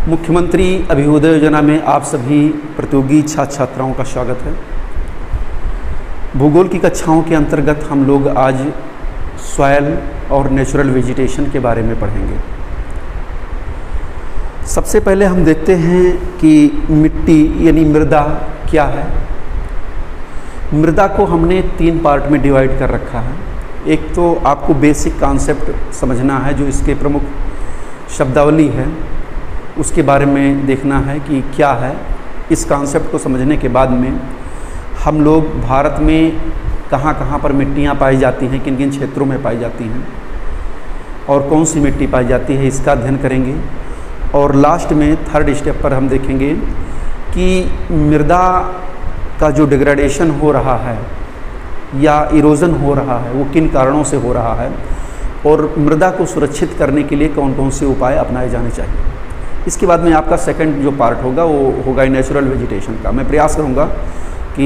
मुख्यमंत्री अभ्युदय योजना में आप सभी प्रतियोगी छात्र छात्राओं का स्वागत है। भूगोल की कक्षाओं के अंतर्गत हम लोग आज सॉयल और नेचुरल वेजिटेशन के बारे में पढ़ेंगे। सबसे पहले हम देखते हैं कि मिट्टी यानी मृदा क्या है। मृदा को हमने 3 पार्ट में डिवाइड कर रखा है। एक तो आपको बेसिक कॉन्सेप्ट समझना है, जो इसके प्रमुख शब्दावली है उसके बारे में देखना है कि क्या है। इस कॉन्सेप्ट को समझने के बाद में हम लोग भारत में कहाँ कहाँ पर मिट्टियाँ पाई जाती हैं, किन किन क्षेत्रों में पाई जाती हैं और कौन सी मिट्टी पाई जाती है, इसका अध्ययन करेंगे। और लास्ट में थर्ड स्टेप पर हम देखेंगे कि मृदा का जो डिग्रेडेशन हो रहा है या इरोजन हो रहा है वो किन कारणों से हो रहा है और मृदा को सुरक्षित करने के लिए कौन कौन से उपाय अपनाए जाने चाहिए। इसके बाद में आपका सेकंड जो पार्ट होगा वो होगा नेचुरल वेजिटेशन का। मैं प्रयास करूंगा कि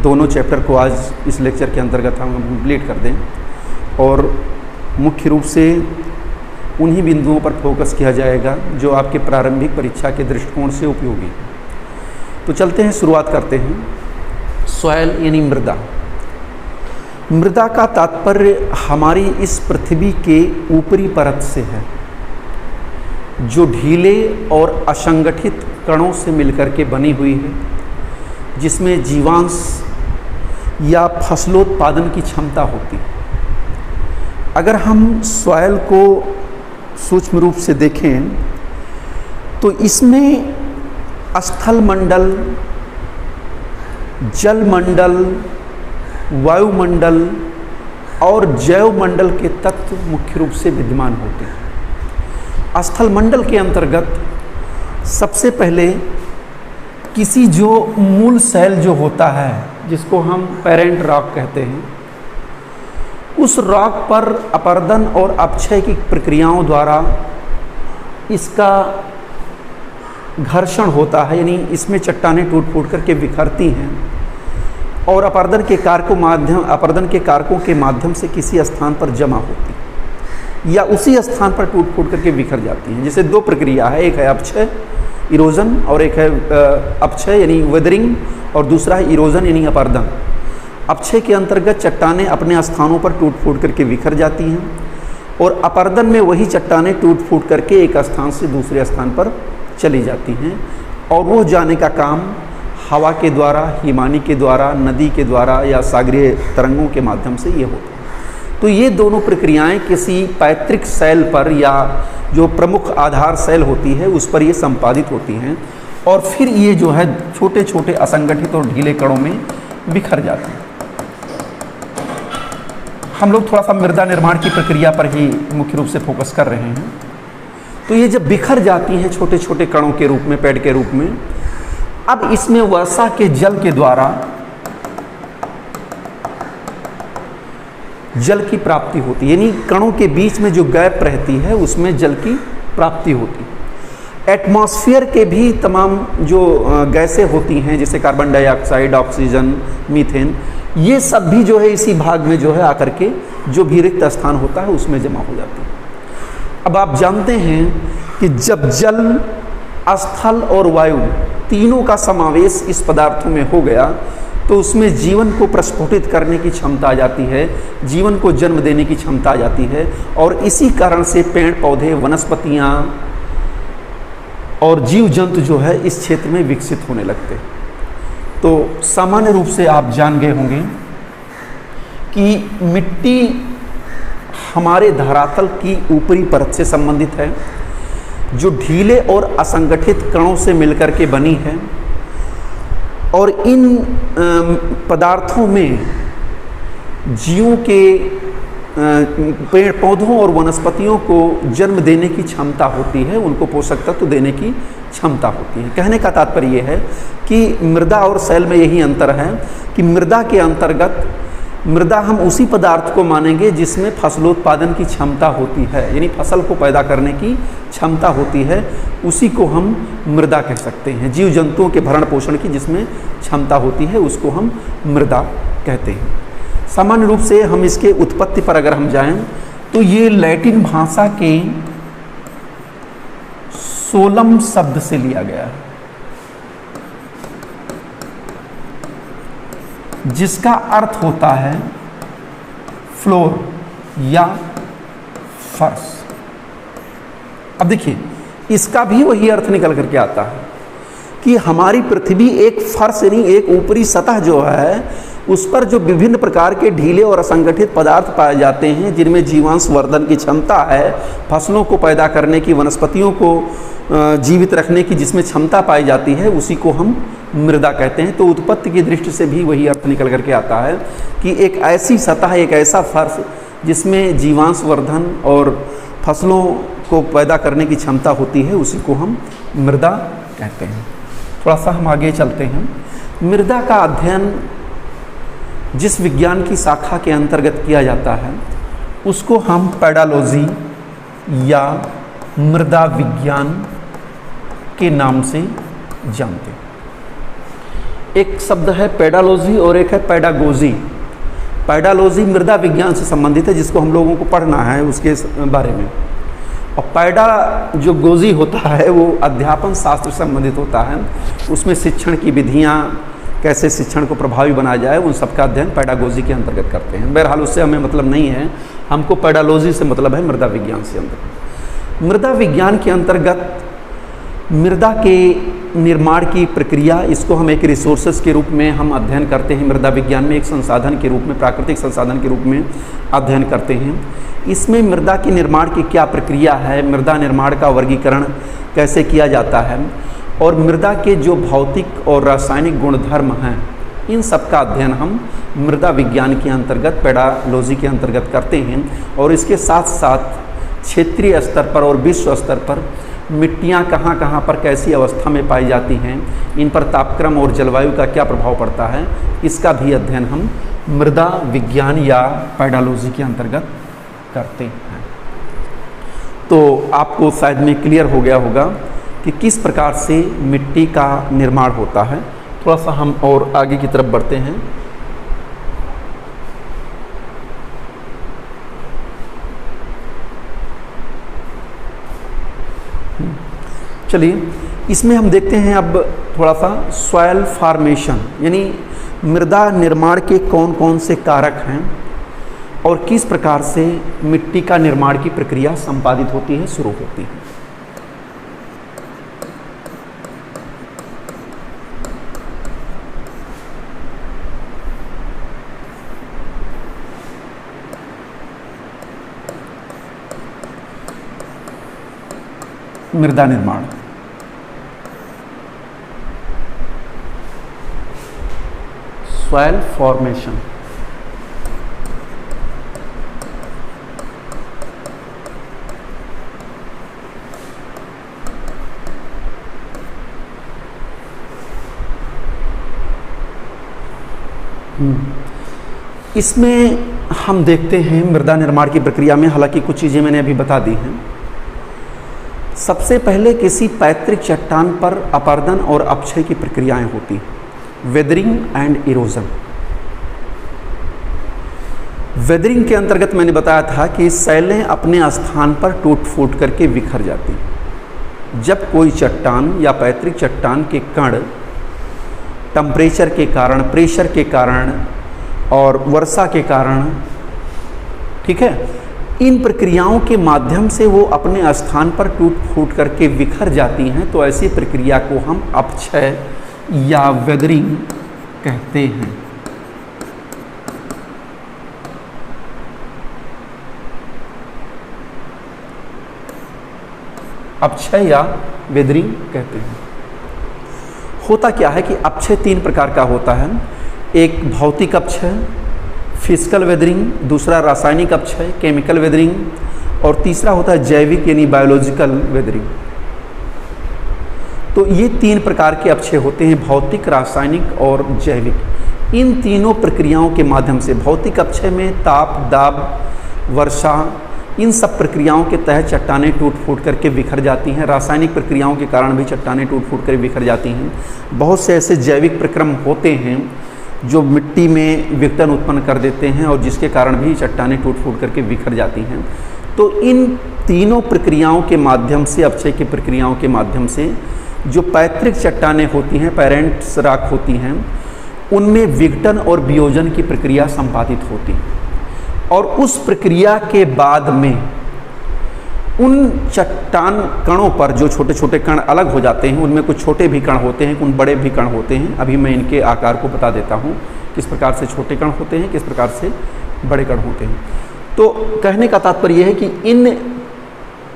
दोनों चैप्टर को आज इस लेक्चर के अंतर्गत हम कंप्लीट कर दें और मुख्य रूप से उन्हीं बिंदुओं पर फोकस किया जाएगा जो आपके प्रारंभिक परीक्षा के दृष्टिकोण से उपयोगी है। तो चलते हैं, शुरुआत करते हैं। सॉयल यानी मृदा। मृदा का तात्पर्य हमारी इस पृथ्वी के ऊपरी परत से है, जो ढीले और असंगठित कणों से मिलकर के बनी हुई है, जिसमें जीवांश या फसलोत्पादन की क्षमता होती है। अगर हम सॉयल को सूक्ष्म रूप से देखें तो इसमें स्थल मंडल, जल मंडल, वायुमंडल और जैव मंडल के तत्व मुख्य रूप से विद्यमान होते हैं। स्थल मंडल के अंतर्गत सबसे पहले किसी जो मूल सेल जो होता है, जिसको हम पेरेंट रॉक कहते हैं, उस रॉक पर अपरदन और अपक्षय की प्रक्रियाओं द्वारा इसका घर्षण होता है, यानी इसमें चट्टानें टूट फूट करके बिखरती हैं और अपरदन के कारकों के माध्यम से किसी स्थान पर जमा होती है या उसी स्थान पर टूट फूट करके बिखर जाती हैं। जैसे 2 प्रक्रिया है, एक है अपक्षय इरोजन और एक है अपक्षय यानी वेदरिंग और दूसरा है इरोजन यानी अपरदन। अपक्षय के अंतर्गत चट्टानें अपने स्थानों पर टूट फूट करके बिखर जाती हैं और अपरदन में वही चट्टानें टूट फूट करके एक स्थान से दूसरे स्थान पर चली जाती हैं और वो जाने का काम हवा के द्वारा, हिमानी के द्वारा, नदी के द्वारा या सागरीय तरंगों के माध्यम से ये होता है। तो ये दोनों प्रक्रियाएं किसी पैतृक सेल पर या जो प्रमुख आधार सेल होती है उस पर ये संपादित होती हैं और फिर ये जो है छोटे छोटे असंगठित और ढीले कणों में बिखर जाती हैं। हम लोग थोड़ा सा मृदा निर्माण की प्रक्रिया पर ही मुख्य रूप से फोकस कर रहे हैं। तो ये जब बिखर जाती हैं छोटे छोटे कणों के रूप में, पैड के रूप में, अब इसमें वर्षा के जल के द्वारा जल की प्राप्ति होती है, यानी कणों के बीच में जो गैप रहती है उसमें जल की प्राप्ति होती है। एटमॉस्फेयर के भी तमाम जो गैसें होती हैं, जैसे कार्बन डाइऑक्साइड, ऑक्सीजन, मीथेन, ये सब भी जो है इसी भाग में जो है आकर के जो भी रिक्त स्थान होता है उसमें जमा हो जाती है। अब आप जानते हैं कि जब जल, स्थल और वायु तीनों का समावेश इस पदार्थों में हो गया तो उसमें जीवन को प्रस्फुटित करने की क्षमता आ जाती है, जीवन को जन्म देने की क्षमता आ जाती है और इसी कारण से पेड़ पौधे, वनस्पतियाँ और जीव जंतु जो है इस क्षेत्र में विकसित होने लगते। तो सामान्य रूप से आप जान गए होंगे कि मिट्टी हमारे धरातल की ऊपरी परत से संबंधित है, जो ढीले और असंगठित कणों से मिलकर के बनी है और इन पदार्थों में जीवों के, पेड़ पौधों और वनस्पतियों को जन्म देने की क्षमता होती है, उनको पोषक तत्व देने की क्षमता होती है। कहने का तात्पर्य ये है कि मृदा और सेल में यही अंतर है कि मृदा के अंतर्गत मृदा हम उसी पदार्थ को मानेंगे जिसमें फसलोत्पादन की क्षमता होती है, यानी फसल को पैदा करने की क्षमता होती है, उसी को हम मृदा कह सकते हैं। जीव जंतुओं के भरण पोषण की जिसमें क्षमता होती है उसको हम मृदा कहते हैं। सामान्य रूप से हम इसके उत्पत्ति पर अगर हम जाएं तो ये लैटिन भाषा के सोलम शब्द से लिया गया है, जिसका अर्थ होता है फ्लोर या फर्श। अब देखिए, इसका भी वही अर्थ निकल करके आता है कि हमारी पृथ्वी एक फर्श यानी एक ऊपरी सतह जो है, उस पर जो विभिन्न प्रकार के ढीले और असंगठित पदार्थ पाए जाते हैं, जिनमें जीवांश वर्धन की क्षमता है, फसलों को पैदा करने की, वनस्पतियों को जीवित रखने की जिसमें क्षमता पाई जाती है, उसी को हम मृदा कहते हैं। तो उत्पत्ति की दृष्टि से भी वही अर्थ निकल करके आता है कि एक ऐसी सतह, एक ऐसा फर्श जिसमें जीवांश वर्धन और फसलों को पैदा करने की क्षमता होती है, उसी को हम मृदा कहते हैं। थोड़ा सा हम आगे चलते हैं। मृदा का अध्ययन जिस विज्ञान की शाखा के अंतर्गत किया जाता है, उसको हम पेडालॉजी या मृदा विज्ञान के नाम से जानते हैं। एक शब्द है पेडालॉजी और एक है पेडागोजी। पेडालॉजी मृदा विज्ञान से संबंधित है, जिसको हम लोगों को पढ़ना है उसके बारे में, और पैडा जो गोजी होता है वो अध्यापन शास्त्र से संबंधित होता है। उसमें शिक्षण की विधियाँ, कैसे शिक्षण को प्रभावी बनाया जाए, उन सब का अध्ययन पेडागोजी के अंतर्गत करते हैं। बहरहाल उससे हमें मतलब नहीं है, हमको पेडालॉजी से मतलब है मृदा विज्ञान से अंतर्गत। मृदा विज्ञान के अंतर्गत मृदा के निर्माण की प्रक्रिया, इसको हम एक रिसोर्सेज के रूप में हम अध्ययन करते हैं। मृदा विज्ञान में एक संसाधन के रूप में, प्राकृतिक संसाधन के रूप में अध्ययन करते हैं। इसमें मृदा के निर्माण की क्या प्रक्रिया है, मृदा निर्माण का वर्गीकरण कैसे किया जाता है, और मृदा के जो भौतिक और रासायनिक गुणधर्म हैं, इन सब का अध्ययन हम मृदा विज्ञान के अंतर्गत, पेडालॉजी के अंतर्गत करते हैं। और इसके साथ साथ क्षेत्रीय स्तर पर और विश्व स्तर पर मिट्टियाँ कहाँ कहाँ पर कैसी अवस्था में पाई जाती हैं, इन पर तापक्रम और जलवायु का क्या प्रभाव पड़ता है, इसका भी अध्ययन हम मृदा विज्ञान या पेडालॉजी के अंतर्गत करते हैं। तो आपको शायद में क्लियर हो गया होगा कि किस प्रकार से मिट्टी का निर्माण होता है। थोड़ा सा हम और आगे की तरफ बढ़ते हैं। चलिए, इसमें हम देखते हैं अब थोड़ा सा सॉइल फॉर्मेशन, यानी मृदा निर्माण के कौन कौन से कारक हैं और किस प्रकार से मिट्टी का निर्माण की प्रक्रिया संपादित होती है, शुरू होती है। मृदा निर्माण, सॉइल फॉर्मेशन। इसमें हम देखते हैं मृदा निर्माण की प्रक्रिया में, हालांकि कुछ चीज़ें मैंने अभी बता दी हैं। सबसे पहले किसी पैतृक चट्टान पर अपर्दन और अपक्षय की प्रक्रियाएं होती हैं, वेदरिंग एंड इरोजन। वेदरिंग के अंतर्गत मैंने बताया था कि शैलें अपने स्थान पर टूट फूट करके बिखर जाती हैं। जब कोई चट्टान या पैतृक चट्टान के कण टेम्परेचर के कारण, प्रेशर के कारण और वर्षा के कारण, ठीक है, इन प्रक्रियाओं के माध्यम से वो अपने स्थान पर टूट फूट करके बिखर जाती हैं, तो ऐसी प्रक्रिया को हम अपक्षय या वेदरिंग कहते हैं। अपक्षय या वेदरिंग कहते हैं। होता क्या है कि अपक्षय तीन प्रकार का होता है। एक भौतिक अपक्षय, फिजिकल वेदरिंग, दूसरा रासायनिक अपक्षय, केमिकल वेदरिंग, और तीसरा होता है जैविक यानी बायोलॉजिकल वेदरिंग। तो ये तीन प्रकार के अपक्षय होते हैं, भौतिक, रासायनिक और जैविक। इन तीनों प्रक्रियाओं के माध्यम से, भौतिक अपक्षय में ताप, दाब, वर्षा, इन सब प्रक्रियाओं के तहत चट्टानें टूट फूट करके बिखर जाती हैं। रासायनिक प्रक्रियाओं के कारण भी चट्टानें टूट फूट कर बिखर जाती हैं। बहुत से ऐसे जैविक प्रक्रम होते हैं जो मिट्टी में विघटन उत्पन्न कर देते हैं और जिसके कारण भी चट्टानें टूट फूट करके बिखर जाती हैं। तो इन तीनों प्रक्रियाओं के माध्यम से, अपक्षय की प्रक्रियाओं के माध्यम से जो पैतृक चट्टानें होती हैं, पेरेंट्स रॉक होती हैं, उनमें विघटन और वियोजन की प्रक्रिया संपादित होती है और उस प्रक्रिया के बाद में उन चट्टान कणों पर जो छोटे छोटे कण अलग हो जाते हैं, उनमें कुछ छोटे भी कण होते हैं, कुछ बड़े भी कण होते हैं। अभी मैं इनके आकार को बता देता हूँ, किस प्रकार से छोटे कण होते हैं, किस प्रकार से बड़े कण होते हैं। तो कहने का तात्पर्य यह है कि इन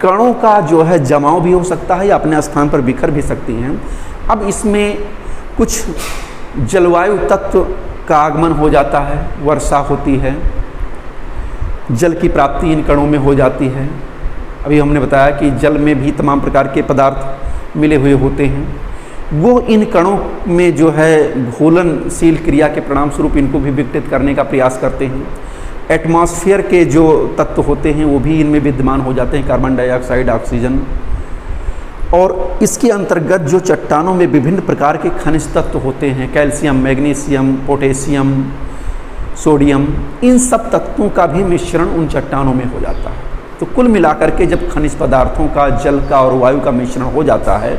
कणों का जो है जमाव भी हो सकता है या अपने स्थान पर बिखर भी सकती हैं। अब इसमें कुछ जलवायु तत्व का आगमन हो जाता है, वर्षा होती है, जल की प्राप्ति इन कणों में हो जाती है। अभी हमने बताया कि जल में भी तमाम प्रकार के पदार्थ मिले हुए होते हैं। वो इन कणों में जो है घोलनशील क्रिया के परिणाम स्वरूप इनको भी विघटित करने का प्रयास करते हैं। एटमॉस्फेयर के जो तत्व होते हैं वो भी इनमें विद्यमान हो जाते हैं, कार्बन डाइऑक्साइड, ऑक्सीजन। और इसके अंतर्गत जो चट्टानों में विभिन्न प्रकार के खनिज तत्व होते हैं, कैल्शियम, मैग्नीशियम, पोटेशियम, सोडियम, इन सब तत्वों का भी मिश्रण उन चट्टानों में हो जाता है। तो कुल मिलाकर के जब खनिज पदार्थों का, जल का और वायु का मिश्रण हो जाता है,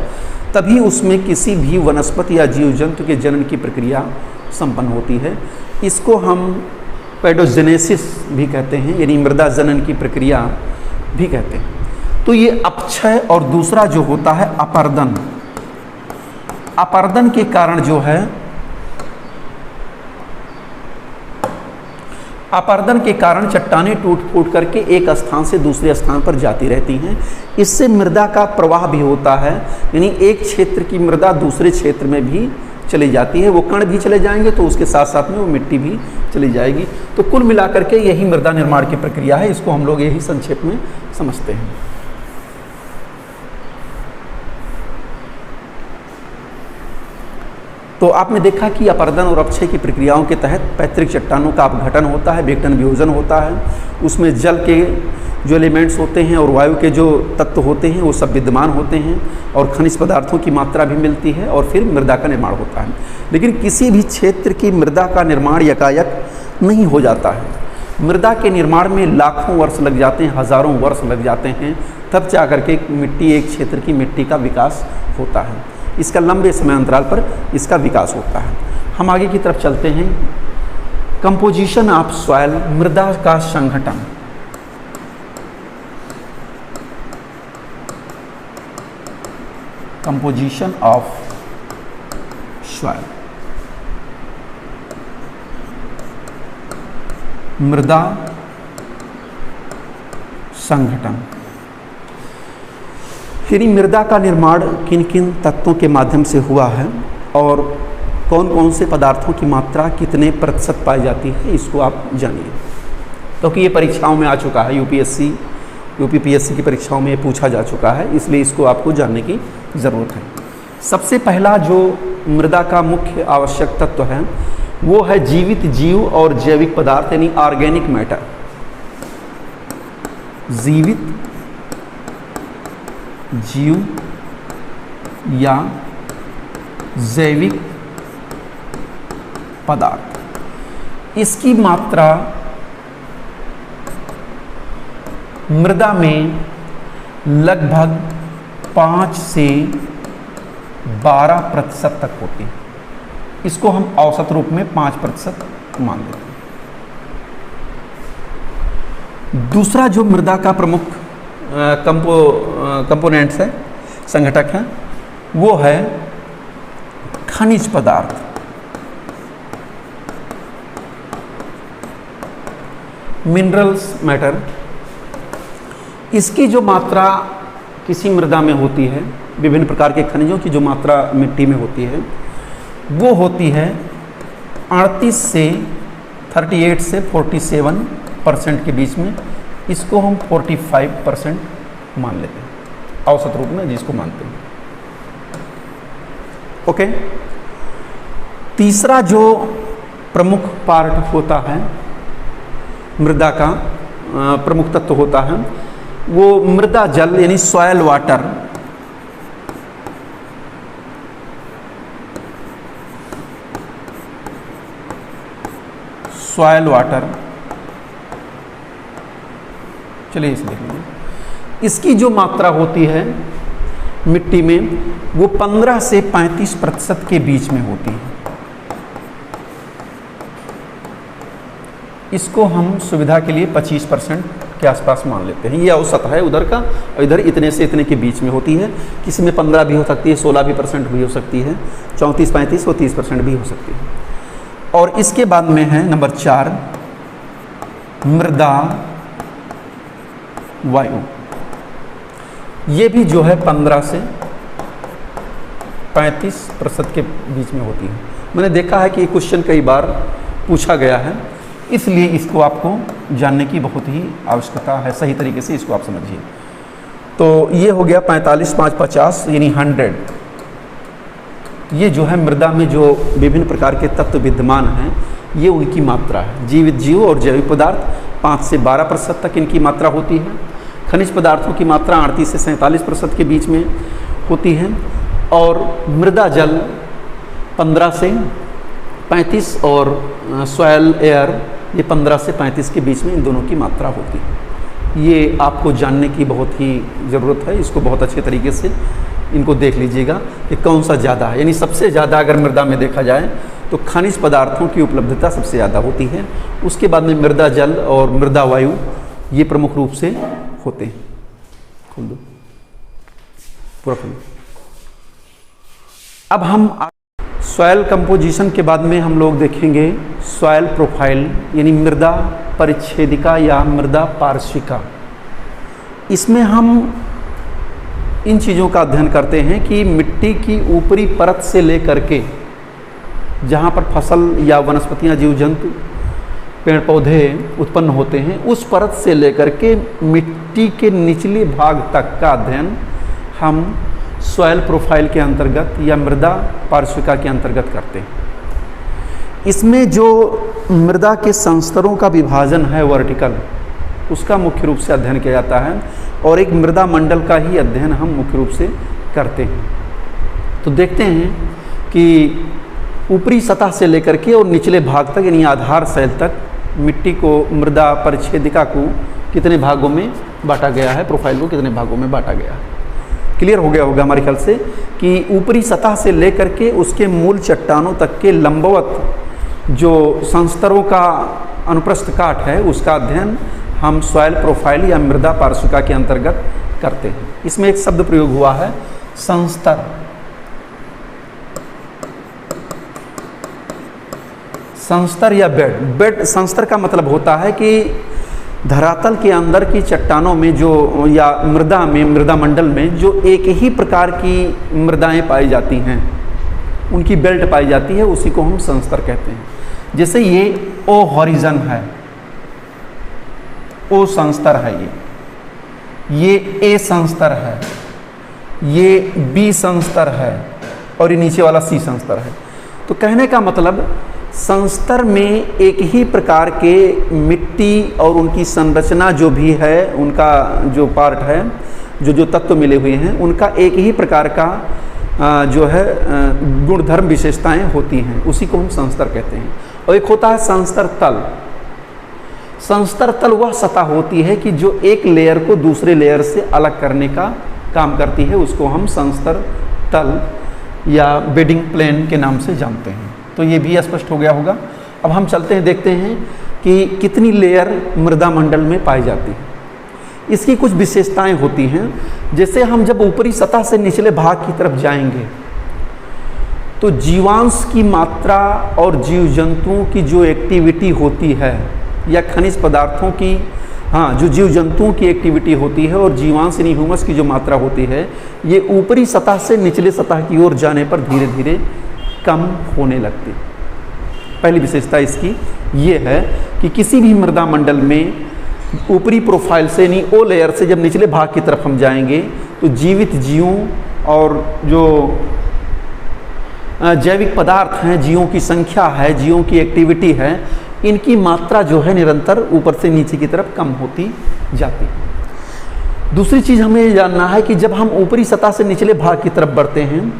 तभी उसमें किसी भी वनस्पति या जीव जंतु के जनन की प्रक्रिया संपन्न होती है। इसको हम पैडोजेनेसिस भी कहते हैं, यानी मृदा जनन की प्रक्रिया भी कहते हैं। तो ये अपक्षय और दूसरा जो होता है अपर्दन। अपर्दन के कारण जो है, अपर्दन के कारण चट्टानें टूट फूट करके एक स्थान से दूसरे स्थान पर जाती रहती हैं। इससे मृदा का प्रवाह भी होता है, यानी एक क्षेत्र की मृदा दूसरे क्षेत्र में भी चली जाती है। वो कण भी चले जाएंगे तो उसके साथ साथ में वो मिट्टी भी चली जाएगी। तो कुल मिलाकर के यही मृदा निर्माण की प्रक्रिया है। इसको हम लोग यही संक्षेप में समझते हैं। तो आपने देखा कि अपर्दन और अपक्षय की प्रक्रियाओं के तहत पैतृक चट्टानों का अपघटन होता है, विघटन वियोजन होता है। उसमें जल के जो एलिमेंट्स होते हैं और वायु के जो तत्व होते हैं वो सब विद्यमान होते हैं और खनिज पदार्थों की मात्रा भी मिलती है और फिर मृदा का निर्माण होता है। लेकिन किसी भी क्षेत्र की मृदा का निर्माण यकायक नहीं हो जाता है। मृदा के निर्माण में लाखों वर्ष लग जाते हैं, हज़ारों वर्ष लग जाते हैं, तब जा करके मिट्टी, एक क्षेत्र की मिट्टी का विकास होता है। इसका लंबे समय अंतराल पर इसका विकास होता है। हम आगे की तरफ चलते हैं। कंपोजिशन ऑफ सॉइल, मृदा का संगठन। कंपोजिशन ऑफ सॉइल, मृदा संगठन। यानी मृदा का निर्माण किन किन तत्वों के माध्यम से हुआ है और कौन कौन से पदार्थों की मात्रा कितने प्रतिशत पाई जाती है, इसको आप जानिए। क्योंकि ये परीक्षाओं में आ चुका है, यूपीएससी, यूपीपीएससी की परीक्षाओं में पूछा जा चुका है, इसलिए इसको आपको जानने की ज़रूरत है। सबसे पहला जो मृदा का मुख्य आवश्यक तत्व है वो है जीवित जीव और जैविक पदार्थ, यानी ऑर्गेनिक मैटर। जीवित जीव या जैविक पदार्थ, इसकी मात्रा मृदा में लगभग 5 से 12% तक होती है। इसको हम औसत रूप में 5% मान लेते हैं। दूसरा जो मृदा का प्रमुख कंपोनेंट्स है, संघटक है, वो है खनिज पदार्थ। Minerals matter. इसकी जो मात्रा किसी मृदा में होती है, विभिन्न प्रकार के खनिजों की जो मात्रा मिट्टी में होती है, वो होती है 38 से 47% के बीच में। इसको हम 45% मान लेते हैं औसत रूप में, जिसको मानते हैं। ओके। तीसरा जो प्रमुख पार्ट होता है मृदा का, प्रमुख तत्व होता है, वो मृदा जल यानी सॉयल वाटर। सॉयल वाटर, चलिए इसे देख लीजिए। इसकी जो मात्रा होती है मिट्टी में वो 15 से 35% के बीच में होती है। इसको हम सुविधा के लिए 25% के आसपास मान लेते हैं। ये औसत है उधर का, और इधर इतने से इतने के बीच में होती है। किसी में 15 भी हो सकती है, 16 भी % भी हो सकती है, 34-35 और 30% भी हो सकती है। और इसके बाद में है नंबर 4 मृदा वायु। ये भी जो है 15 से 35% के बीच में होती है। मैंने देखा है कि ये क्वेश्चन कई बार पूछा गया है, इसलिए इसको आपको जानने की बहुत ही आवश्यकता है। सही तरीके से इसको आप समझिए। तो ये हो गया 45, 5, 50 यानी 100। ये जो है मृदा में जो विभिन्न प्रकार के तत्व विद्यमान हैं, ये उनकी मात्रा है। जीवित जीव और जैविक पदार्थ 5 से 12% तक इनकी मात्रा होती है। खनिज पदार्थों की मात्रा 38 से 47% के बीच में होती है। और मृदा जल 15 से 35 और सॉयल एयर ये 15 से 35 के बीच में इन दोनों की मात्रा होती है। ये आपको जानने की बहुत ही ज़रूरत है। इसको बहुत अच्छे तरीके से इनको देख लीजिएगा कि कौन सा ज़्यादा है। यानी सबसे ज़्यादा अगर मृदा में देखा जाए तो खनिज पदार्थों की उपलब्धता सबसे ज़्यादा होती है। उसके बाद में मृदा जल और मृदा वायु ये प्रमुख रूप से होते हैं। खोल दो पूरा खोल। अब हम सॉयल कंपोजिशन के बाद में हम लोग देखेंगे सॉयल प्रोफाइल यानी मृदा परिच्छेदिका या मृदा पार्श्विका। इसमें हम इन चीज़ों का अध्ययन करते हैं कि मिट्टी की ऊपरी परत से लेकर के जहाँ पर फसल या वनस्पतियाँ जीव जंतु पेड़ पौधे उत्पन्न होते हैं, उस परत से लेकर के मिट्टी के निचले भाग तक का अध्ययन हम सॉयल प्रोफाइल के अंतर्गत या मृदा पार्श्विका के अंतर्गत करते हैं। इसमें जो मृदा के संस्तरों का विभाजन है वर्टिकल, उसका मुख्य रूप से अध्ययन किया जाता है और एक मृदा मंडल का ही अध्ययन हम मुख्य रूप से करते हैं। तो देखते हैं कि ऊपरी सतह से लेकर के और निचले भाग तक यानी आधार शैल तक मिट्टी को मृदा परिच्छेदिका को कितने भागों में बांटा गया है, प्रोफाइल को कितने भागों में बांटा गया है। क्लियर हो गया होगा हमारे ख्याल से कि ऊपरी सतह से लेकर के उसके मूल चट्टानों तक के लंबवत जो संस्तरों का अनुप्रस्थ काट है उसका अध्ययन हम सॉयल प्रोफाइल या मृदा पार्श्विका के अंतर्गत करते हैं। इसमें एक शब्द प्रयोग हुआ है संस्तर। संस्तर या बेड। बेड संस्तर का मतलब होता है कि धरातल के अंदर की चट्टानों में जो या मृदा में, मृदा मंडल में जो एक ही प्रकार की मृदाएं पाई जाती हैं, उनकी बेल्ट पाई जाती है, उसी को हम संस्तर कहते हैं। जैसे ये ओ हॉरिजन है, ओ संस्तर है, ये ए संस्तर है, ये बी संस्तर है और ये नीचे वाला सी संस्तर है। तो कहने का मतलब संस्तर में एक ही प्रकार के मिट्टी और उनकी संरचना जो भी है, उनका जो पार्ट है, जो तत्व मिले हुए हैं, उनका एक ही प्रकार का जो है गुणधर्म विशेषताएं होती हैं, उसी को हम संस्तर कहते हैं। और एक होता है संस्तर तल। संस्तर तल वह सतह होती है कि जो एक लेयर को दूसरे लेयर से अलग करने का काम करती है, उसको हम संस्तर तल या बेडिंग प्लेन के नाम से जानते हैं। तो ये भी स्पष्ट हो गया होगा। अब हम चलते हैं, देखते हैं कि कितनी लेयर मृदा मंडल में पाई जाती है। इसकी कुछ विशेषताएं होती हैं। जैसे हम जब ऊपरी सतह से निचले भाग की तरफ जाएंगे तो जीवांश की मात्रा और जीव जंतुओं की जो एक्टिविटी होती है या खनिज पदार्थों की, जो जीव जंतुओं की एक्टिविटी होती है और जीवांश यानी ह्यूमस की जो मात्रा होती है, ये ऊपरी सतह से निचले सतह की ओर जाने पर धीरे धीरे कम होने लगती। पहली विशेषता इसकी ये है कि किसी भी मृदा मंडल में ऊपरी प्रोफाइल से यानी ओ लेयर से जब निचले भाग की तरफ हम जाएंगे तो जीवित जीवों और जो जैविक पदार्थ हैं, जीवों की संख्या है, जीवों की एक्टिविटी है, इनकी मात्रा जो है निरंतर ऊपर से नीचे की तरफ कम होती जाती है। दूसरी चीज़ हमें ये जानना है कि जब हम ऊपरी सतह से निचले भाग की तरफ बढ़ते हैं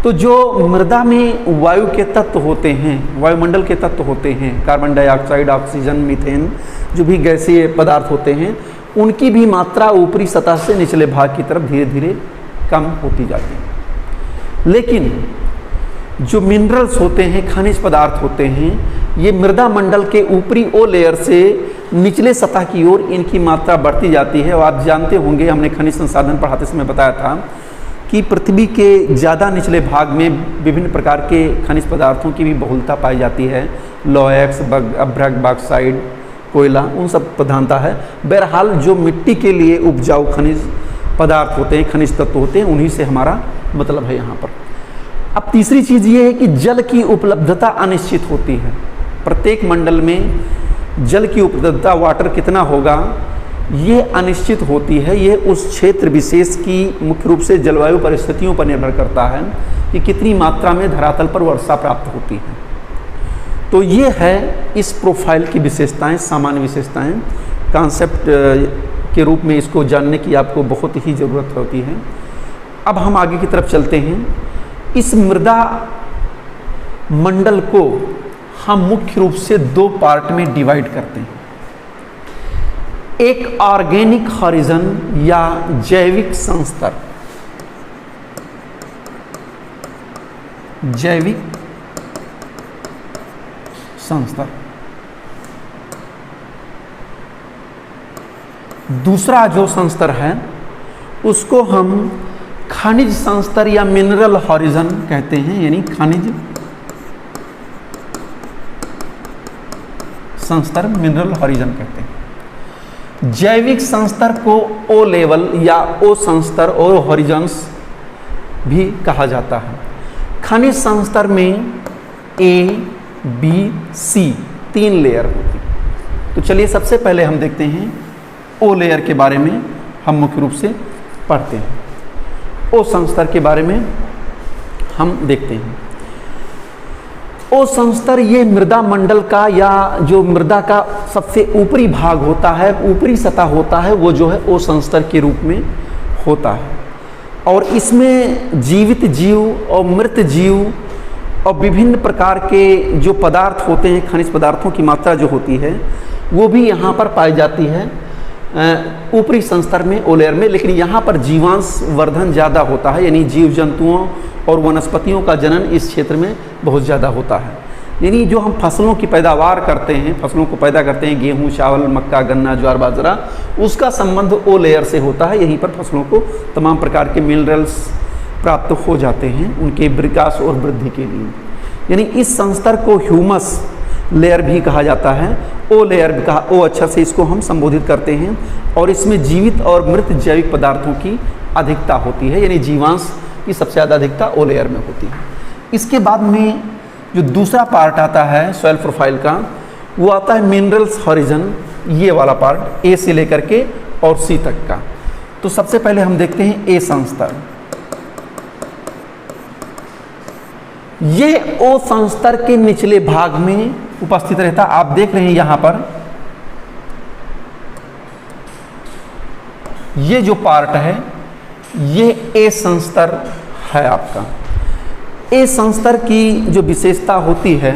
तो जो मृदा में वायु के तत्व होते हैं, वायुमंडल के तत्व होते हैं, कार्बन डाइऑक्साइड, ऑक्सीजन, मीथेन, जो भी गैसीय पदार्थ होते हैं, उनकी भी मात्रा ऊपरी सतह से निचले भाग की तरफ धीरे धीरे कम होती जाती है। लेकिन जो मिनरल्स होते हैं, खनिज पदार्थ होते हैं, ये मृदा मंडल के ऊपरी ओ लेयर से निचले सतह की ओर इनकी मात्रा बढ़ती जाती है। और आप जानते होंगे, हमने खनिज संसाधन पढ़ाते समय बताया था कि पृथ्वी के ज़्यादा निचले भाग में विभिन्न प्रकार के खनिज पदार्थों की भी बहुलता पाई जाती है। लौह, अभ्रक, बॉक्साइट, कोयला, उन सब प्रधानता है। बहरहाल जो मिट्टी के लिए उपजाऊ खनिज पदार्थ होते हैं, खनिज तत्व होते हैं, उन्हीं से हमारा मतलब है यहाँ पर। अब तीसरी चीज़ ये है कि जल की उपलब्धता अनिश्चित होती है। प्रत्येक मंडल में जल की उपलब्धता, वाटर कितना होगा, ये अनिश्चित होती है। ये उस क्षेत्र विशेष की मुख्य रूप से जलवायु परिस्थितियों पर निर्भर करता है कि कितनी मात्रा में धरातल पर वर्षा प्राप्त होती है। तो ये है इस प्रोफाइल की विशेषताएं, सामान्य विशेषताएं। कॉन्सेप्ट के रूप में इसको जानने की आपको बहुत ही ज़रूरत होती है। अब हम आगे की तरफ चलते हैं। इस मृदा मंडल को हम मुख्य रूप से दो पार्ट में डिवाइड करते हैं। एक ऑर्गेनिक हॉरिजन या जैविक संस्तर, जैविक संस्तर। दूसरा जो संस्तर है उसको हम खनिज संस्तर या मिनरल हॉरिजन कहते हैं, यानी खनिज संस्तर, मिनरल हॉरिजन कहते हैं। जैविक संस्तर को ओ लेवल या ओ संस्तर और हॉरिजन्स भी कहा जाता है। खनिज संस्तर में ए, बी, सी 3 लेयर होती है। तो चलिए सबसे पहले हम देखते हैं ओ लेयर के बारे में हम मुख्य रूप से पढ़ते हैं। ओ संस्तर के बारे में हम देखते हैं। ओ संस्तर ये मृदा मंडल का या जो मृदा का सबसे ऊपरी भाग होता है, ऊपरी सतह होता है, वो जो है ओ संस्तर के रूप में होता है। और इसमें जीवित जीव और मृत जीव और विभिन्न प्रकार के जो पदार्थ होते हैं, खनिज पदार्थों की मात्रा जो होती है वो भी यहाँ पर पाई जाती है ऊपरी संस्तर में, ओ लेयर में। लेकिन यहाँ पर जीवांश वर्धन ज़्यादा होता है, यानी जीव जंतुओं और वनस्पतियों का जनन इस क्षेत्र में बहुत ज़्यादा होता है। यानी जो हम फसलों की पैदावार करते हैं, फसलों को पैदा करते हैं, गेहूँ, चावल, मक्का, गन्ना, ज्वार, बाजरा, उसका संबंध ओ लेयर से होता है। यहीं पर फसलों को तमाम प्रकार के मिनरल्स प्राप्त हो जाते हैं उनके विकास और वृद्धि के लिए। यानी इस संस्तर को ह्यूमस लेयर भी कहा जाता है, ओ लेयर भी कहा, ओ अक्षर से इसको हम संबोधित करते हैं। और इसमें जीवित और मृत जैविक पदार्थों की अधिकता होती है, यानी जीवांश की सबसे ज़्यादा अधिकता ओ लेयर में होती है। इसके बाद में जो दूसरा पार्ट आता है सॉइल प्रोफाइल का, वो आता है मिनरल्स हॉरिजन, ये वाला पार्ट ए से लेकर के और सी तक का। तो सबसे पहले हम देखते हैं ए संस्तर। ये ओ संस्तर के निचले भाग में उपस्थित रहता। आप देख रहे हैं यहां पर ये जो पार्ट है ये ए संस्तर है आपका। ए संस्तर की जो विशेषता होती है,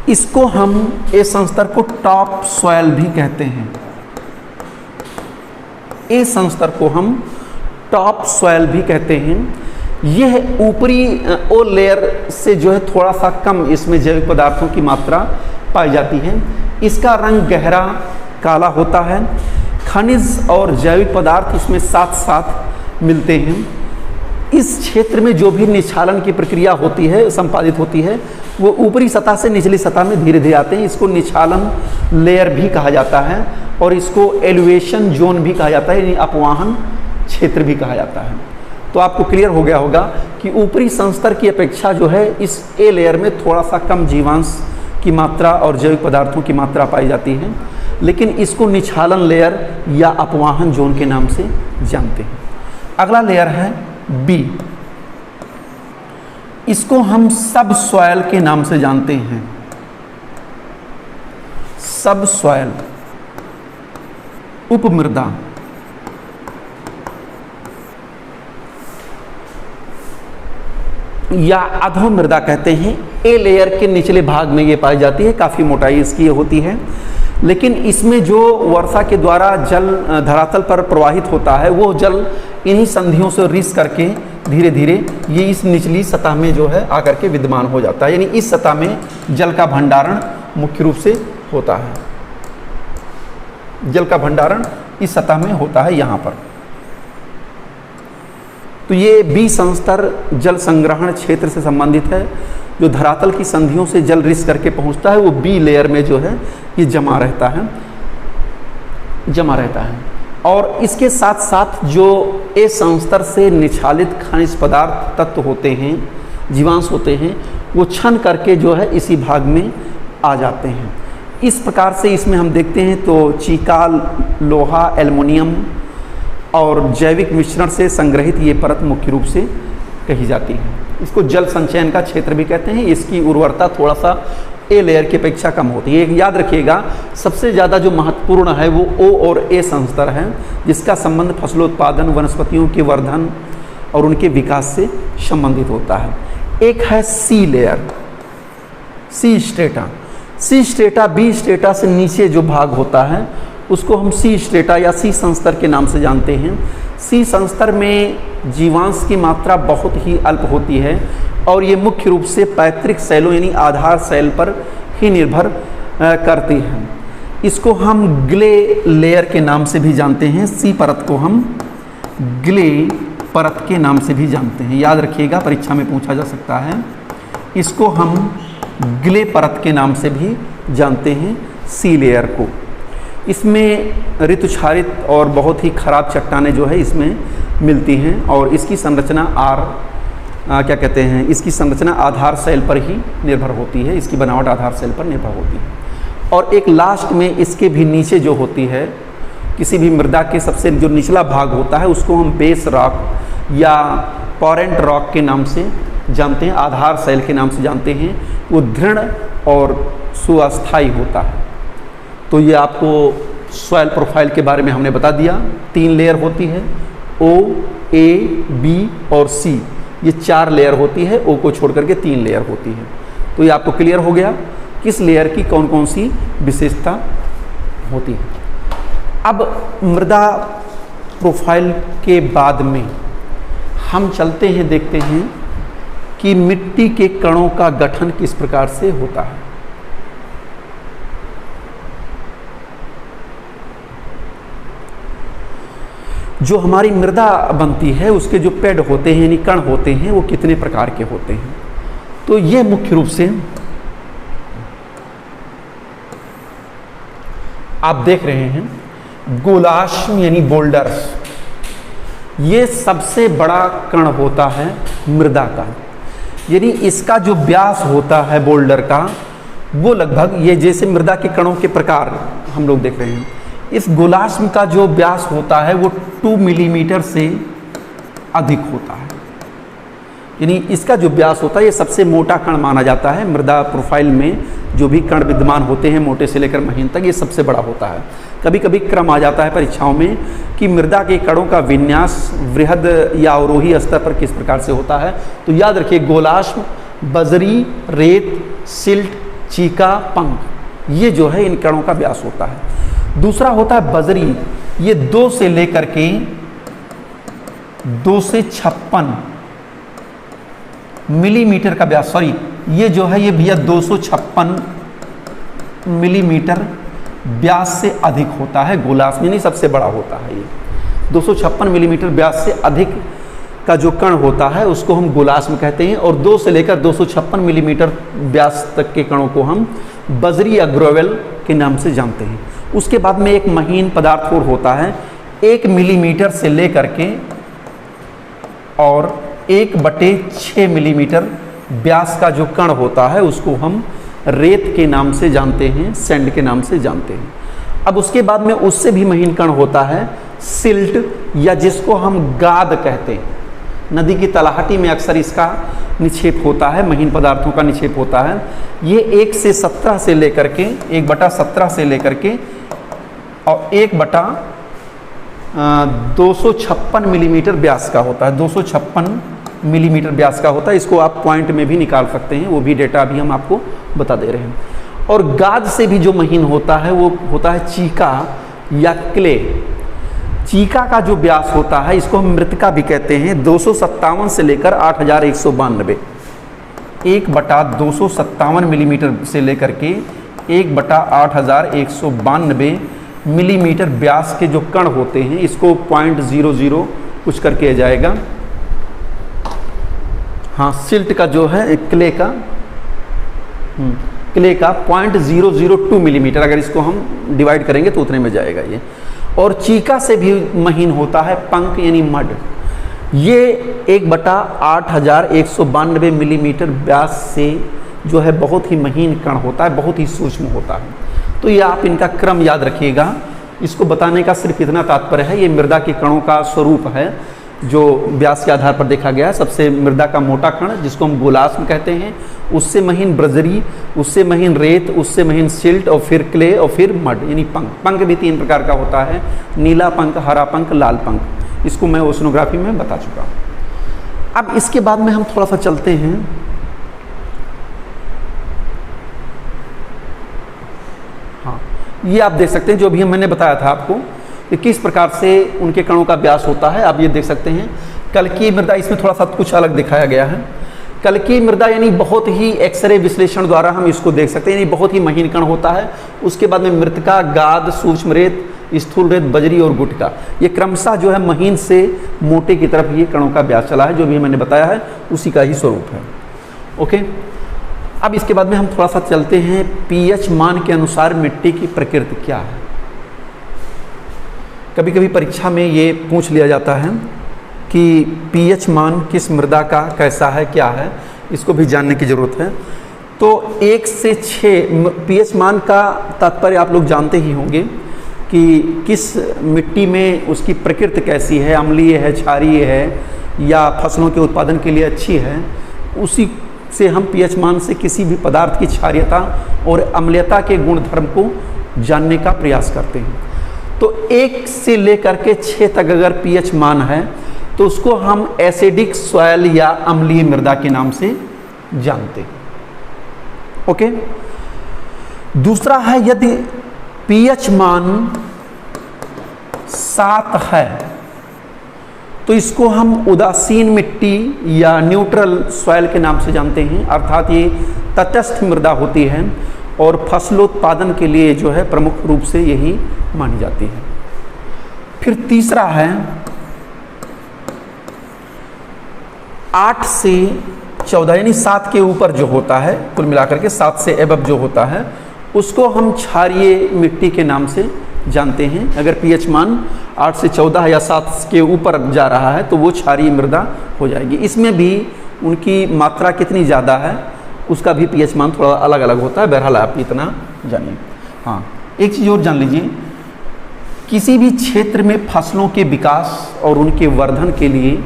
इसको हम ए संस्तर को टॉप सॉइल भी कहते हैं। ए संस्तर को हम टॉप सॉइल भी कहते हैं। यह ऊपरी ओ लेयर से जो है थोड़ा सा कम इसमें जैविक पदार्थों की मात्रा पाई जाती है। इसका रंग गहरा काला होता है। खनिज और जैविक पदार्थ इसमें साथ साथ मिलते हैं। इस क्षेत्र में जो भी निछालन की प्रक्रिया होती है, संपादित होती है, वो ऊपरी सतह से निचली सतह में धीरे धीरे आते हैं। इसको निछालन लेयर भी कहा जाता है और इसको एलिवेशन जोन भी कहा जाता है, यानी अपवाहन क्षेत्र भी कहा जाता है। तो आपको क्लियर हो गया होगा कि ऊपरी संस्तर की अपेक्षा जो है इस ए लेयर में थोड़ा सा कम जीवांश की मात्रा और जैविक पदार्थों की मात्रा पाई जाती है, लेकिन इसको निछालन लेयर या अपवाहन जोन के नाम से जानते हैं। अगला लेयर है बी। इसको हम सब सॉइल के नाम से जानते हैं। सब सॉइल, उपमृदा। या अधोमृदा कहते हैं। ए लेयर के निचले भाग में ये पाई जाती है, काफ़ी मोटाई इसकी होती है। लेकिन इसमें जो वर्षा के द्वारा जल धरातल पर प्रवाहित होता है वो जल इन्हीं संधियों से रिस करके धीरे धीरे ये इस निचली सतह में जो है आकर के विद्यमान हो जाता है, यानी इस सतह में जल का भंडारण मुख्य रूप से होता है। जल का भंडारण इस सतह में होता है यहाँ पर। तो ये बी संस्तर जल संग्रहण क्षेत्र से संबंधित है। जो धरातल की संधियों से जल रिस करके पहुँचता है वो बी लेयर में जो है ये जमा रहता है। और इसके साथ साथ जो ए संस्तर से निछालित खनिज पदार्थ तत्व होते हैं, जीवांश होते हैं, वो क्षन करके जो है इसी भाग में आ जाते हैं। इस प्रकार से इसमें हम देखते हैं तो चीका, लोहा, एल्युमिनियम और जैविक मिश्रण से संग्रहित ये परत मुख्य रूप से कही जाती है। इसको जल संचयन का क्षेत्र भी कहते हैं। इसकी उर्वरता थोड़ा सा ए लेयर की अपेक्षा कम होती है। याद रखिएगा, सबसे ज़्यादा जो महत्वपूर्ण है वो ओ और ए संस्तर है, जिसका संबंध फसलोत्पादन, वनस्पतियों के वर्धन और उनके विकास से संबंधित होता है। एक है सी लेयर, सी स्ट्रेटा। सी स्ट्रेटा बी स्ट्रेटा से नीचे जो भाग होता है उसको हम सी स्ट्रेटा या सी संस्तर के नाम से जानते हैं। सी संस्तर में जीवांश की मात्रा बहुत ही अल्प होती है और ये मुख्य रूप से पैतृक सेलों यानी आधार सेल पर ही निर्भर करती है। इसको हम ग्ले लेयर के नाम से भी जानते हैं। सी परत को हम ग्ले परत के नाम से भी जानते हैं। याद रखिएगा, परीक्षा में पूछा जा सकता है। इसको हम ग्ले परत के नाम से भी जानते हैं सी लेयर को। इसमें ऋतुक्षारित और बहुत ही खराब चट्टानें जो है इसमें मिलती हैं और इसकी संरचना इसकी संरचना आधार सेल पर ही निर्भर होती है। इसकी बनावट आधार सेल पर निर्भर होती है। और एक लास्ट में इसके भी नीचे जो होती है, किसी भी मृदा के सबसे जो निचला भाग होता है उसको हम बेस रॉक या पॉरेंट रॉक के नाम से जानते हैं, आधार सेल के नाम से जानते हैं। वो दृढ़ और सुअस्थायी होता है। तो ये आपको सॉइल प्रोफाइल के बारे में हमने बता दिया। 3 लेयर होती है, ओ, ए, बी और सी। ये 4 लेयर होती है, ओ को छोड़ करके 3 लेयर होती है। तो ये आपको क्लियर हो गया किस लेयर की कौन कौन सी विशेषता होती है। अब मृदा प्रोफाइल के बाद में हम चलते हैं, देखते हैं कि मिट्टी के कणों का गठन किस प्रकार से होता है। जो हमारी मृदा बनती है उसके जो पेड़ होते हैं यानी कण होते हैं वो कितने प्रकार के होते हैं। तो ये मुख्य रूप से आप देख रहे हैं गोलाश्म यानी बोल्डर्स, ये सबसे बड़ा कण होता है मृदा का। यानी इसका जो व्यास होता है बोल्डर का वो लगभग, ये जैसे मृदा के कणों के प्रकार हम लोग देख रहे हैं, इस गोलाश्म का जो व्यास होता है वो 2 मिलीमीटर से अधिक होता है। यानी इसका जो व्यास होता है ये सबसे मोटा कण माना जाता है। मृदा प्रोफाइल में जो भी कण विद्यमान होते हैं मोटे से लेकर महीन तक, ये सबसे बड़ा होता है। कभी कभी क्रम आ जाता है परीक्षाओं में कि मृदा के कणों का विन्यास वृहद या अवरोही स्तर पर किस प्रकार से होता है। तो याद रखिए, गोलाश्म, बजरी, रेत, सिल्ट, चीका, पंख, ये जो है इन कणों का व्यास होता है। दूसरा होता है बजरी, ये 2 से लेकर के 2 से 56 मिलीमीटर का व्यास, सॉरी ये जो है ये भैया 256 मिलीमीटर व्यास से अधिक होता है। गोलाश्म यानी सबसे बड़ा होता है ये। 256 मिलीमीटर व्यास से अधिक का जो कण होता है उसको हम गोलाश्म कहते हैं। और 2 से लेकर 256 मिलीमीटर व्यास तक के कणों को हम बजरी या ग्रोवेल के नाम से जानते हैं। उसके बाद में एक महीन पदार्थ और होता है 1 मिलीमीटर से लेकर के और 1/6 मिलीमीटर व्यास का जो कण होता है उसको हम रेत के नाम से जानते हैं, सैंड के नाम से जानते हैं। अब उसके बाद में उससे भी महीन कण होता है सिल्ट, या जिसको हम गाद कहते हैं। नदी की तलहटी में अक्सर इसका निक्षेप होता है, महीन पदार्थों का निक्षेप होता है। ये 1 से 17 से लेकर के 1/17 से लेकर के और 1/256 मिलीमीटर व्यास का होता है। 256 मिलीमीटर व्यास का होता है। इसको आप पॉइंट में भी निकाल सकते हैं, वो भी डेटा अभी हम आपको बता दे रहे हैं। और गाद से भी जो महीन होता है वो होता है चीका या क्ले। चीका का जो व्यास होता है इसको हम मृतिका भी कहते हैं, 257 से लेकर 8192, 1/257 मिलीमीटर से लेकर के 1/8192 मिलीमीटर व्यास के जो कण होते हैं, इसको 0.00 कुछ करके जाएगा। हाँ, सिल्ट का जो है क्ले का 0.002 मिलीमीटर, अगर इसको हम डिवाइड करेंगे तो उतने में जाएगा ये। और चीका से भी महीन होता है पंख यानी मड, ये 1/8192 मिलीमीटर व्यास से जो है बहुत ही महीन कण होता है, बहुत ही सूक्ष्म होता है। तो ये आप इनका क्रम याद रखिएगा। इसको बताने का सिर्फ इतना तात्पर्य है, ये मृदा के कणों का स्वरूप है जो व्यास के आधार पर देखा गया है। सबसे मृदा का मोटा कण जिसको हम गोलाश्म कहते हैं, उससे महीन ब्रजरी, उससे महीन रेत, उससे महीन सिल्ट, और फिर क्ले, और फिर मड यानी पंख। पंख भी 3 प्रकार का होता है, नीला पंख, हरा पंख, लाल पंख। इसको मैं ओशनोग्राफी में बता चुका हूँ। अब इसके बाद में हम थोड़ा सा चलते हैं हाँ, ये आप देख सकते हैं जो अभी मैंने बताया था आपको कि किस प्रकार से उनके कणों का व्यास होता है। आप ये देख सकते हैं कल्कीय मृदा, इसमें थोड़ा सा कुछ अलग दिखाया गया है। कल्कीय मृदा यानी बहुत ही एक्सरे विश्लेषण द्वारा हम इसको देख सकते हैं, यानी बहुत ही महीन कण होता है। उसके बाद में मृतिका, गाद, सूक्ष्म रेत, स्थूल रेत, बजरी और गुटका, ये क्रमशः जो है महीन से मोटे की तरफ ये कणों का व्यास चला है। जो भी मैंने बताया है उसी का ही स्वरूप है। ओके, अब इसके बाद में हम थोड़ा सा चलते हैं पीएच मान के अनुसार मिट्टी की प्रकृति क्या है। कभी कभी परीक्षा में ये पूछ लिया जाता है कि पीएच मान किस मृदा का कैसा है, क्या है, इसको भी जानने की ज़रूरत है। तो 1 से 6 पीएच मान का तात्पर्य आप लोग जानते ही होंगे कि किस मिट्टी में उसकी प्रकृति कैसी है, अम्लीय है, क्षारीय है, या फसलों के उत्पादन के लिए अच्छी है। उसी से हम पीएच मान से किसी भी पदार्थ की क्षारीयता और अम्लीयता के गुणधर्म को जानने का प्रयास करते हैं। तो 1 से लेकर के 6 तक अगर पीएच मान है तो उसको हम एसिडिक सॉइल या अम्लीय मृदा के नाम से जानते हैं। ओके, दूसरा है यदि पीएच मान 7 है तो इसको हम उदासीन मिट्टी या न्यूट्रल सॉइल के नाम से जानते हैं, अर्थात ये तटस्थ मृदा होती है और फसलोत्पादन के लिए जो है प्रमुख रूप से यही मानी जाती है। फिर तीसरा है 8 से 14 यानी 7 के ऊपर जो होता है, कुल मिलाकर के 7 से एबव जो होता है उसको हम क्षारीय मिट्टी के नाम से जानते हैं। अगर पीएच मान 8 से 14 या 7 के ऊपर जा रहा है तो वो क्षारीय मृदा हो जाएगी। इसमें भी उनकी मात्रा कितनी ज़्यादा है उसका भी पीएच मान थोड़ा अलग अलग होता है। बहरहाल आप इतना जानिए। हाँ, एक चीज़ और जान लीजिए, किसी भी क्षेत्र में फसलों के विकास और उनके वर्धन के लिए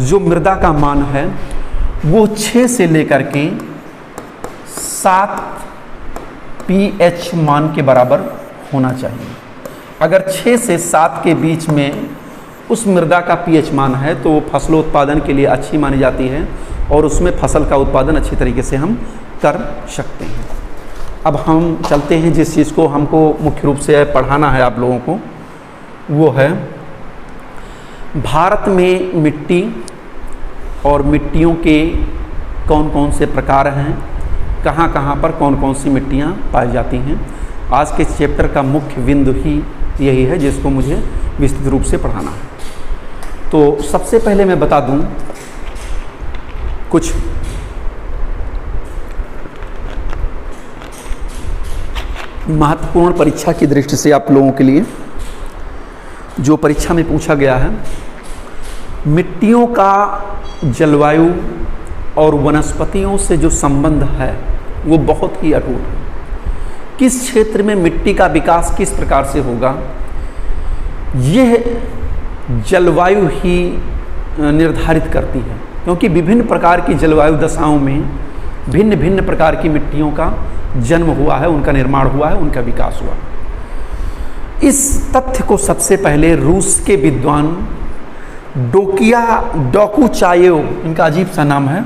जो मृदा का मान है वो 6 से लेकर के 7 पीएच मान के बराबर होना चाहिए। अगर 6 से 7 के बीच में उस मृदा का पीएच मान है तो वो फसलोत्पादन के लिए अच्छी मानी जाती है और उसमें फसल का उत्पादन अच्छी तरीके से हम कर सकते हैं। अब हम चलते हैं जिस चीज़ को हमको मुख्य रूप से पढ़ाना है आप लोगों को, वो है भारत में मिट्टी और मिट्टियों के कौन कौन से प्रकार हैं, कहाँ कहाँ पर कौन कौन सी मिट्टियाँ पाई जाती हैं। आज के चैप्टर का मुख्य बिंदु ही यही है जिसको मुझे विस्तृत रूप से पढ़ाना है। तो सबसे पहले मैं बता दूं कुछ महत्वपूर्ण परीक्षा की दृष्टि से आप लोगों के लिए जो परीक्षा में पूछा गया है। मिट्टियों का जलवायु और वनस्पतियों से जो संबंध है वो बहुत ही अटूट है। किस क्षेत्र में मिट्टी का विकास किस प्रकार से होगा, यह जलवायु ही निर्धारित करती है, क्योंकि विभिन्न प्रकार की जलवायु दशाओं में भिन्न भिन्न प्रकार की मिट्टियों का जन्म हुआ है, उनका निर्माण हुआ है, उनका विकास हुआ। इस तथ्य को सबसे पहले रूस के विद्वान डोकुचायेव, इनका अजीब सा नाम है,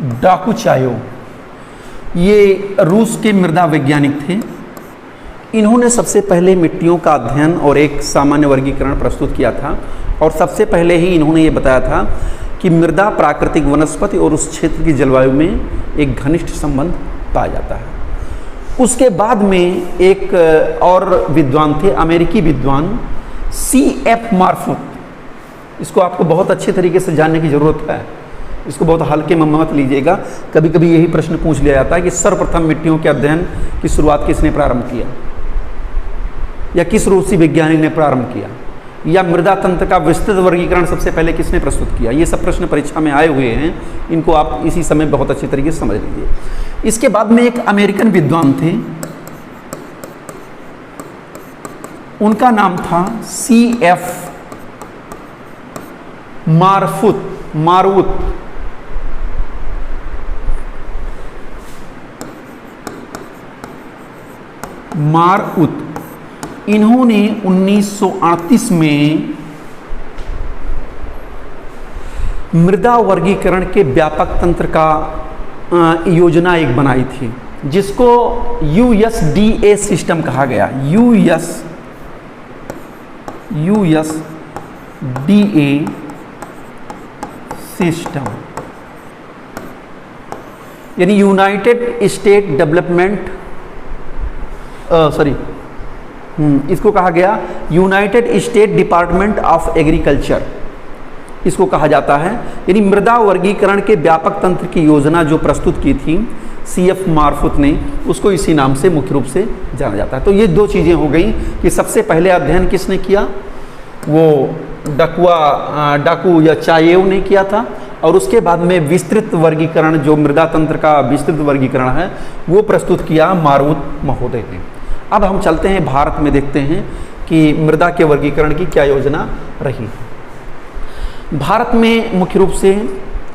डाकुचायोव, ये रूस के मृदा वैज्ञानिक थे। इन्होंने सबसे पहले मिट्टियों का अध्ययन और एक सामान्य वर्गीकरण प्रस्तुत किया था और सबसे पहले ही इन्होंने ये बताया था कि मृदा प्राकृतिक वनस्पति और उस क्षेत्र की जलवायु में एक घनिष्ठ संबंध पाया जाता है। उसके बाद में एक और विद्वान थे, अमेरिकी विद्वान C.F. मार्फुट। इसको आपको बहुत अच्छे तरीके से जानने की ज़रूरत है, इसको बहुत हल्के में मत लीजिएगा। कभी कभी यही प्रश्न पूछ लिया जाता है कि सर्वप्रथम मिट्टियों के अध्ययन की शुरुआत किसने प्रारंभ किया, या किस रूसी वैज्ञानिक ने प्रारंभ किया, या मृदा तंत्र का विस्तृत वर्गीकरण सबसे पहले किसने प्रस्तुत किया। ये सब प्रश्न परीक्षा में आए हुए हैं, इनको आप इसी समय बहुत अच्छे तरीके से समझ लीजिए। इसके बाद में एक अमेरिकन विद्वान थे, उनका नाम था C.F. मारवुत। इन्होंने 1938 में मृदा वर्गीकरण के व्यापक तंत्र का योजना एक बनाई थी, जिसको USDA सिस्टम कहा गया। USDA सिस्टम यानी यूनाइटेड स्टेट डेवलपमेंट, इसको कहा गया United state department of agriculture, इसको कहा जाता है। यानी मृदा वर्गीकरण के व्यापक तंत्र की योजना जो प्रस्तुत की थी C.F. मार्फुट ने, उसको इसी नाम से मुख्य रूप से जाना जाता है। तो ये दो चीज़ें हो गई कि सबसे पहले अध्ययन किसने किया, वो डाकुचायोव ने किया था, और उसके बाद में विस्तृत वर्गीकरण, जो मृदा तंत्र का विस्तृत वर्गीकरण है, वो प्रस्तुत किया मारवुत महोदय ने। अब हम चलते हैं भारत में, देखते हैं कि मृदा के वर्गीकरण की क्या योजना रही। भारत में मुख्य रूप से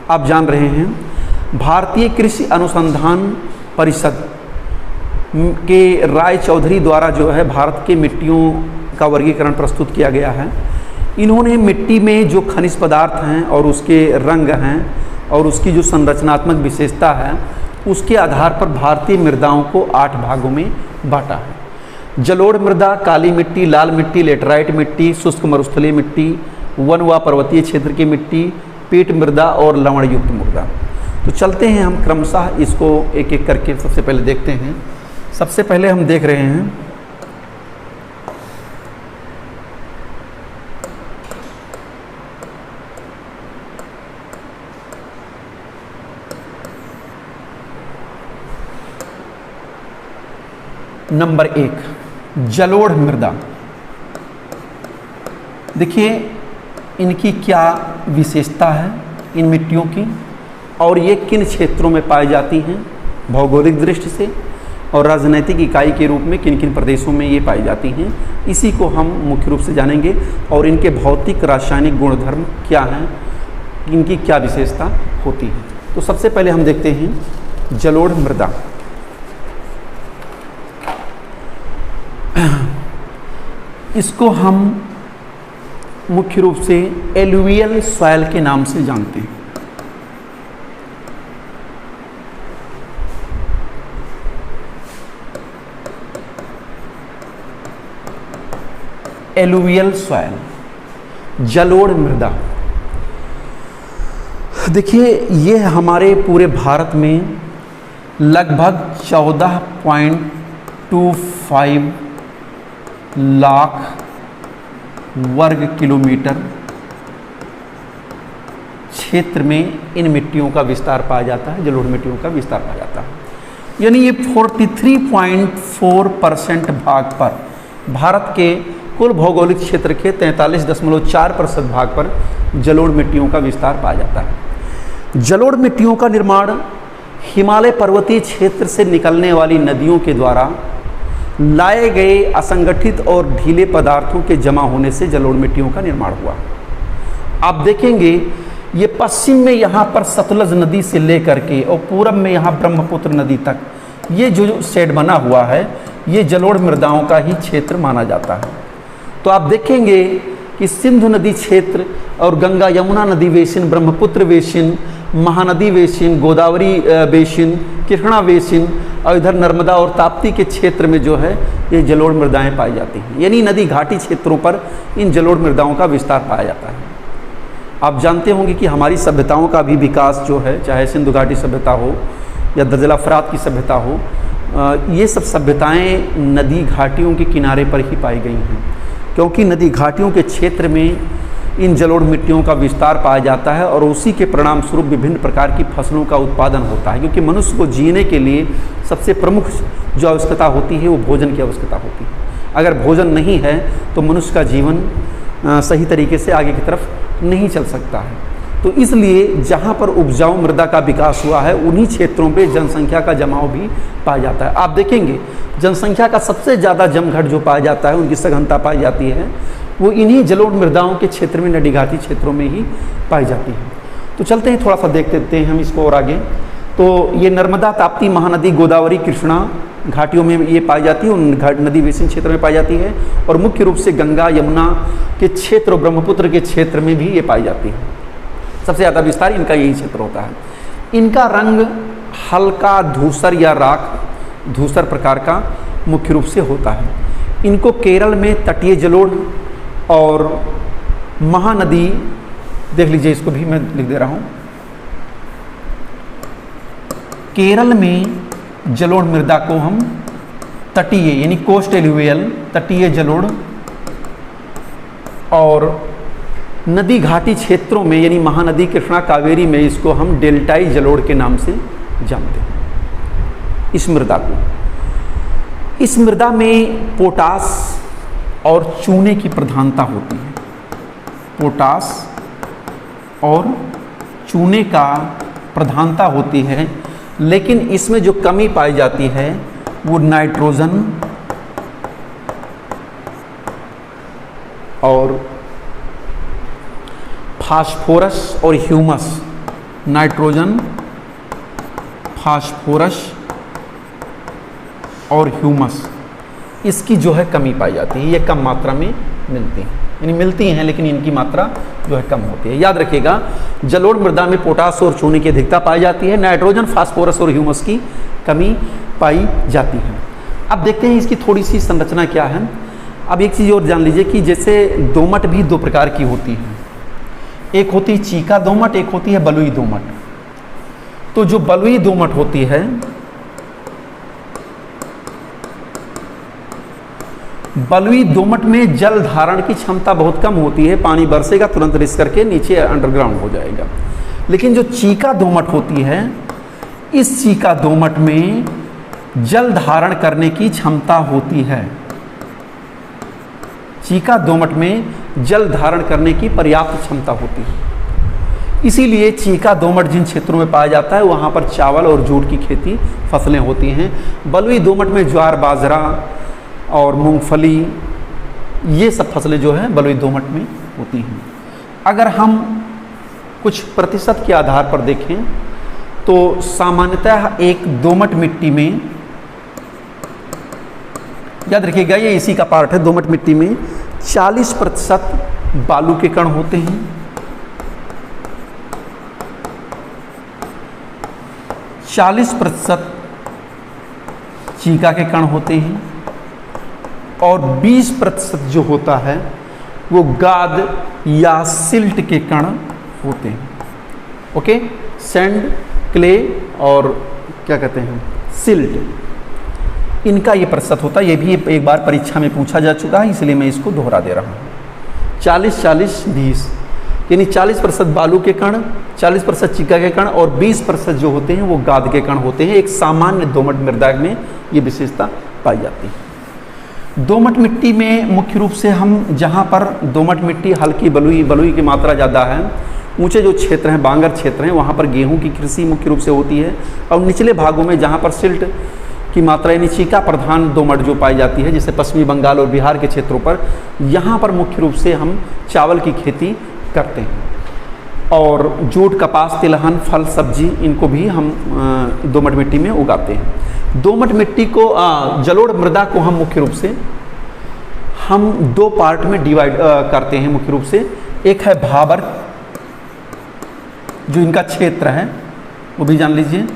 आप जान रहे हैं, भारतीय कृषि अनुसंधान परिषद के राय चौधरी द्वारा जो है भारत के मिट्टियों का वर्गीकरण प्रस्तुत किया गया है। इन्होंने मिट्टी में जो खनिज पदार्थ हैं और उसके रंग हैं और उसकी जो संरचनात्मक विशेषता है, उसके आधार पर भारतीय मृदाओं को 8 भागों में बांटा है। जलोढ़ मृदा, काली मिट्टी, लाल मिट्टी, लेटराइट मिट्टी, शुष्क मरुस्थलीय मिट्टी, वन व पर्वतीय क्षेत्र की मिट्टी, पीट मृदा और लवण युक्त मृदा। तो चलते हैं हम क्रमशः इसको एक एक करके सबसे पहले देखते हैं। सबसे पहले हम देख रहे हैं नंबर 1, जलोढ़ मृदा। देखिए इनकी क्या विशेषता है इन मिट्टियों की, और ये किन क्षेत्रों में पाई जाती हैं भौगोलिक दृष्टि से, और राजनैतिक इकाई के रूप में किन किन प्रदेशों में ये पाई जाती हैं, इसी को हम मुख्य रूप से जानेंगे। और इनके भौतिक रासायनिक गुणधर्म क्या हैं, इनकी क्या विशेषता होती है। तो सबसे पहले हम देखते हैं जलोढ़ मृदा। इसको हम मुख्य रूप से एलुवियल सॉइल के नाम से जानते हैं। एलुवियल सॉइल, जलोढ़ मृदा। देखिए ये हमारे पूरे भारत में लगभग 14.25 लाख वर्ग किलोमीटर क्षेत्र में इन मिट्टियों का विस्तार पाया जाता है, जलोढ़ मिट्टियों का विस्तार पाया जाता है। यानी ये 43.4% भाग पर, भारत के कुल भौगोलिक क्षेत्र के 43.4% भाग पर जलोढ़ मिट्टियों का विस्तार पाया जाता है। जलोढ़ मिट्टियों का निर्माण हिमालय पर्वतीय क्षेत्र से निकलने वाली नदियों के द्वारा लाए गए असंगठित और ढीले पदार्थों के जमा होने से जलोढ़ मिट्टियों का निर्माण हुआ। आप देखेंगे ये पश्चिम में यहाँ पर सतलज नदी से लेकर के और पूरब में यहाँ ब्रह्मपुत्र नदी तक ये जो शेड बना हुआ है, ये जलोढ़ मृदाओं का ही क्षेत्र माना जाता है। तो आप देखेंगे कि सिंधु नदी क्षेत्र और गंगा यमुना नदी basin, Brahmaputra basin Mahanadi basin, Godavari basin, Krishna basin और इधर नर्मदा और ताप्ती के क्षेत्र में जो है ये जलोढ़ मृदाएं पाई जाती हैं। यानी नदी घाटी क्षेत्रों पर इन जलोढ़ मृदाओं का विस्तार पाया जाता है। आप जानते होंगे कि हमारी सभ्यताओं का भी विकास जो है, चाहे सिंधु घाटी सभ्यता हो या दजला फरात की सभ्यता हो, ये सब सभ्यताएं नदी घाटियों के किनारे पर ही पाई गई हैं, क्योंकि नदी घाटियों के क्षेत्र में इन जलोढ़ मिट्टियों का विस्तार पाया जाता है और उसी के परिणाम स्वरूप विभिन्न प्रकार की फसलों का उत्पादन होता है। क्योंकि मनुष्य को जीने के लिए सबसे प्रमुख जो आवश्यकता होती है वो भोजन की आवश्यकता होती है। अगर भोजन नहीं है तो मनुष्य का जीवन सही तरीके से आगे की तरफ नहीं चल सकता है। तो इसलिए जहाँ पर उपजाऊ मृदा का विकास हुआ है उन्हीं क्षेत्रों पे जनसंख्या का जमाव भी पाया जाता है। आप देखेंगे जनसंख्या का सबसे ज़्यादा जमघट जो पाया जाता है, उनकी सघनता पाई जाती है, वो इन्हीं जलोढ़ मृदाओं के क्षेत्र में, नदी घाटी क्षेत्रों में ही पाई जाती है। तो चलते हैं, थोड़ा सा देखते हैं हम इसको और आगे। तो ये नर्मदा, ताप्ती, महानदी, गोदावरी, कृष्णा घाटियों में ये पाई जाती है, उन नदी बेसिन क्षेत्र में पाई जाती है, और मुख्य रूप से गंगा, यमुना के क्षेत्र और ब्रह्मपुत्र के क्षेत्र में भी ये पाई जाती है। सबसे ज़्यादा विस्तार इनका यही क्षेत्र होता है। इनका रंग हल्का धूसर या राख धूसर प्रकार का मुख्य रूप से होता है। इनको केरल में तटीय जलोढ़ और महानदी, देख लीजिए इसको भी मैं लिख दे रहा हूँ, केरल में जलोढ़ मृदा को हम तटीय यानी कोस्ट एलुवियल तटीय जलोढ़, और नदी घाटी क्षेत्रों में यानी महानदी, कृष्णा, कावेरी में इसको हम डेल्टाई जलोढ़ के नाम से जानते हैं। इस मृदा को, इस मृदा में पोटास और चूने की प्रधानता होती है। पोटास और चूने का प्रधानता होती है, लेकिन इसमें जो कमी पाई जाती है वो नाइट्रोजन और फास्फोरस और ह्यूमस, नाइट्रोजन, फास्फोरस और ह्यूमस, इसकी जो है कमी पाई जाती है। ये कम मात्रा में मिलती हैं, यानी मिलती हैं लेकिन इनकी मात्रा जो है कम होती है। याद रखिएगा, जलोढ़ मृदा में पोटास और चूने की अधिकता पाई जाती है, नाइट्रोजन, फास्फोरस और ह्यूमस की कमी पाई जाती है। अब देखते हैं इसकी थोड़ी सी संरचना क्या है। अब एक चीज़ और जान लीजिए कि जैसे दोमट भी दो प्रकार की होती है, एक होती है चीका दोमट, एक होती है बलुई दोमट। तो जो बलुई दोमट होती है, बलुई दोमट में जल धारण की क्षमता बहुत कम होती है, पानी बरसेगा तुरंत रिस करके नीचे अंडरग्राउंड हो जाएगा। लेकिन जो चीका दोमट होती है, इस चीका दोमट में जल धारण करने की क्षमता होती है। चीका दोमट में जल धारण करने की पर्याप्त क्षमता होती है। इसीलिए चीका दोमट जिन क्षेत्रों में पाया जाता है वहाँ पर चावल और जूट की खेती फसलें होती हैं। बलुई दोमट में ज्वार, बाजरा और मूंगफली, ये सब फसलें जो हैं बलुई दोमट में होती हैं। अगर हम कुछ प्रतिशत के आधार पर देखें तो सामान्यतः एक दोमट मिट्टी में, याद रखिएगा ये इसी का पार्ट है, दोमट मिट्टी में 40% बालू के कण होते हैं, 40% चीका के कण होते हैं, और 20% जो होता है वो गाद या सिल्ट के कण होते हैं। ओके, सैंड, क्ले और क्या कहते हैं सिल्ट, इनका ये प्रतिशत होता है। ये भी एक बार परीक्षा में पूछा जा चुका है, इसलिए मैं इसको दोहरा दे रहा हूँ। 40-40-20 यानी 40% बालू के कण, 40% चीका के कण और 20% जो होते हैं वो गाद के कण होते हैं। एक सामान्य दोमट मृदा में ये विशेषता पाई जाती है। दोमट मिट्टी में मुख्य रूप से हम जहाँ पर दोमट मिट्टी हल्की बलुई की मात्रा ज़्यादा है, ऊंचे जो क्षेत्र हैं, बांगर क्षेत्र हैं, वहाँ पर गेहूं की कृषि मुख्य रूप से होती है। और निचले भागों में जहाँ पर सिल्ट की मात्रा यानी चीका प्रधान दोमट जो पाई जाती है, जैसे पश्चिमी बंगाल और बिहार के क्षेत्रों पर, यहाँ पर मुख्य रूप से हम चावल की खेती करते हैं। और जूट, कपास, तिलहन, फल, सब्जी, इनको भी हम दोमट मिट्टी में उगाते हैं। दोमट मिट्टी को, जलोढ़ मृदा को हम मुख्य रूप से हम दो पार्ट में डिवाइड करते हैं मुख्य रूप से। एक है भाबर जो इनका क्षेत्र है वो भी जान लीजिए।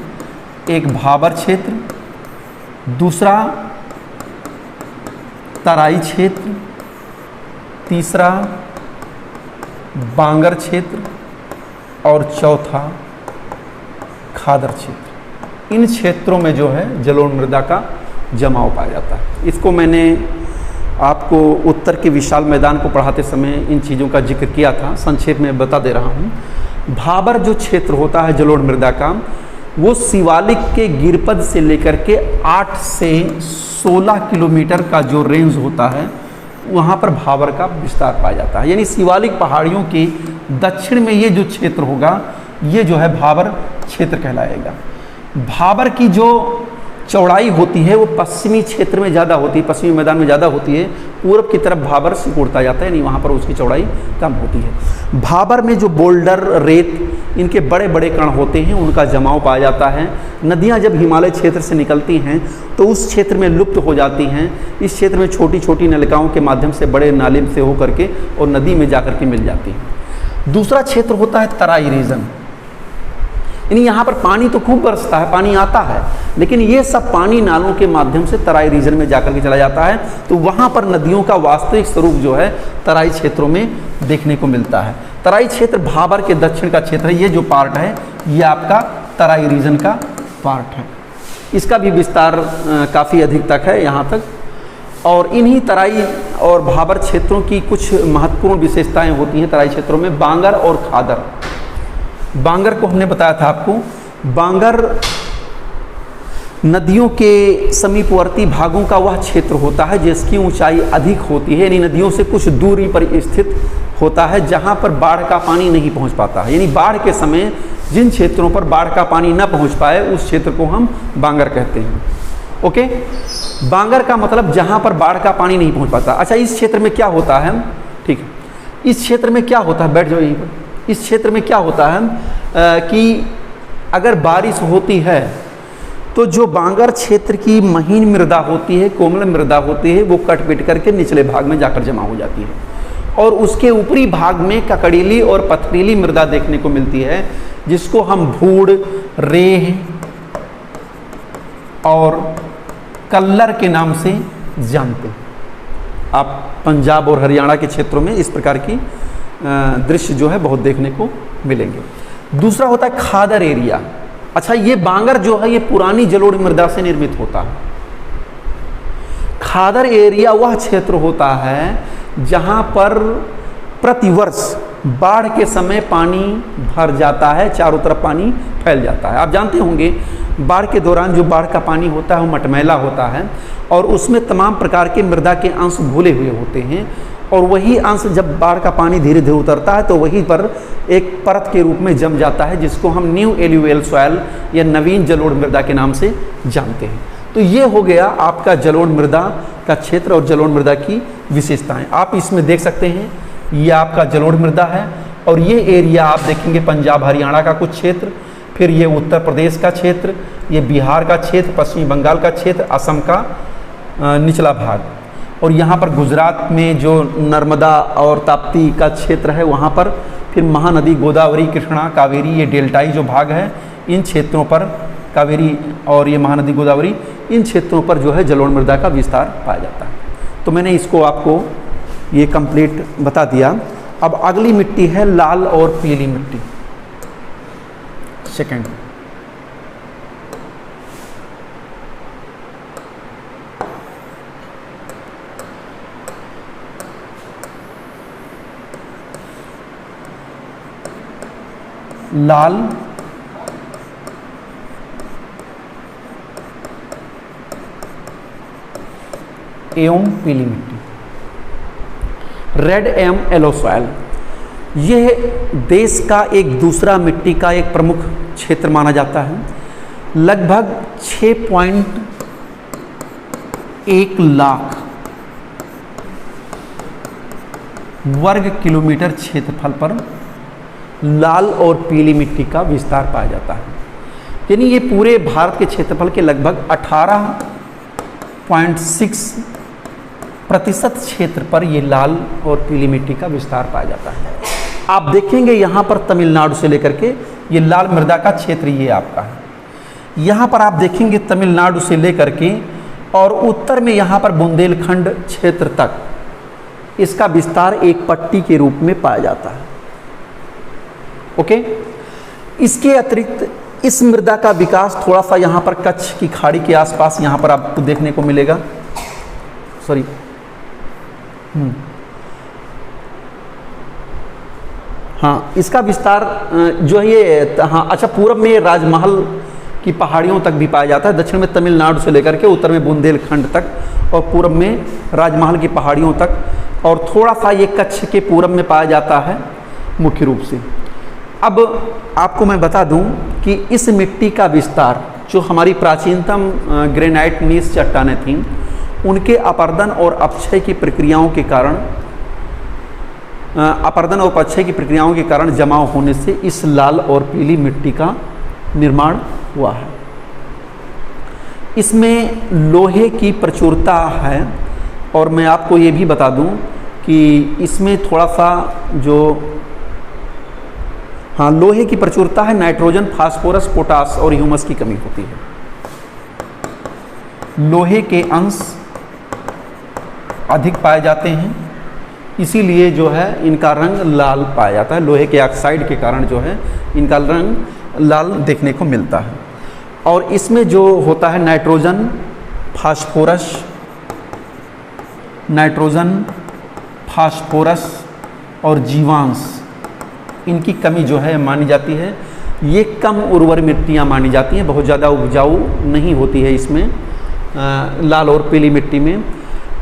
एक भाबर क्षेत्र, दूसरा तराई क्षेत्र, तीसरा बांगर क्षेत्र और चौथा खादर क्षेत्र। इन क्षेत्रों में जो है जलोढ़ मृदा का जमाव पाया जाता है। इसको मैंने आपको उत्तर के विशाल मैदान को पढ़ाते समय इन चीज़ों का जिक्र किया था, संक्षेप में बता दे रहा हूँ। भाबर जो क्षेत्र होता है जलोढ़ मृदा का, वो शिवालिक के गिरपद से लेकर के 8 से 16 किलोमीटर का जो रेंज होता है वहाँ पर भाबर का विस्तार पाया जाता है। यानी शिवालिक पहाड़ियों के दक्षिण में ये जो क्षेत्र होगा ये जो है भाबर क्षेत्र कहलाएगा। भाबर की जो चौड़ाई होती है वो पश्चिमी क्षेत्र में ज़्यादा होती है, पश्चिमी मैदान में ज़्यादा होती है। पूरब की तरफ भाबर सिकुड़ता जाता है, यानी वहाँ पर उसकी चौड़ाई कम होती है। भाबर में जो बोल्डर, रेत, इनके बड़े बड़े कण होते हैं उनका जमाव पाया जाता है। नदियाँ जब हिमालय क्षेत्र से निकलती हैं तो उस क्षेत्र में लुप्त हो जाती हैं। इस क्षेत्र में छोटी छोटी नलिकाओं के माध्यम से बड़े नाले से होकर के और नदी में जाकर के मिल जाती हैं। दूसरा क्षेत्र होता है तराई रीजन, यानी यहाँ पर पानी तो खूब बरसता है, पानी आता है, लेकिन ये सब पानी नालों के माध्यम से तराई रीजन में जाकर के चला जाता है। तो वहाँ पर नदियों का वास्तविक स्वरूप जो है तराई क्षेत्रों में देखने को मिलता है। तराई क्षेत्र भाबर के दक्षिण का क्षेत्र है। ये जो पार्ट है ये आपका तराई रीजन का पार्ट है। इसका भी विस्तार काफ़ी अधिक तक है यहाँ तक। और इन्हीं तराई और भाबर क्षेत्रों की कुछ महत्वपूर्ण विशेषताएँ होती हैं तराई क्षेत्रों में। बांगर और खादर। बांगर को हमने बताया था आपको, बांगर नदियों के समीपवर्ती भागों का वह क्षेत्र होता है जिसकी ऊंचाई अधिक होती है, यानी नदियों से कुछ दूरी पर स्थित होता है जहां पर बाढ़ का पानी नहीं पहुंच पाता है। यानी बाढ़ के समय जिन क्षेत्रों पर बाढ़ का पानी न पहुंच पाए उस क्षेत्र को हम बांगर कहते हैं। ओके, बांगर का मतलब जहां पर बाढ़ का पानी नहीं पहुंच पाता। अच्छा, इस क्षेत्र में क्या होता है, ठीक है, इस क्षेत्र में क्या होता है, बैठ जाओ यहीं पर। इस क्षेत्र में क्या होता है कि अगर बारिश होती है तो जो बांगर क्षेत्र की महीन मृदा होती है, कोमल मृदा होती है, वो कट पिट करके निचले भाग में जाकर जमा हो जाती है और उसके ऊपरी भाग में ककड़ीली और पथरीली मृदा देखने को मिलती है जिसको हम भूड़, रेह और कल्लर के नाम से जानते हैं। आप पंजाब और हरियाणा के क्षेत्रों में इस प्रकार की दृश्य जो है बहुत देखने को मिलेंगे। दूसरा होता है खादर एरिया। अच्छा, ये बांगर जो है ये पुरानी जलोढ़ मृदा से निर्मित होता है। खादर एरिया वह क्षेत्र होता है जहां पर प्रतिवर्ष बाढ़ के समय पानी भर जाता है, चारों तरफ पानी फैल जाता है। आप जानते होंगे बाढ़ के दौरान जो बाढ़ का पानी होता है वो मटमैला होता है और उसमें तमाम प्रकार के मृदा के अंश घुले हुए होते हैं और वही अंश जब बाढ़ का पानी धीरे धीरे उतरता है तो वहीं पर एक परत के रूप में जम जाता है जिसको हम न्यू एल्यूवियल सॉइल या नवीन जलोढ़ मृदा के नाम से जानते हैं। तो ये हो गया आपका जलोढ़ मृदा का क्षेत्र और जलोढ़ मृदा की विशेषताएं। आप इसमें देख सकते हैं ये आपका जलोढ़ मृदा है और ये एरिया आप देखेंगे पंजाब हरियाणा का कुछ क्षेत्र, फिर ये उत्तर प्रदेश का क्षेत्र, ये बिहार का क्षेत्र, पश्चिमी बंगाल का क्षेत्र, असम का निचला भाग और यहाँ पर गुजरात में जो नर्मदा और ताप्ती का क्षेत्र है वहाँ पर, फिर महानदी गोदावरी, कृष्णा, कावेरी, ये डेल्टाई जो भाग है इन क्षेत्रों पर, कावेरी और ये महानदी गोदावरी, इन क्षेत्रों पर जो है जलोढ़ मृदा का विस्तार पाया जाता है। तो मैंने इसको आपको ये कंप्लीट बता दिया। अब अगली मिट्टी है लाल और पीली मिट्टी। सेकंड, लाल एवं पीली मिट्टी, रेड एवं येलो सॉइल, यह देश का एक दूसरा मिट्टी का एक प्रमुख क्षेत्र माना जाता है। लगभग 6.1 लाख वर्ग किलोमीटर क्षेत्रफल पर लाल और पीली मिट्टी का विस्तार पाया जाता है। यानी ये पूरे भारत के क्षेत्रफल के लगभग 18.6% क्षेत्र पर ये लाल और पीली मिट्टी का विस्तार पाया जाता है। आप देखेंगे यहाँ पर तमिलनाडु से लेकर के ये लाल मृदा का क्षेत्र ये आपका है। यहाँ पर आप देखेंगे तमिलनाडु से लेकर के और उत्तर में यहाँ पर बुंदेलखंड क्षेत्र तक इसका विस्तार एक पट्टी के रूप में पाया जाता है। ओके, इसके अतिरिक्त इस मृदा का विकास थोड़ा सा यहाँ पर कच्छ की खाड़ी के आसपास यहाँ पर आपको देखने को मिलेगा। सॉरी, हाँ, इसका विस्तार जो है ये, हाँ अच्छा, पूर्व में राजमहल की पहाड़ियों तक भी पाया जाता है, दक्षिण में तमिलनाडु से लेकर के उत्तर में बुंदेलखंड तक और पूर्व में राजमहल की पहाड़ियों तक, और थोड़ा सा ये कच्छ के पूर्व में पाया जाता है मुख्य रूप से। अब आपको मैं बता दूं कि इस मिट्टी का विस्तार, जो हमारी प्राचीनतम ग्रेनाइट नीस चट्टानें थीं, उनके अपरदन और अपक्षय की प्रक्रियाओं के कारण जमाव होने से इस लाल और पीली मिट्टी का निर्माण हुआ है। इसमें लोहे की प्रचुरता है, और मैं आपको ये भी बता दूं कि इसमें थोड़ा सा जो, हाँ, लोहे की प्रचुरता है, नाइट्रोजन, फास्फोरस, पोटास और ह्यूमस की कमी होती है। लोहे के अंश अधिक पाए जाते हैं, इसीलिए जो है इनका रंग लाल पाया जाता है। लोहे के ऑक्साइड के कारण जो है इनका रंग लाल देखने को मिलता है। और इसमें जो होता है नाइट्रोजन, फास्फोरस और जीवांश, इनकी कमी जो है मानी जाती है। ये कम उर्वर मिट्टियाँ मानी जाती हैं, बहुत ज़्यादा उपजाऊ नहीं होती है इसमें, लाल और पीली मिट्टी में,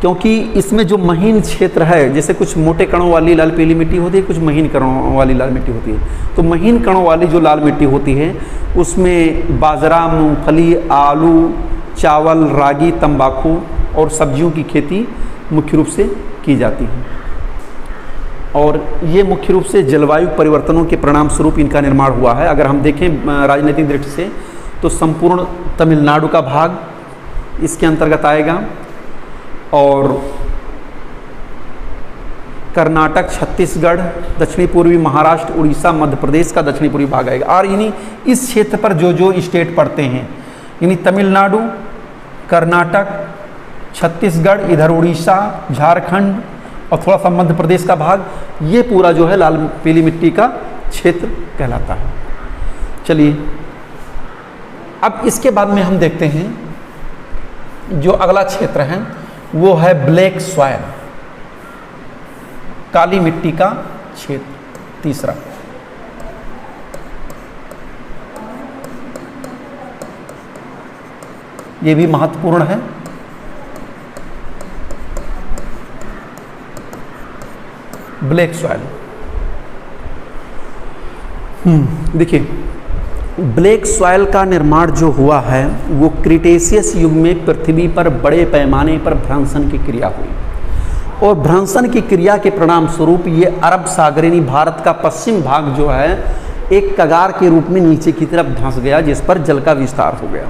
क्योंकि इसमें जो महीन क्षेत्र है, जैसे कुछ मोटे कणों वाली लाल पीली मिट्टी होती है, कुछ महीन कणों वाली लाल मिट्टी होती है। तो महीन कणों वाली जो लाल मिट्टी होती है उसमें बाजरा, मूंगफली, आलू, चावल, रागी, तंबाकू और सब्जियों की खेती मुख्य रूप से की जाती है। और ये मुख्य रूप से जलवायु परिवर्तनों के परिणाम स्वरूप इनका निर्माण हुआ है। अगर हम देखें राजनीतिक दृष्टि से तो संपूर्ण तमिलनाडु का भाग इसके अंतर्गत आएगा, और कर्नाटक, छत्तीसगढ़, दक्षिणी पूर्वी महाराष्ट्र, उड़ीसा, मध्य प्रदेश का दक्षिणी पूर्वी भाग आएगा। और यानी इस क्षेत्र पर जो जो स्टेट पड़ते हैं, यानी तमिलनाडु, कर्नाटक, छत्तीसगढ़, इधर उड़ीसा, झारखंड और थोड़ा सा मध्य प्रदेश का भाग, ये पूरा जो है लाल पीली मिट्टी का क्षेत्र कहलाता है। चलिए, अब इसके बाद में हम देखते हैं जो अगला क्षेत्र है वो है ब्लैक सॉइल, काली मिट्टी का क्षेत्र तीसरा। ये भी महत्वपूर्ण है। ब्लैक सॉइल, देखिए, ब्लैक सॉइल का निर्माण जो हुआ है वो क्रिटेशियस युग में पृथ्वी पर बड़े पैमाने पर भ्रंशन की क्रिया हुई, और भ्रंशन की क्रिया के परिणाम स्वरूप ये अरब सागर यानी भारत का पश्चिम भाग जो है एक कगार के रूप में नीचे की तरफ धंस गया, जिस पर जल का विस्तार हो गया।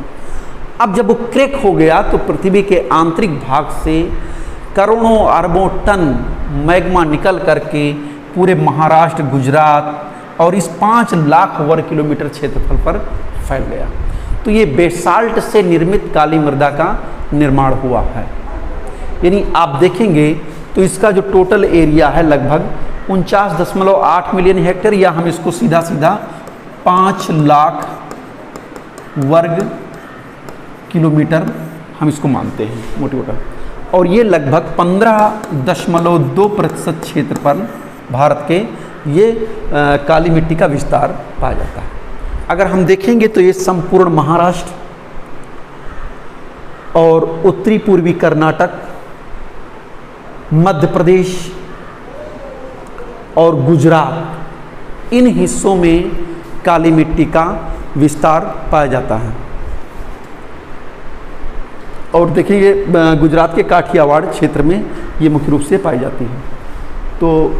अब जब वो क्रैक हो गया तो पृथ्वी के आंतरिक भाग से करोड़ों अरबों टन मैग्मा निकल करके पूरे महाराष्ट्र, गुजरात और इस 5 लाख वर्ग किलोमीटर क्षेत्रफल पर फैल गया। तो ये बेसाल्ट से निर्मित काली मृदा का निर्माण हुआ है। यानी आप देखेंगे तो इसका जो टोटल एरिया है लगभग 49.8 मिलियन हेक्टेयर, या हम इसको सीधा सीधा 5 लाख वर्ग किलोमीटर हम इसको मानते हैं मोटी मोटा, और ये लगभग 15.2% क्षेत्र पर भारत के ये काली मिट्टी का विस्तार पाया जाता है। अगर हम देखेंगे तो ये संपूर्ण महाराष्ट्र और उत्तरी पूर्वी कर्नाटक, मध्य प्रदेश और गुजरात, इन हिस्सों में काली मिट्टी का विस्तार पाया जाता है। और देखिए गुजरात के काठियावाड़ क्षेत्र में ये मुख्य रूप से पाई जाती है। तो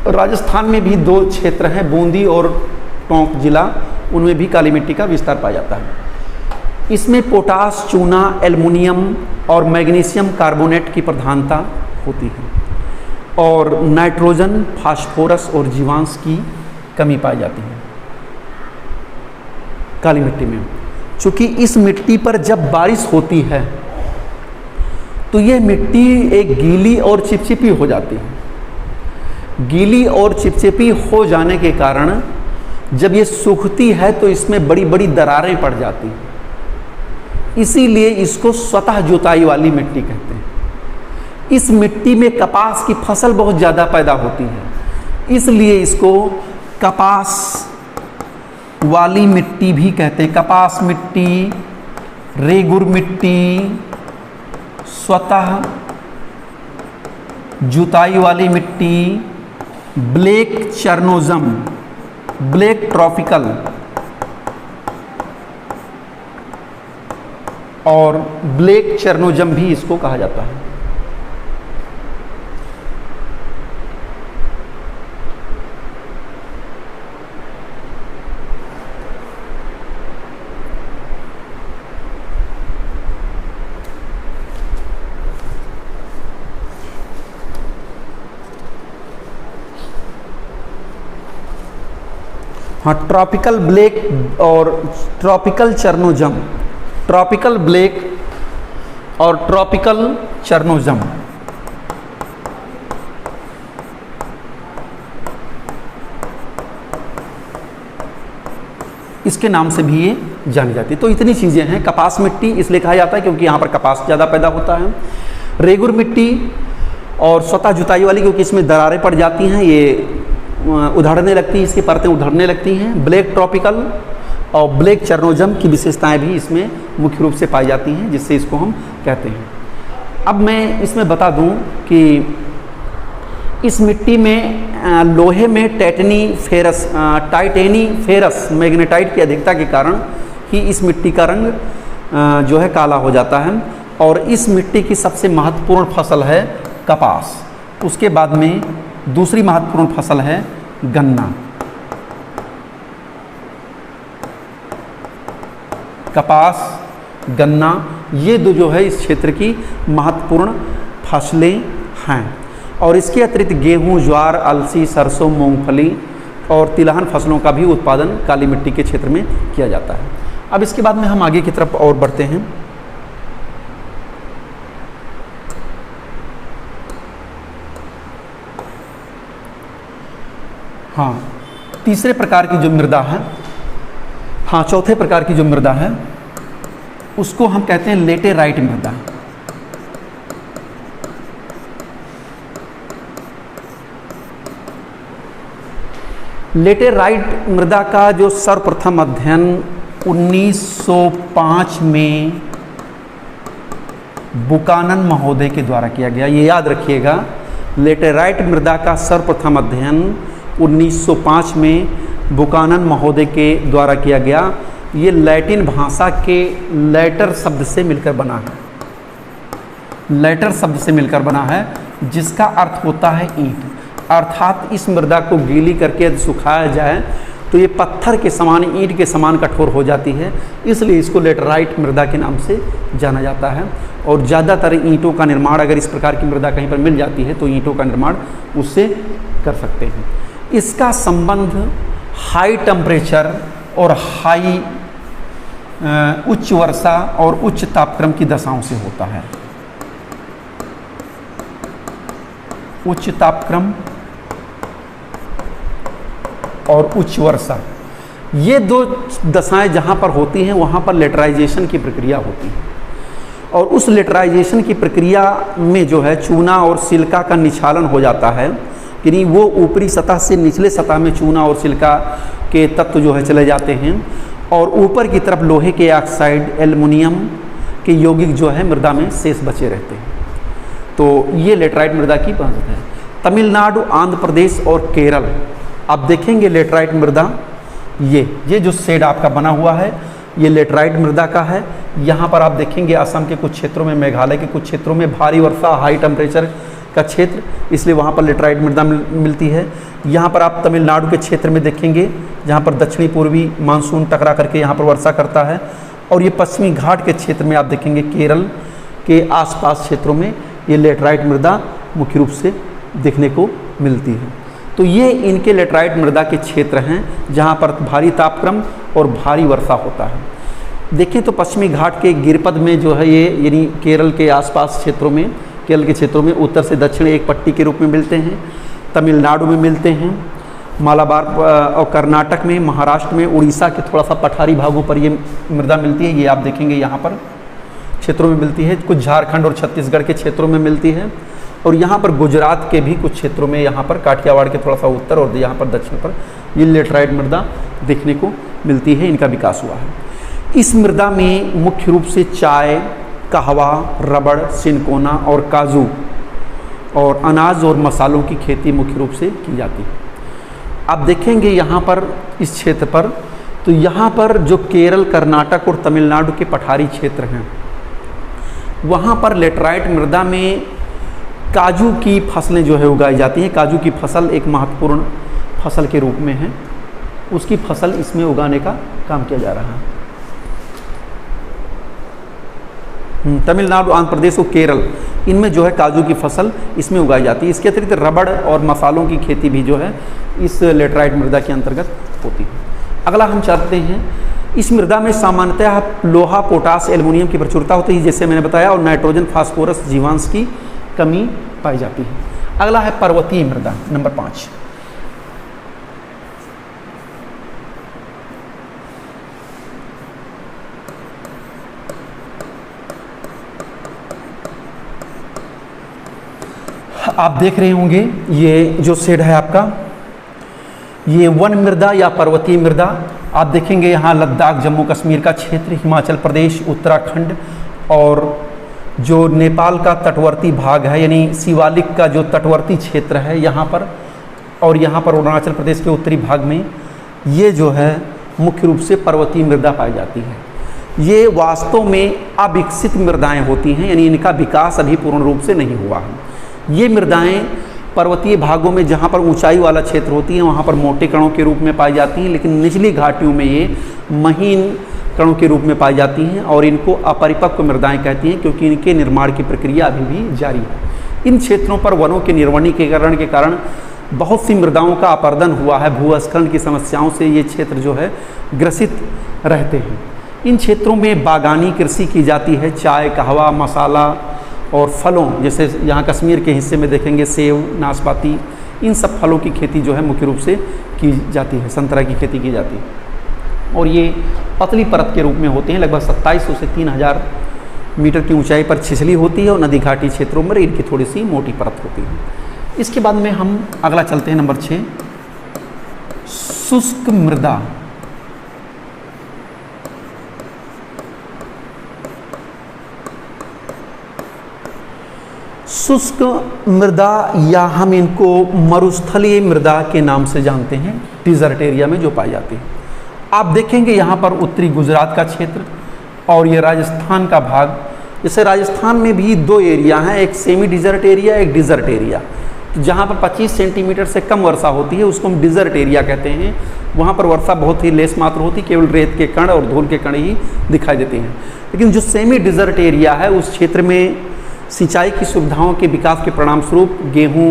राजस्थान में भी 2 क्षेत्र हैं, बूंदी और टोंक जिला, उनमें भी काली मिट्टी का विस्तार पाया जाता है। इसमें पोटास, चूना, एल्युमिनियम और मैग्नीशियम कार्बोनेट की प्रधानता होती है। और नाइट्रोजन, फास्फोरस और जीवांश की कमी पाई जाती है काली मिट्टी में। चूँकि इस मिट्टी पर जब बारिश होती है तो ये मिट्टी एक गीली और चिपचिपी हो जाती है। गीली और चिपचिपी हो जाने के कारण जब ये सूखती है तो इसमें बड़ी बड़ी दरारें पड़ जाती हैं, इसीलिए इसको स्वतः जुताई वाली मिट्टी कहते हैं। इस मिट्टी में कपास की फसल बहुत ज़्यादा पैदा होती है, इसलिए इसको कपास वाली मिट्टी भी कहते हैं। कपास मिट्टी, रेगुर मिट्टी, स्वतः जुताई वाली मिट्टी, ब्लैक चर्नोजम, ब्लैक ट्रॉपिकल और ब्लैक चर्नोजम भी इसको कहा जाता है। हाँ, ट्रॉपिकल ब्लैक और ट्रॉपिकल चर्नोजम, ट्रॉपिकल ब्लैक और ट्रॉपिकल चर्नोजम, इसके नाम से भी ये जानी जाती है। तो इतनी चीज़ें हैं। कपास मिट्टी इसलिए कहा जाता है क्योंकि यहाँ पर कपास ज़्यादा पैदा होता है। रेगुर मिट्टी और स्वतः जुताई वाली क्योंकि इसमें दरारें पड़ जाती हैं, ये उधड़ने लगती हैं, इसकी परतें उधड़ने लगती हैं। ब्लैक ट्रॉपिकल और ब्लैक चर्नोजम की विशेषताएं भी इसमें मुख्य रूप से पाई जाती हैं, जिससे इसको हम कहते हैं। अब मैं इसमें बता दूं कि इस मिट्टी में लोहे में टाइटेनी फेरस मैग्नेटाइट की अधिकता के कारण ही इस मिट्टी का रंग जो है काला हो जाता है। और इस मिट्टी की सबसे महत्वपूर्ण फसल है कपास। उसके बाद में दूसरी महत्वपूर्ण फसल है गन्ना। कपास, गन्ना, ये दो जो है इस क्षेत्र की महत्वपूर्ण फसलें हैं। और इसके अतिरिक्त गेहूं, ज्वार, अलसी, सरसों, मूंगफली और तिलहन फसलों का भी उत्पादन काली मिट्टी के क्षेत्र में किया जाता है। अब इसके बाद में हम आगे की तरफ और बढ़ते हैं। हाँ, तीसरे प्रकार की जो मृदा है, हाँ चौथे प्रकार की जो मृदा है उसको हम कहते हैं लेटेराइट मृदा। लेटेराइट मृदा का जो सर्वप्रथम अध्ययन 1905 में बुकानन महोदय के द्वारा किया गया। ये याद रखिएगा, लेटेराइट मृदा का सर्वप्रथम अध्ययन 1905 में बुकानन महोदय के द्वारा किया गया। ये लैटिन भाषा के लेटर शब्द से मिलकर बना है। लेटर शब्द से मिलकर बना है जिसका अर्थ होता है ईंट। अर्थात इस मृदा को गीली करके यदि सुखाया जाए तो ये पत्थर के समान, ईंट के समान कठोर हो जाती है, इसलिए इसको लेटेराइट मृदा के नाम से जाना जाता है। और ज़्यादातर ईंटों का निर्माण, अगर इस प्रकार की मृदा कहीं पर मिल जाती है तो ईंटों का निर्माण उससे कर सकते हैं। इसका संबंध हाई टेम्परेचर और उच्च वर्षा और उच्च तापक्रम की दशाओं से होता है। उच्च तापक्रम और उच्च वर्षा, ये दो दशाएं जहाँ पर होती हैं वहाँ पर लेटराइजेशन की प्रक्रिया होती है। और उस लेटराइजेशन की प्रक्रिया में जो है चूना और सिलिका का निछालन हो जाता है, यानी वो ऊपरी सतह से निचले सतह में चूना और सिलिका के तत्व जो है चले जाते हैं और ऊपर की तरफ लोहे के ऑक्साइड, एल्युमिनियम के यौगिक जो है मृदा में शेष बचे रहते हैं। तो ये लेटराइट मृदा की पहचान है। तमिलनाडु, आंध्र प्रदेश और केरल, आप देखेंगे लेटराइट मृदा, ये जो शेड आपका बना हुआ है ये लेटराइट मृदा का है। यहाँ पर आप देखेंगे असम के कुछ क्षेत्रों में, मेघालय के कुछ क्षेत्रों में भारी वर्षा, हाई टेम्परेचर का क्षेत्र, इसलिए वहाँ पर लेटराइट मृदा मिलती है। यहाँ पर आप तमिलनाडु के क्षेत्र में देखेंगे जहाँ पर दक्षिणी पूर्वी मानसून टकरा करके यहाँ पर वर्षा करता है। और ये पश्चिमी घाट के क्षेत्र में आप देखेंगे केरल के आसपास क्षेत्रों में ये लेटराइट मृदा मुख्य रूप से देखने को मिलती है। तो ये इनके लेटराइट मृदा के क्षेत्र हैं जहाँ पर भारी तापक्रम और भारी वर्षा होता है। देखें तो पश्चिमी घाट के गिरिपद में जो है ये यानी केरल के आसपास क्षेत्रों में, केरल के क्षेत्रों में उत्तर से दक्षिण एक पट्टी के रूप में मिलते हैं, तमिलनाडु में मिलते हैं, मालाबार और कर्नाटक में, महाराष्ट्र में, उड़ीसा के थोड़ा सा पठारी भागों पर ये मृदा मिलती है। ये आप देखेंगे यहाँ पर क्षेत्रों में मिलती है, कुछ झारखंड और छत्तीसगढ़ के क्षेत्रों में मिलती है, और यहाँ पर गुजरात के भी कुछ क्षेत्रों में, यहाँ पर काठियावाड़ के थोड़ा सा उत्तर और यहाँ पर दक्षिण पर ये लेटराइट मृदा देखने को मिलती है, इनका विकास हुआ है। इस मृदा में मुख्य रूप से चाय, कहवा, रबड़, सिनकोना और काजू और अनाज और मसालों की खेती मुख्य रूप से की जाती है। आप देखेंगे यहाँ पर इस क्षेत्र पर, तो यहाँ पर जो केरल, कर्नाटक और तमिलनाडु के पठारी क्षेत्र हैं, वहाँ पर लेटराइट मृदा में काजू की फसलें जो है उगाई जाती हैं। काजू की फसल एक महत्वपूर्ण फसल के रूप में है, उसकी फसल इसमें उगाने का काम किया जा रहा है। तमिलनाडु, आंध्र प्रदेश और केरल, इनमें जो है काजू की फसल इसमें उगाई जाती है। इसके अतिरिक्त रबड़ और मसालों की खेती भी जो है इस लेटराइट मृदा के अंतर्गत होती है। अगला हम चलते हैं, इस मृदा में सामान्यतः लोहा, पोटास, एल्युमिनियम की प्रचुरता होती है जैसे मैंने बताया, और नाइट्रोजन, फास्फोरस, जीवांश की कमी पाई जाती है। अगला है पर्वतीय मृदा, नंबर 5। आप देख रहे होंगे ये जो शेड है आपका, ये वन मृदा या पर्वतीय मृदा। आप देखेंगे यहाँ लद्दाख, जम्मू कश्मीर का क्षेत्र, हिमाचल प्रदेश, उत्तराखंड और जो नेपाल का तटवर्ती भाग है यानी शिवालिक का जो तटवर्ती क्षेत्र है यहाँ पर, और यहाँ पर अरुणाचल प्रदेश के उत्तरी भाग में ये जो है मुख्य रूप से पर्वतीय मृदा पाई जाती है। ये वास्तव में अविकसित मृदाएं होती हैं, यानी इनका विकास अभी पूर्ण रूप से नहीं हुआ है। ये मृदाएं पर्वतीय भागों में जहाँ पर ऊंचाई वाला क्षेत्र होती है वहाँ पर मोटे कणों के रूप में पाई जाती हैं, लेकिन निचली घाटियों में ये महीन कणों के रूप में पाई जाती हैं और इनको अपरिपक्व मृदाएं कहती हैं क्योंकि इनके निर्माण की प्रक्रिया अभी भी जारी है। इन क्षेत्रों पर वनों के निर्वनीकरण के कारण बहुत सी मृदाओं का अपरदन हुआ है। भूस्खलन की समस्याओं से ये क्षेत्र जो है ग्रसित रहते हैं। इन क्षेत्रों में बागानी कृषि की जाती है, चाय, कहवा, मसाला और फलों, जैसे यहाँ कश्मीर के हिस्से में देखेंगे सेब, नाशपाती, इन सब फलों की खेती जो है मुख्य रूप से की जाती है। संतरा की खेती की जाती है और ये पतली परत के रूप में होते हैं। लगभग 2700 से 3000 मीटर की ऊंचाई पर छिछली होती है और नदी घाटी क्षेत्रों में इनकी थोड़ी सी मोटी परत होती है। इसके बाद में हम अगला चलते हैं, नंबर 6, शुष्क मृदा। शुष्क मृदा या हम इनको मरुस्थलीय मृदा के नाम से जानते हैं, डिजर्ट एरिया में जो पाई जाती है। आप देखेंगे यहाँ पर उत्तरी गुजरात का क्षेत्र और ये राजस्थान का भाग। जैसे राजस्थान में भी 2 एरिया हैं, एक सेमी डिजर्ट एरिया, एक डिजर्ट एरिया। तो जहाँ पर 25 सेंटीमीटर से कम वर्षा होती है उसको हम डिजर्ट एरिया कहते हैं। वहाँ पर वर्षा बहुत ही लेस मात्र होती है, केवल रेत के कण और धूल के कण ही दिखाई देते हैं। लेकिन जो सेमी डिजर्ट एरिया है उस क्षेत्र में सिंचाई की सुविधाओं के विकास के परिणाम स्वरूप गेहूँ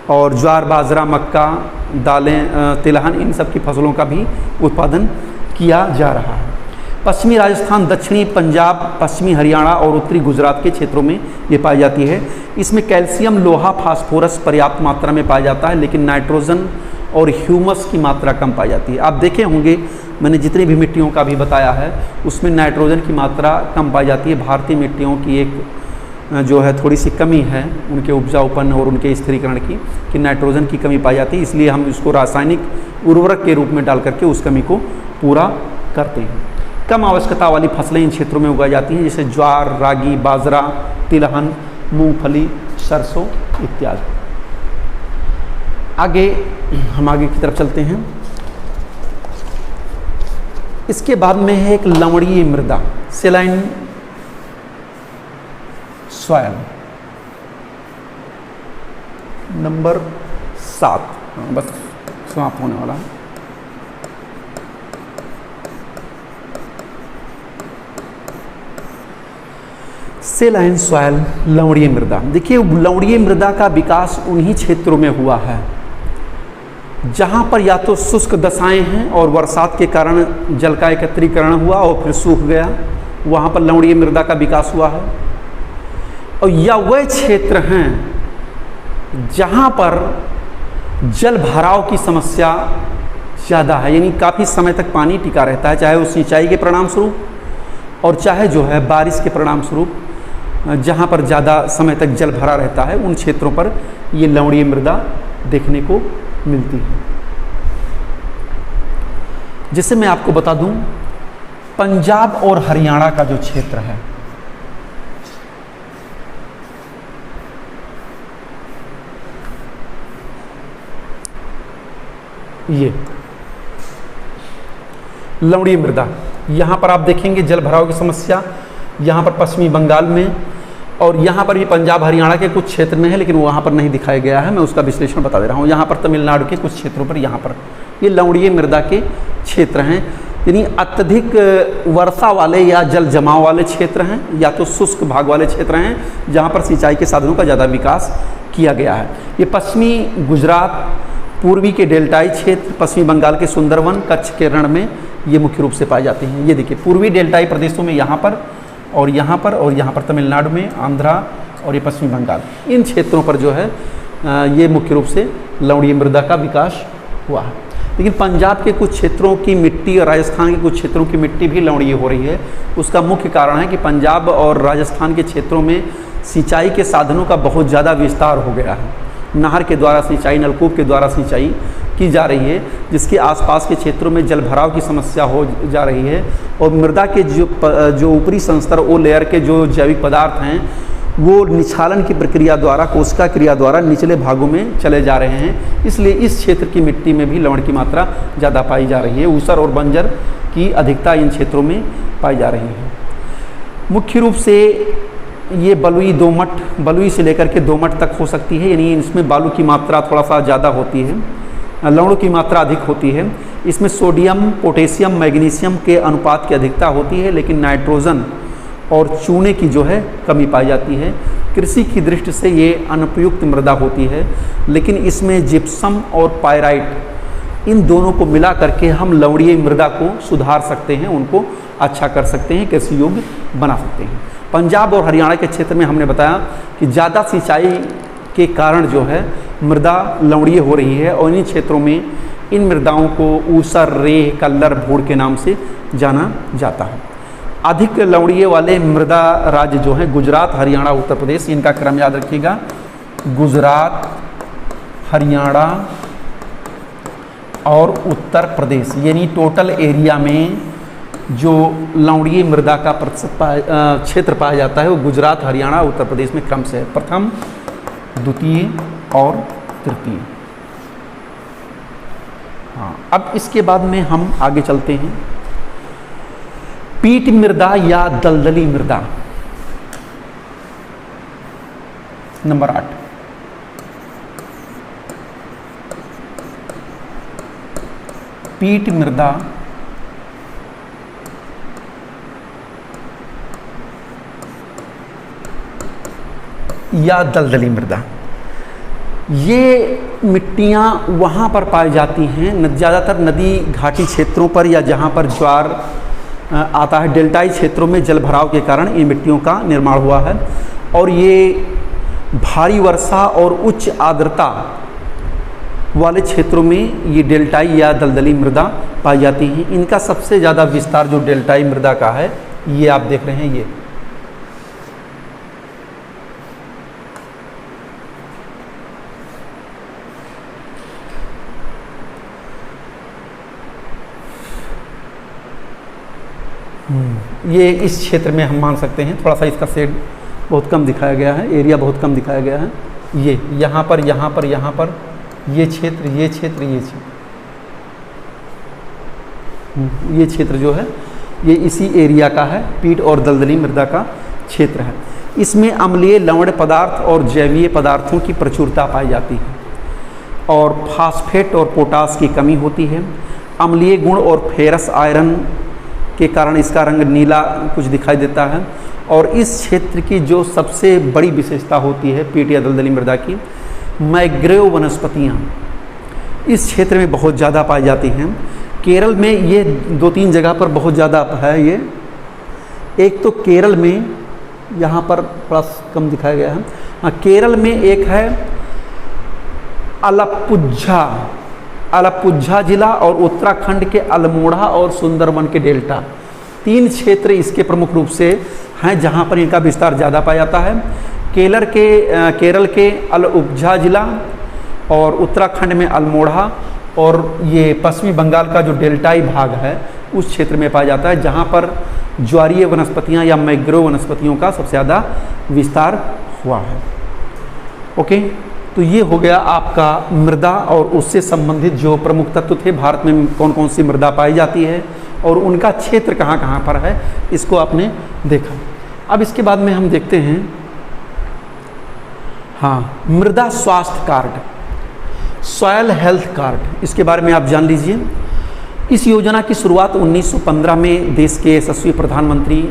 और ज्वार, बाजरा, मक्का, दालें, तिलहन, इन सब की फसलों का भी उत्पादन किया जा रहा है। पश्चिमी राजस्थान, दक्षिणी पंजाब, पश्चिमी हरियाणा और उत्तरी गुजरात के क्षेत्रों में ये पाई जाती है। इसमें कैल्शियम, लोहा, फास्फोरस पर्याप्त मात्रा में पाया जाता है, लेकिन नाइट्रोजन और ह्यूमस की मात्रा कम पाई जाती है। आप देखे होंगे मैंने जितनी भी मिट्टियों का भी बताया है उसमें नाइट्रोजन की मात्रा कम पाई जाती है। भारतीय मिट्टियों की एक जो है थोड़ी सी कमी है उनके उपजाऊपन और उनके स्थिरीकरण की, कि नाइट्रोजन की कमी पाई जाती है, इसलिए हम इसको रासायनिक उर्वरक के रूप में डाल करके उस कमी को पूरा करते हैं। कम आवश्यकता वाली फसलें इन क्षेत्रों में उगाई जाती हैं, जैसे ज्वार, रागी, बाजरा, तिलहन, मूंगफली, सरसों इत्यादि। आगे हम आगे की तरफ चलते हैं। इसके बाद में है एक लवणीय मृदा, सेलाइन सॉयल, नंबर 7, बस समाप्त होने वाला है। सेलाइन सॉइल, लवणीय मृदा। देखिए, लवणीय मृदा का विकास उन्हीं क्षेत्रों में हुआ है जहाँ पर या तो शुष्क दशाएं हैं और बरसात के कारण जल का एकत्रीकरण हुआ और फिर सूख गया, वहाँ पर लवणीय मृदा का विकास हुआ है। और या वह क्षेत्र हैं जहाँ पर जल भराव की समस्या ज़्यादा है, यानी काफ़ी समय तक पानी टिका रहता है, चाहे वो सिंचाई के परिणाम स्वरूप और चाहे जो है बारिश के परिणाम स्वरूप, जहाँ पर ज़्यादा समय तक जल भरा रहता है उन क्षेत्रों पर ये लवणीय मृदा देखने को मिलती है। जैसे मैं आपको बता दूं, पंजाब और हरियाणा का जो क्षेत्र है, ये लवणीय मृदा, यहाँ पर आप देखेंगे जल भराव की समस्या यहाँ पर पश्चिमी बंगाल में और यहाँ पर भी पंजाब हरियाणा के कुछ क्षेत्र में है, लेकिन वहाँ पर नहीं दिखाया गया है। मैं उसका विश्लेषण बता दे रहा हूँ। यहाँ पर तमिलनाडु के कुछ क्षेत्रों पर यहाँ पर ये लवणीय मृदा के क्षेत्र हैं, यानी अत्यधिक वर्षा वाले या जल जमाव वाले क्षेत्र हैं, या तो शुष्क भाग वाले क्षेत्र हैं जहाँ पर सिंचाई के साधनों का ज़्यादा विकास किया गया है। ये पश्चिमी गुजरात, पूर्वी के डेल्टाई क्षेत्र, पश्चिमी बंगाल के सुंदरवन, कच्छ के रण में ये मुख्य रूप से पाए जाते हैं। ये देखिए, पूर्वी डेल्टाई प्रदेशों में यहाँ पर और यहाँ पर और यहाँ पर तमिलनाडु में, आंध्रा और ये पश्चिमी बंगाल, इन क्षेत्रों पर जो है ये मुख्य रूप से लवणीय मृदा का विकास हुआ है। लेकिन पंजाब के कुछ क्षेत्रों की मिट्टी और राजस्थान के कुछ क्षेत्रों की मिट्टी भी लवणीय हो रही है। उसका मुख्य कारण है कि पंजाब और राजस्थान के क्षेत्रों में सिंचाई के साधनों का बहुत ज़्यादा विस्तार हो गया है। नहर के द्वारा सिंचाई, नलकूप के द्वारा सिंचाई की जा रही है, जिसके आसपास के क्षेत्रों में जल भराव की समस्या हो जा रही है और मृदा के जो ऊपरी संस्तर, ओ लेयर के जो जैविक पदार्थ हैं वो निछालन की प्रक्रिया द्वारा, कोशिका क्रिया द्वारा निचले भागों में चले जा रहे हैं। इसलिए इस क्षेत्र की मिट्टी में भी लवण की मात्रा ज़्यादा पाई जा रही है। ऊसर और बंजर की अधिकता इन क्षेत्रों में पाई जा रही है। मुख्य रूप से ये बलुई दोमट, बलुई से लेकर के दोमट तक हो सकती है, यानी इसमें बालू की मात्रा थोड़ा सा ज़्यादा होती है, लवणों की मात्रा अधिक होती है। इसमें सोडियम, पोटेशियम, मैग्नीशियम के अनुपात की अधिकता होती है, लेकिन नाइट्रोजन और चूने की जो है कमी पाई जाती है। कृषि की दृष्टि से ये अनुपयुक्त मृदा होती है, लेकिन इसमें जिप्सम और पायराइट, इन दोनों को मिला करके हम लवणीय मृदा को सुधार सकते हैं, उनको अच्छा कर सकते हैं, कृषि योग्य बना सकते हैं। पंजाब और हरियाणा के क्षेत्र में हमने बताया कि ज़्यादा सिंचाई के कारण जो है मृदा लवणीय हो रही है और इन क्षेत्रों में इन मृदाओं को ऊसर, रेह, कल्लर, भूड़ के नाम से जाना जाता है। अधिक लवणीय वाले मृदा राज्य जो हैं गुजरात, हरियाणा, उत्तर प्रदेश, इनका क्रम याद रखिएगा। गुजरात, हरियाणा और उत्तर प्रदेश, यानी टोटल एरिया में जो लवणीय मृदा का प्रतिशत क्षेत्र पाया जाता है वो गुजरात, हरियाणा, उत्तर प्रदेश में क्रम से है, प्रथम, द्वितीय और तृतीय। हाँ, अब इसके बाद में हम आगे चलते हैं। पीट मृदा या दलदली मृदा, नंबर 8। पीट मृदा या दलदली मृदा, ये मिट्टियाँ वहाँ पर पाई जाती हैं ज़्यादातर नदी घाटी क्षेत्रों पर या जहाँ पर ज्वार आता है। डेल्टाई क्षेत्रों में जल भराव के कारण इन मिट्टियों का निर्माण हुआ है और ये भारी वर्षा और उच्च आर्द्रता वाले क्षेत्रों में ये डेल्टाई या दलदली मृदा पाई जाती हैं। इनका सबसे ज़्यादा विस्तार जो डेल्टाई मृदा का है, ये आप देख रहे हैं, ये इस क्षेत्र में हम मान सकते हैं। थोड़ा सा इसका शेड बहुत कम दिखाया गया है, एरिया बहुत कम दिखाया गया है। ये यहाँ पर, यहाँ पर, यहाँ पर, ये क्षेत्र, ये क्षेत्र, ये क्षेत्र, ये क्षेत्र जो है ये इसी एरिया का है, पीट और दलदली मृदा का क्षेत्र है। इसमें अम्लीय लवण पदार्थ और जैवीय पदार्थों की प्रचुरता पाई जाती है और फास्फेट और पोटास की कमी होती है। अम्लीय गुण और फेरस आयरन के कारण इसका रंग नीला कुछ दिखाई देता है और इस क्षेत्र की जो सबसे बड़ी विशेषता होती है पीट या दलदली मृदा की, मैग्रोव वनस्पतियाँ इस क्षेत्र में बहुत ज़्यादा पाई जाती हैं। केरल में ये 2-3 जगह पर बहुत ज़्यादा है ये। एक तो केरल में, यहाँ पर थोड़ा कम दिखाया गया है, हाँ केरल में एक है अलप्पुझा जिला और उत्तराखंड के अल्मोड़ा और सुंदरवन के डेल्टा, 3 क्षेत्र इसके प्रमुख रूप से हैं जहाँ पर इनका विस्तार ज़्यादा पाया जाता है। केरल के अलप्पुझा जिला और उत्तराखंड में अल्मोड़ा और ये पश्चिमी बंगाल का जो डेल्टाई भाग है उस क्षेत्र में पाया जाता है जहाँ पर ज्वारीय वनस्पतियाँ या मैग्रोव वनस्पतियों का सबसे ज़्यादा विस्तार हुआ है। ओके, तो ये हो गया आपका मृदा और उससे संबंधित जो प्रमुख तत्व थे, भारत में कौन कौन सी मृदा पाई जाती है और उनका क्षेत्र कहाँ कहाँ पर है, इसको आपने देखा। अब इसके बाद में हम देखते हैं हाँ मृदा स्वास्थ्य कार्ड, सॉयल हेल्थ कार्ड, इसके बारे में आप जान लीजिए। इस योजना की शुरुआत 1915 में देश के यशस्वी प्रधानमंत्री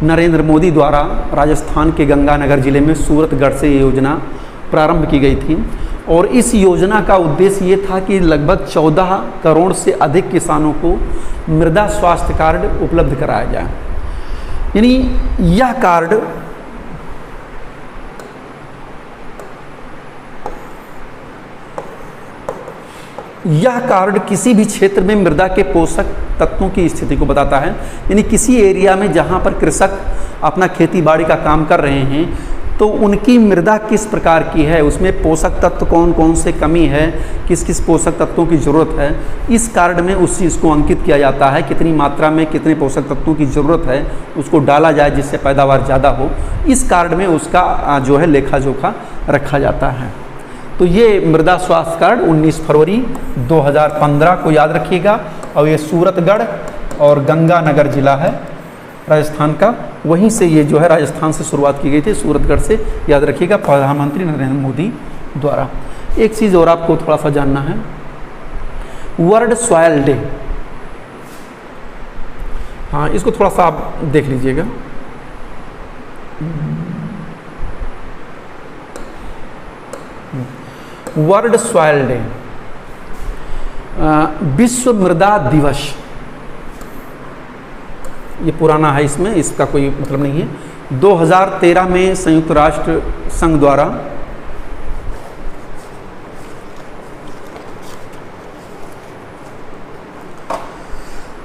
नरेंद्र मोदी द्वारा राजस्थान के गंगानगर जिले में सूरतगढ़ से ये योजना प्रारंभ की गई थी और इस योजना का उद्देश्य ये था कि लगभग 14 करोड़ से अधिक किसानों को मृदा स्वास्थ्य कार्ड उपलब्ध कराया जाए। यानी यह कार्ड किसी भी क्षेत्र में मृदा के पोषक तत्वों की स्थिति को बताता है। यानी किसी एरिया में जहां पर कृषक अपना खेती बाड़ी का काम कर रहे हैं तो उनकी मृदा किस प्रकार की है, उसमें पोषक तत्व कौन कौन से कमी है, किस किस पोषक तत्वों की ज़रूरत है, इस कार्ड में उस चीज़ को अंकित किया जाता है। कितनी मात्रा में कितने पोषक तत्वों की ज़रूरत है उसको डाला जाए जिससे पैदावार ज़्यादा हो, इस कार्ड में उसका जो है लेखा जोखा रखा जाता है। तो ये मृदा स्वास्थ्य कार्ड 19 फरवरी 2015 को याद रखिएगा और ये सूरतगढ़ और गंगानगर जिला है राजस्थान का, वहीं से ये जो है राजस्थान से शुरुआत की गई थी, सूरतगढ़ से, याद रखिएगा, प्रधानमंत्री नरेंद्र मोदी द्वारा। एक चीज़ और आपको थोड़ा सा जानना है, वर्ल्ड सॉयल डे, हाँ इसको थोड़ा सा आप देख लीजिएगा। वर्ल्ड सॉयल डे, विश्व मृदा दिवस, ये पुराना है, इसमें इसका कोई मतलब नहीं है। 2013 में संयुक्त राष्ट्र संघ द्वारा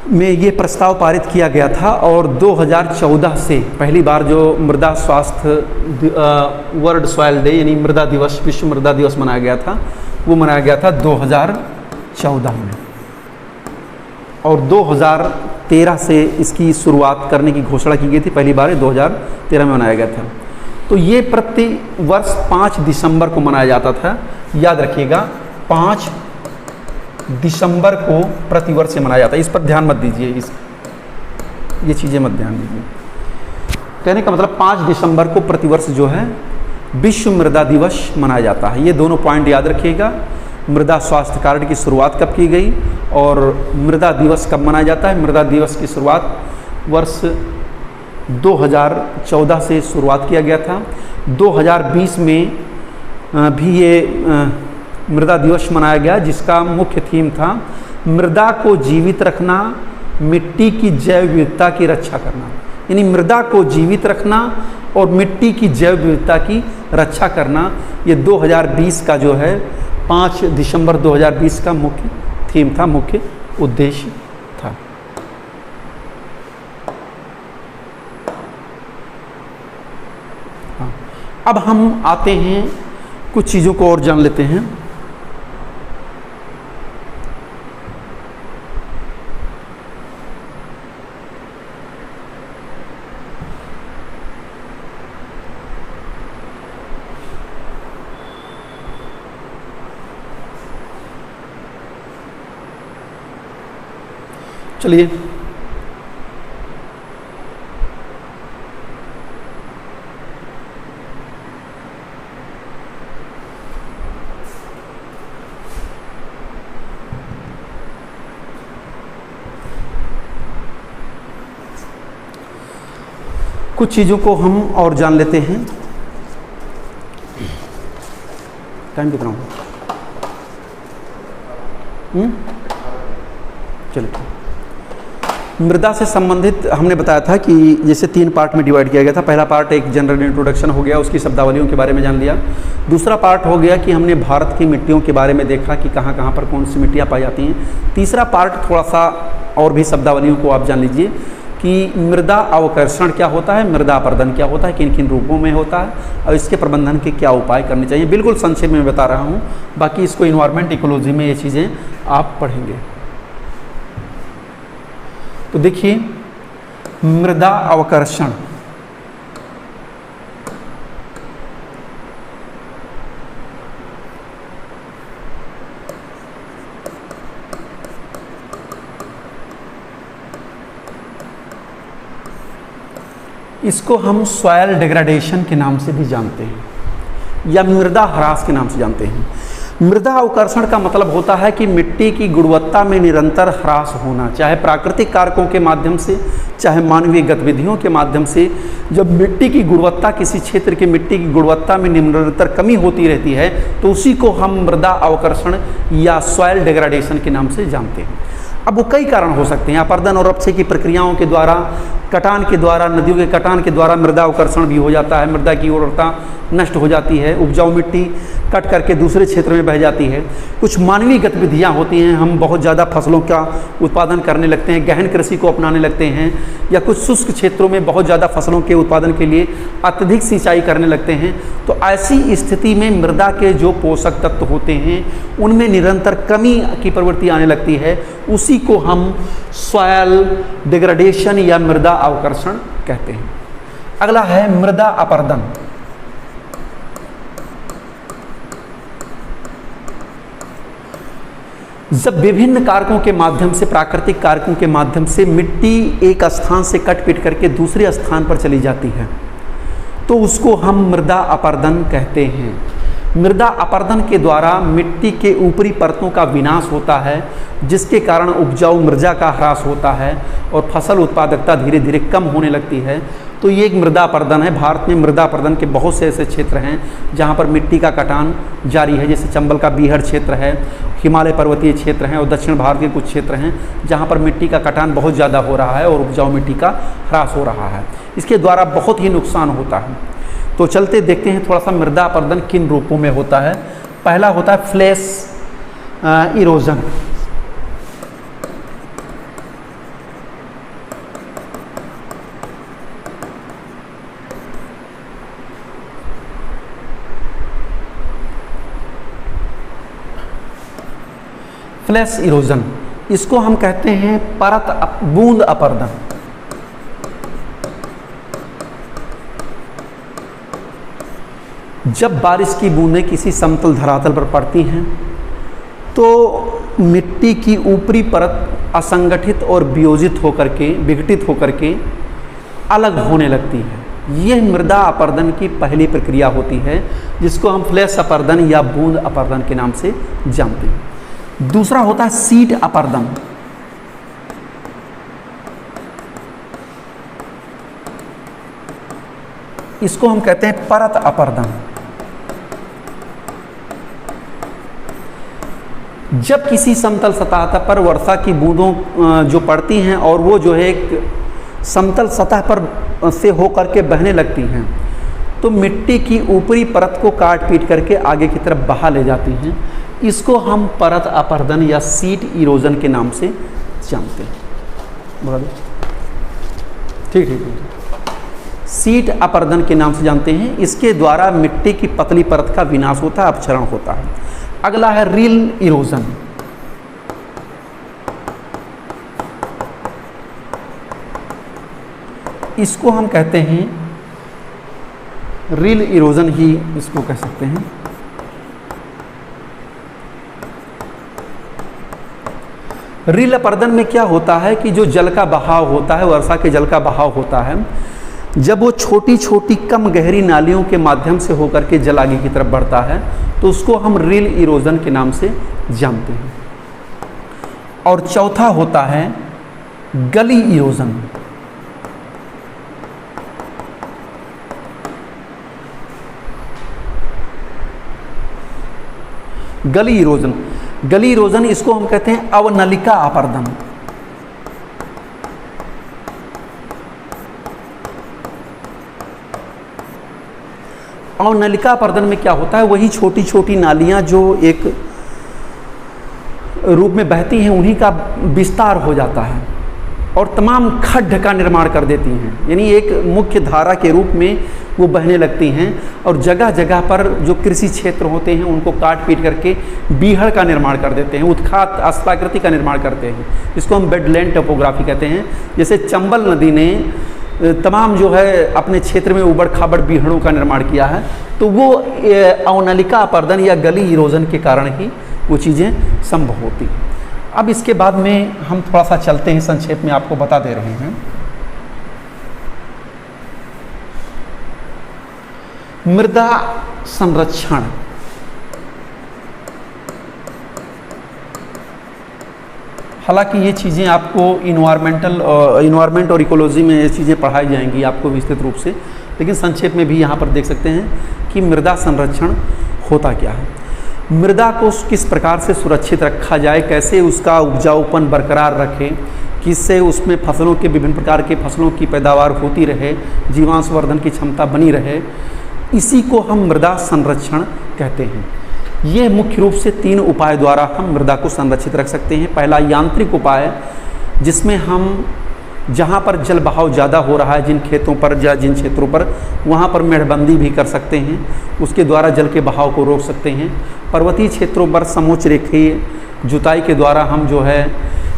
में ये प्रस्ताव पारित किया गया था और 2014 से पहली बार जो मृदा स्वास्थ्य वर्ल्ड सॉयल डे यानी मृदा दिवस, विश्व मृदा दिवस मनाया गया था, वो मनाया गया था 2014 में और 2013 से इसकी शुरुआत करने की घोषणा की गई थी। पहली बार 2013 में मनाया गया था। तो ये प्रति वर्ष 5 दिसंबर को मनाया जाता था, याद रखिएगा 5 दिसंबर को प्रतिवर्ष मनाया जाता है। इस पर ध्यान मत दीजिए, ये चीज़ें मत ध्यान दीजिए। कहने का मतलब 5 दिसंबर को प्रतिवर्ष जो है विश्व मृदा दिवस मनाया जाता है। ये दोनों पॉइंट याद रखिएगा। मृदा स्वास्थ्य कार्ड की शुरुआत कब की गई और मृदा दिवस कब मनाया जाता है। मृदा दिवस की शुरुआत वर्ष 2014 से शुरुआत किया गया था। 2020 में भी ये मृदा दिवस मनाया गया, जिसका मुख्य थीम था मृदा को जीवित रखना, मिट्टी की जैव विविधता की रक्षा करना। यानी मृदा को जीवित रखना और मिट्टी की जैव विविधता की रक्षा करना, ये 2020 का जो है 5 दिसंबर 2020 का मुख्य थीम था, मुख्य उद्देश्य था। हाँ, अब हम आते हैं कुछ चीज़ों को और जान लेते हैं। चलिए कुछ चीज़ों को हम और जान लेते हैं। टाइम कितना हुआ? चलिए, मृदा से संबंधित हमने बताया था कि जैसे 3 पार्ट में डिवाइड किया गया था। पहला पार्ट एक जनरल इंट्रोडक्शन हो गया, उसकी शब्दावलियों के बारे में जान लिया। दूसरा पार्ट हो गया कि हमने भारत की मिट्टियों के बारे में देखा कि कहाँ कहाँ पर कौन सी मिट्टियाँ पाई जाती हैं। तीसरा पार्ट थोड़ा सा और भी शब्दावलियों को आप जान लीजिए कि मृदा अवकर्षण क्या होता है, मृदा अपर्दन क्या होता है, किन किन रूपों में होता है और इसके प्रबंधन के क्या उपाय करने चाहिए। बिल्कुल संक्षेप में बता रहा हूँ, बाकी इसको इन्वायरमेंट इकोलॉजी में ये चीज़ें आप पढ़ेंगे। तो देखिए, मृदा अवकर्षण इसको हम सॉयल डिग्रेडेशन के नाम से भी जानते हैं या मृदा ह्रास के नाम से जानते हैं। मृदा अवकर्षण का मतलब होता है कि मिट्टी की गुणवत्ता में निरंतर ह्रास होना, चाहे प्राकृतिक कारकों के माध्यम से, चाहे मानवीय गतिविधियों के माध्यम से। जब मिट्टी की गुणवत्ता, किसी क्षेत्र की मिट्टी की गुणवत्ता में निरंतर कमी होती रहती है तो उसी को हम मृदा अवकर्षण या सॉयल डिग्रेडेशन के नाम से जानते हैं। अब वो कई कारण हो सकते हैं। अपर्दन और अपक्षय की प्रक्रियाओं के द्वारा, कटान के द्वारा, नदियों के कटान के द्वारा मृदा अवकर्षण भी हो जाता है, मृदा की उर्वरता नष्ट हो जाती है, उपजाऊ मिट्टी कट करके दूसरे क्षेत्र में बह जाती है। कुछ मानवीय गतिविधियां होती हैं, हम बहुत ज़्यादा फसलों का उत्पादन करने लगते हैं, गहन कृषि को अपनाने लगते हैं, या कुछ शुष्क क्षेत्रों में बहुत ज़्यादा फसलों के उत्पादन के लिए अत्यधिक सिंचाई करने लगते हैं। तो ऐसी स्थिति में मृदा के जो पोषक तत्व होते हैं उनमें निरंतर कमी की प्रवृत्ति आने लगती है। उसी को हम सॉयल डिग्रेडेशन या मृदा अवकर्षण कहते हैं। अगला है मृदा अपर्दन। जब विभिन्न कारकों के माध्यम से, प्राकृतिक कारकों के माध्यम से मिट्टी एक स्थान से कट पीट करके दूसरे स्थान पर चली जाती है तो उसको हम मृदा अपर्दन कहते हैं। मृदा अपर्दन के द्वारा मिट्टी के ऊपरी परतों का विनाश होता है, जिसके कारण उपजाऊ मृदा का ह्रास होता है और फसल उत्पादकता धीरे धीरे कम होने लगती है। तो ये एक मृदा अपर्दन है। भारत में मृदा अपर्दन के बहुत से ऐसे क्षेत्र हैं जहाँ पर मिट्टी का कटान जारी है, जैसे चंबल का बीहड़ क्षेत्र है, हिमालय पर्वतीय क्षेत्र हैं और दक्षिण भारत के कुछ क्षेत्र हैं जहाँ पर मिट्टी का कटान बहुत ज़्यादा हो रहा है और उपजाऊ मिट्टी का ह्रास हो रहा है। इसके द्वारा बहुत ही नुकसान होता है। तो चलते देखते हैं थोड़ा सा मृदा अपर्दन किन रूपों में होता है। पहला होता है फ्लैश इरोजन। फ्लैश इरोजन, इसको हम कहते हैं बूंद अपर्दन। जब बारिश की बूंदें किसी समतल धरातल पर पड़ती हैं तो मिट्टी की ऊपरी परत असंगठित और वियोजित होकर के, विघटित होकर के अलग होने लगती है। यह मृदा अपर्दन की पहली प्रक्रिया होती है, जिसको हम फ्लैश अपर्दन या बूंद अपर्दन के नाम से जानते हैं। दूसरा होता है सीट अपर्दन। इसको हम कहते हैं परत अपर्दन। जब किसी समतल सतह पर वर्षा की बूंदों जो पड़ती हैं और वो जो है एक समतल सतह पर से होकर के बहने लगती हैं तो मिट्टी की ऊपरी परत को काट पीट करके आगे की तरफ बहा ले जाती हैं। इसको हम परत अपर्दन या सीट इरोजन के नाम से जानते हैं। ठीक ठीक, सीट अपर्दन के नाम से जानते हैं। इसके द्वारा मिट्टी की पतली परत का विनाश होता है, अपक्षरण होता है। अगला है रिल इरोजन। इसको हम कहते हैं रिल इरोजन ही इसको कह सकते हैं। रिल अपर्दन में क्या होता है कि जो जल का बहाव होता है, वर्षा के जल का बहाव होता है, जब वो छोटी छोटी कम गहरी नालियों के माध्यम से होकर के जल आगे की तरफ बढ़ता है तो उसको हम रिल इरोजन के नाम से जानते हैं। और चौथा होता है गली इरोजन। गली इरोजन, गली इरोजन इसको हम कहते हैं अवनलिका अपर्दन। अवनलिका अपर्दन में क्या होता है, वही छोटी छोटी नालियाँ जो एक रूप में बहती हैं उन्हीं का विस्तार हो जाता है और तमाम खड्ड का निर्माण कर देती हैं, यानी एक मुख्य धारा के रूप में वो बहने लगती हैं और जगह जगह पर जो कृषि क्षेत्र होते हैं उनको काट पीट करके बीहड़ का निर्माण कर देते हैं, उत्खात अस्ताकृति का निर्माण करते हैं। इसको हम बेडलैंड टोपोग्राफी कहते हैं। जैसे चंबल नदी ने तमाम जो है अपने क्षेत्र में उबड़ खाबड़ बीहड़ों का निर्माण किया है, तो वो अवनलिका अपर्दन या गली इरोजन के कारण ही वो चीज़ें संभव होती। अब इसके बाद में हम थोड़ा सा चलते हैं, संक्षेप में आपको बता दे रहे हैं। मृदा संरक्षण, हालांकि ये चीज़ें आपको इन्वायरमेंट और इकोलॉजी में ये चीज़ें पढ़ाई जाएंगी आपको विस्तृत रूप से, लेकिन संक्षेप में भी यहाँ पर देख सकते हैं कि मृदा संरक्षण होता क्या है। मृदा को किस प्रकार से सुरक्षित रखा जाए, कैसे उसका उपजाऊपन बरकरार रखें, किससे उसमें फसलों के विभिन्न प्रकार के फसलों की पैदावार होती रहे, जीवांशवर्धन की क्षमता बनी रहे, इसी को हम मृदा संरक्षण कहते हैं। ये मुख्य रूप से 3 उपाय द्वारा हम मृदा को संरक्षित रख सकते हैं। पहला यांत्रिक उपाय, जिसमें हम जहाँ पर जल बहाव ज़्यादा हो रहा है, जिन खेतों पर या जिन क्षेत्रों पर, वहाँ पर मेड़बंदी भी कर सकते हैं, उसके द्वारा जल के बहाव को रोक सकते हैं। पर्वतीय क्षेत्रों पर समोच्च रेखीय जुताई के द्वारा हम जो है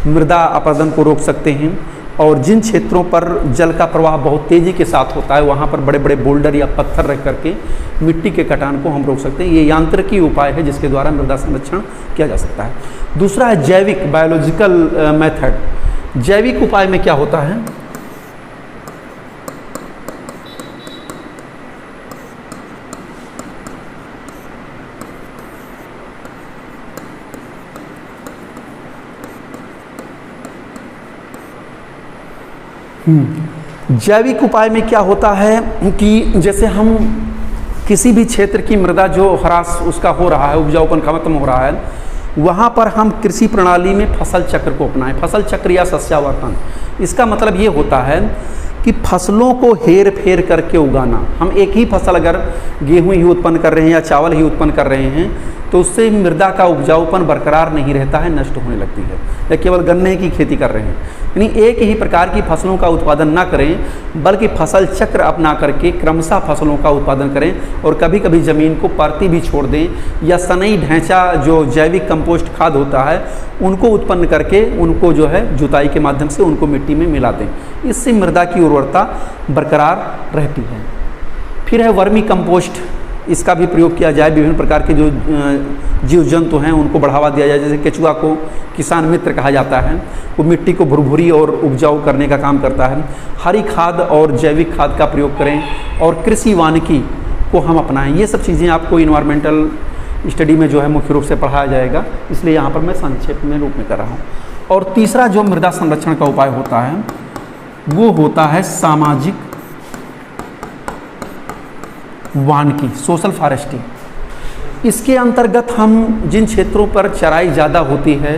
मृदा अपरदन को रोक सकते हैं। और जिन क्षेत्रों पर जल का प्रवाह बहुत तेज़ी के साथ होता है, वहाँ पर बड़े बड़े बोल्डर या पत्थर रख करके मिट्टी के कटान को हम रोक सकते हैं। ये यांत्रिकी उपाय है जिसके द्वारा मृदा संरक्षण किया जा सकता है। दूसरा है जैविक, बायोलॉजिकल मेथड। जैविक उपाय में क्या होता है, जैविक उपाय में क्या होता है कि जैसे हम किसी भी क्षेत्र की मृदा जो ह्रास उसका हो रहा है, उपजाऊपन खत्म हो रहा है, वहाँ पर हम कृषि प्रणाली में फसल चक्र को अपनाएं। फसल चक्र या सस्यावर्तन, इसका मतलब ये होता है कि फसलों को हेर फेर करके उगाना। हम एक ही फसल अगर गेहूं ही उत्पन्न कर रहे हैं या चावल ही उत्पन्न कर रहे हैं तो उससे मृदा का उपजाऊपन बरकरार नहीं रहता है, नष्ट होने लगती है। या केवल गन्ने की खेती कर रहे हैं, यानी एक ही प्रकार की फसलों का उत्पादन ना करें, बल्कि फसल चक्र अपना करके क्रमशः फसलों का उत्पादन करें। और कभी कभी ज़मीन को परती भी छोड़ दें, या सनई ढांचा जो जैविक कंपोस्ट खाद होता है उनको उत्पन्न करके उनको जो है जुताई के माध्यम से उनको मिट्टी में मिला दें। इससे मृदा की उर्वरता बरकरार रहती है। फिर है वर्मी कंपोस्ट, इसका भी प्रयोग किया जाए। विभिन्न प्रकार के जो जीव जंतु हैं उनको बढ़ावा दिया जाए। जैसे केचुआ को किसान मित्र कहा जाता है, वो मिट्टी को भुरभुरी और उपजाऊ करने का काम करता है। हरी खाद और जैविक खाद का प्रयोग करें और कृषि वानिकी को हम अपनाएं। ये सब चीज़ें आपको इन्वायरमेंटल स्टडी में जो है मुख्य रूप से पढ़ाया जाएगा, इसलिए यहाँ पर मैं संक्षेप में रूप में कर रहा हूँ। और तीसरा जो मृदा संरक्षण का उपाय होता है वो होता है सामाजिक वानिकी, सोशल फॉरेस्टिंग। इसके अंतर्गत हम जिन क्षेत्रों पर चराई ज़्यादा होती है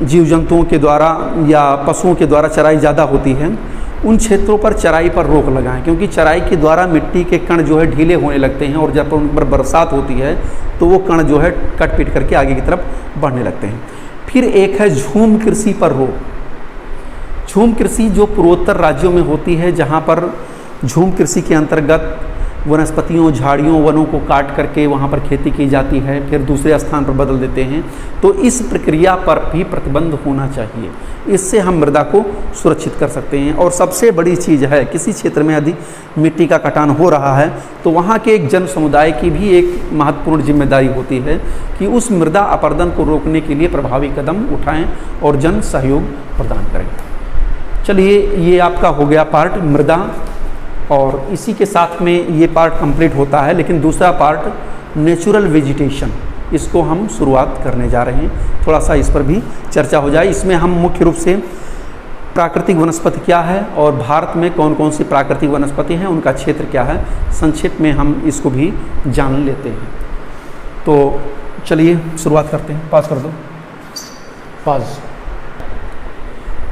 जीव जंतुओं के द्वारा या पशुओं के द्वारा चराई ज़्यादा होती है, उन क्षेत्रों पर चराई पर रोक लगाएं, क्योंकि चराई के द्वारा मिट्टी के कण जो है ढीले होने लगते हैं और जब उन पर बरसात होती है तो वो कण जो है कट पीट करके आगे की तरफ बढ़ने लगते हैं। फिर एक है झूम कृषि पर रोक। झूम कृषि जो पूर्वोत्तर राज्यों में होती है, जहाँ पर झूम कृषि के अंतर्गत वनस्पतियों, झाड़ियों, वनों को काट करके वहाँ पर खेती की जाती है, फिर दूसरे स्थान पर बदल देते हैं, तो इस प्रक्रिया पर भी प्रतिबंध होना चाहिए। इससे हम मृदा को सुरक्षित कर सकते हैं। और सबसे बड़ी चीज़ है, किसी क्षेत्र में यदि मिट्टी का कटान हो रहा है तो वहाँ के एक जन समुदाय की भी एक महत्वपूर्ण जिम्मेदारी होती है कि उस मृदा अपरदन को रोकने के लिए प्रभावी कदम उठाएँ और जन सहयोग प्रदान करें। चलिए, ये आपका हो गया पार्ट मृदा, और इसी के साथ में ये पार्ट कंप्लीट होता है। लेकिन दूसरा पार्ट नेचुरल वेजिटेशन, इसको हम शुरुआत करने जा रहे हैं। थोड़ा सा इस पर भी चर्चा हो जाए। इसमें हम मुख्य रूप से प्राकृतिक वनस्पति क्या है और भारत में कौन कौन सी प्राकृतिक वनस्पति हैं, उनका क्षेत्र क्या है, संक्षेप में हम इसको भी जान लेते हैं। तो चलिए शुरुआत करते हैं। पास कर दो, पास।